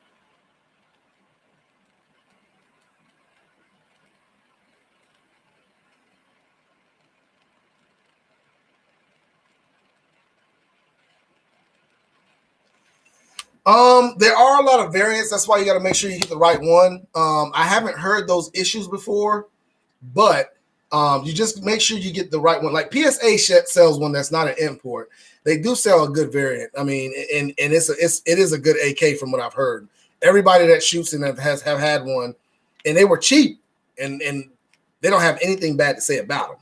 There are a lot of variants. That's why you got to make sure you get the right one. I haven't heard those issues before, but you just make sure you get the right one. Like PSA sells one that's not an import. They do sell a good variant. I mean, and it is a good AK from what I've heard. Everybody that shoots in have had one, and they were cheap, and they don't have anything bad to say about them.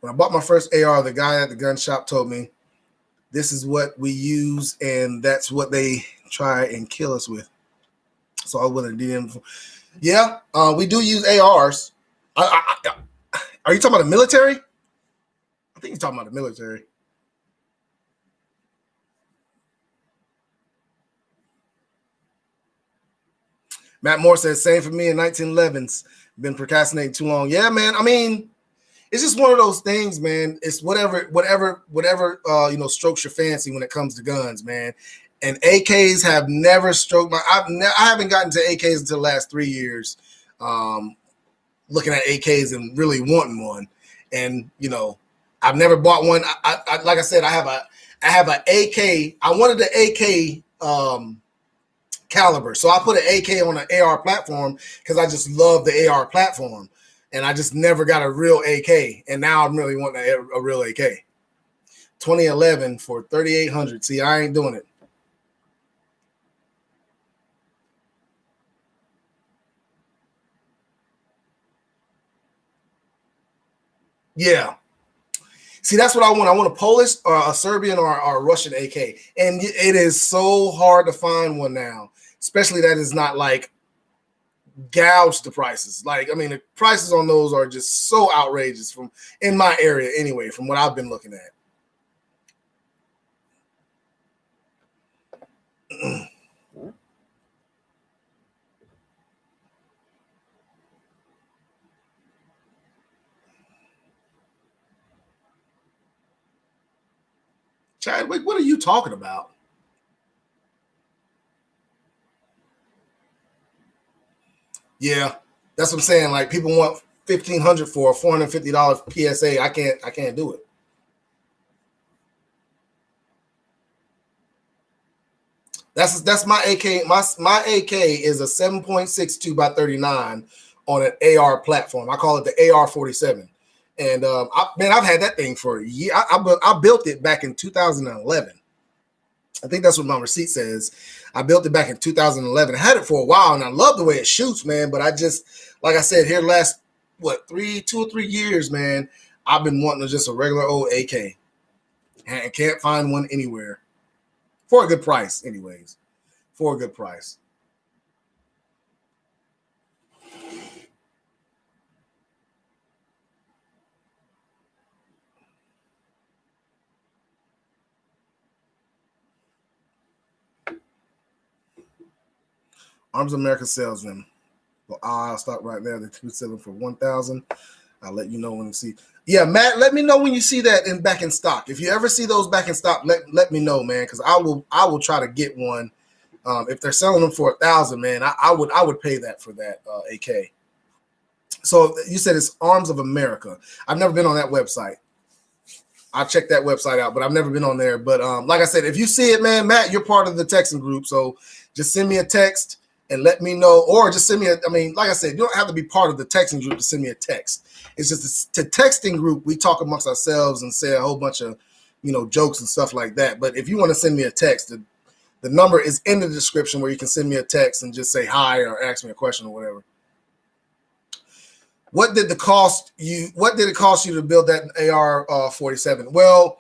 When I bought my first AR, the guy at the gun shop told me, this is what we use, and that's what they try and kill us with. So I wouldn't do them. Yeah, we do use ARs. Are you talking about the military? I think you're talking about the military. Matt Moore says, same for me in 1911s. Been procrastinating too long. Yeah, man. I mean, it's just one of those things, man. It's whatever, strokes your fancy when it comes to guns, man. And AKs have never stroked my. I haven't gotten to AKs until the last 3 years. Looking at AKs and really wanting one, and you know, I've never bought one. I like I said, I have an AK. I wanted the AK caliber, so I put an AK on an AR platform because I just love the AR platform. And I just never got a real AK, and now I'm really wanting a real AK. 2011 for 3,800. See, I ain't doing it. Yeah. See, that's what I want. I want a Polish or a Serbian or a Russian AK, and it is so hard to find one now, especially that is not like gouge the prices. Like, I mean, the prices on those are just so outrageous from in my area anyway, from what I've been looking at. Chadwick, what are you talking about? Yeah, that's what I'm saying. Like, people want 1,500 for a $450 PSA. I can't do it. That's my AK. My AK is a 7.62 by 39 on an AR platform. I call it the AR-47. And I've had that thing for a year. I built it back in 2011. I think that's what my receipt says. I built it back in 2011. I had it for a while, and I love the way it shoots, man. But I just, like I said, here last 2 or 3 years, man, I've been wanting just a regular old AK, and can't find one anywhere for a good price, anyways. For a good price. Arms America sells them. Well, I'll stop right there. The 2.7 for 1,000. I'll let you know when you see. Yeah, Matt, let me know when you see that back in stock. If you ever see those back in stock, let me know, man, because I will try to get one. If they're selling them for $1,000, man, I would pay that for that AK. So you said it's Arms of America. I've never been on that website. I'll check that website out, but I've never been on there. But like I said, if you see it, man, Matt, you're part of the texting group. So just send me a text and let me know, or just send me like I said, you don't have to be part of the texting group to send me a text. It's just the texting group. We talk amongst ourselves and say a whole bunch of, jokes and stuff like that. But if you want to send me a text, the number is in the description where you can send me a text and just say hi or ask me a question or whatever. What did it cost you to build that AR-47? Well,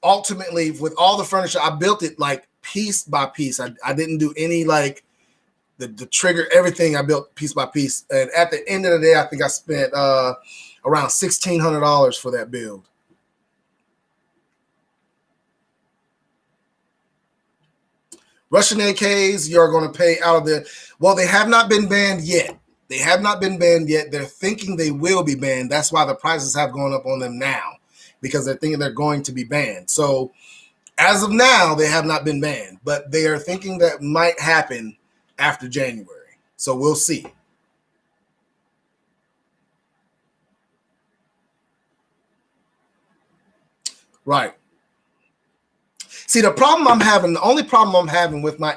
ultimately, with all the furniture, I built it like piece by piece. I didn't do any like the trigger, everything I built piece by piece. And at the end of the day, I think I spent around $1,600 for that build. Russian AKs, you're going to pay out of the. Well, they have not been banned yet. They have not been banned yet. They're thinking they will be banned. That's why the prices have gone up on them now, because they're thinking they're going to be banned. So as of now, they have not been banned, but they are thinking that might happen after January. So we'll see. Right. See, the only problem I'm having with my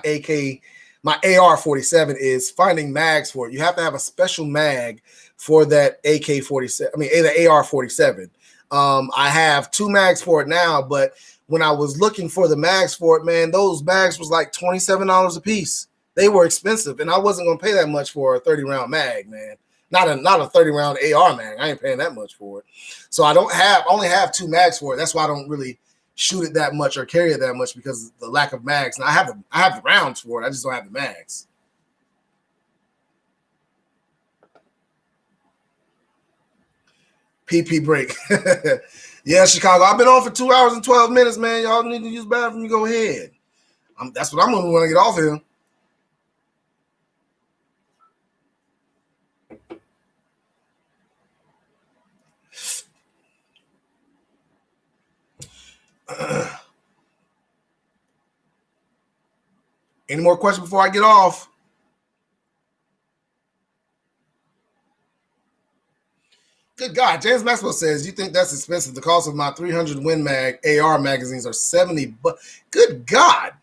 my AR-47 is finding mags for it. You have to have a special mag for that AK-47. The AR-47. I have 2 mags for it now, but when I was looking for the mags for it, man, those mags was like $27 a piece. They were expensive, and I wasn't going to pay that much for a 30-round mag, man. Not a 30-round AR mag. I ain't paying that much for it. So I only have 2 mags for it. That's why I don't really shoot it that much or carry it that much, because of the lack of mags. Now I have the rounds for it. I just don't have the mags. PP break. Yeah, Chicago. I've been on for 2 hours and 12 minutes, man. Y'all need to use the bathroom. You go ahead. That's what I'm going to want to get off here. Any more questions before I get off? Good God, James Maxwell says, you think that's expensive? The cost of my 300 Win Mag AR magazines are $70. Good God.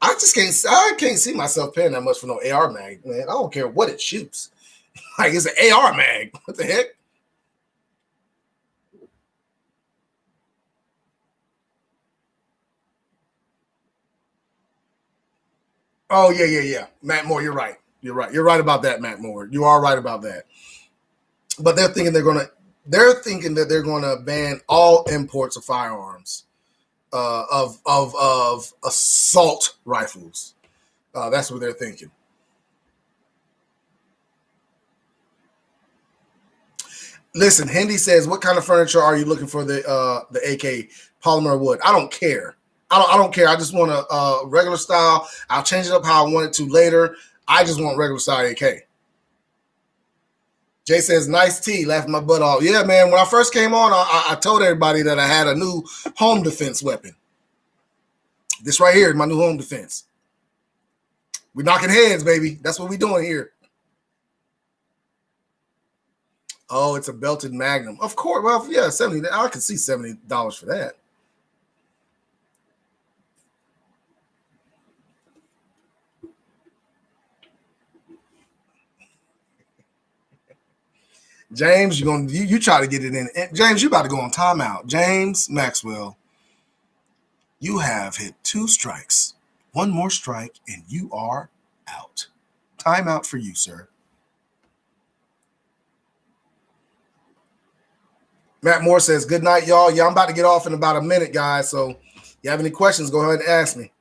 I can't see myself paying that much for no AR mag, man. I don't care what it shoots. Like, it's an AR mag. What the heck? Oh, yeah. Matt Moore, you're right. You're right about that, Matt Moore. You are right about that. But they're thinking that they're gonna ban all imports of firearms, of assault rifles. That's what they're thinking. Listen, Hendy says, what kind of furniture are you looking for the AK? Polymer or wood? I don't care. I don't care. I just want a regular style. I'll change it up how I want it to later. I just want regular style AK. Jay says, nice tea, laughing my butt off. Yeah, man, when I first came on, I told everybody that I had a new home defense weapon. This right here is my new home defense. We're knocking heads, baby. That's what we're doing here. Oh, it's a belted Magnum. Of course. Well, yeah, $70. I can see $70 for that. James, you try to get it in. James, you about to go on timeout. James Maxwell, you have hit 2 strikes. 1 more strike, and you are out. Timeout for you, sir. Matt Moore says, good night, y'all. Yeah, I'm about to get off in about a minute, guys. So if you have any questions, go ahead and ask me.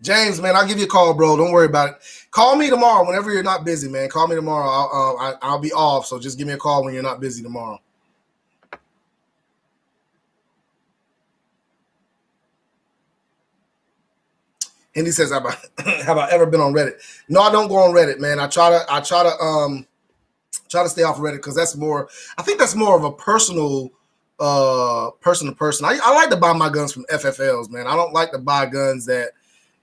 James, man, I'll give you a call, bro. Don't worry about it. Call me tomorrow whenever you're not busy, man. Call me tomorrow. I'll be off, so just give me a call when you're not busy tomorrow. And he says, have I ever been on Reddit? No, I don't go on Reddit, man. I try to stay off Reddit because that's more. I think that's more of a personal, person to person. I like to buy my guns from FFLs, man. I don't like to buy guns that,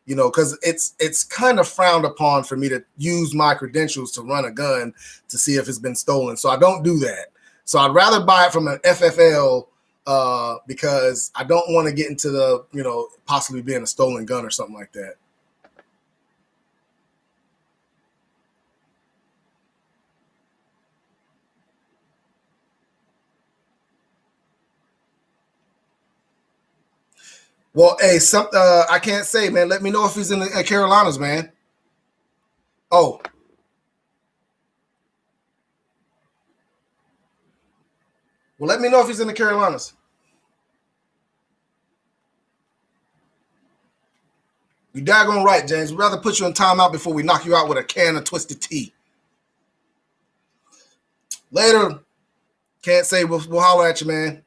because it's kind of frowned upon for me to use my credentials to run a gun to see if it's been stolen. So I don't do that. So I'd rather buy it from an FFL because I don't want to get into the, possibly being a stolen gun or something like that. Well, hey, I can't say, man. Let me know if he's in the Carolinas, man. Oh, well, let me know if he's in the Carolinas. You daggone right, James. We'd rather put you in timeout before we knock you out with a can of twisted tea. Later. Can't say. We'll holler at you, man.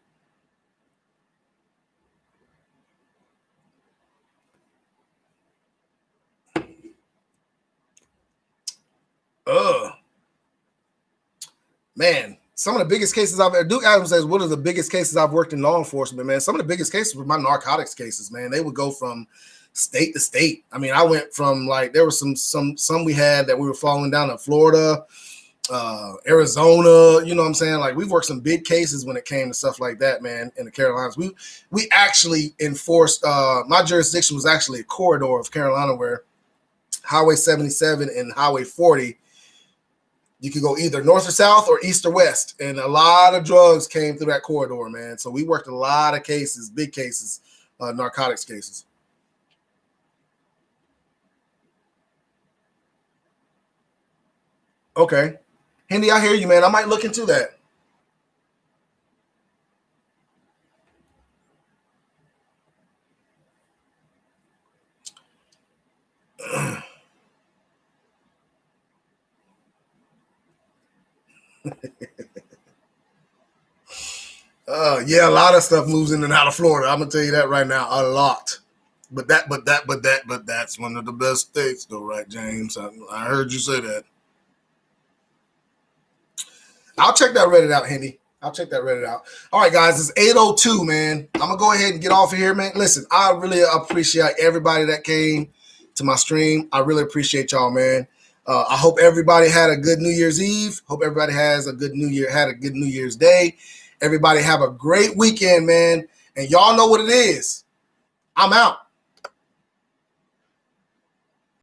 Ugh. Man, some of the biggest cases Duke Adams says, what are the biggest cases I've worked in law enforcement, man? Some of the biggest cases were my narcotics cases, man. They would go from state to state. I mean, I went from there were some we had that we were falling down in Florida, Arizona, you know what I'm saying? Like, we've worked some big cases when it came to stuff like that, man, in the Carolinas. We actually enforced, my jurisdiction was actually a corridor of Carolina where Highway 77 and Highway 40, you could go either north or south or east or west. And a lot of drugs came through that corridor, man. So we worked a lot of cases, big cases, narcotics cases. Okay. Hendy, I hear you, man. I might look into that. Yeah, a lot of stuff moves in and out of Florida. I'm gonna tell you that right now, a lot. But that's one of the best states, though, right, James? I heard you say that. I'll check that Reddit out, Hendy. I'll check that Reddit out. All right, guys, it's 8:02, man. I'm gonna go ahead and get off of here, man. Listen, I really appreciate everybody that came to my stream. I really appreciate y'all, man. I hope everybody had a good New Year's Eve. Hope everybody has a good New Year, had a good New Year's Day. Everybody have a great weekend, man. And y'all know what it is. I'm out.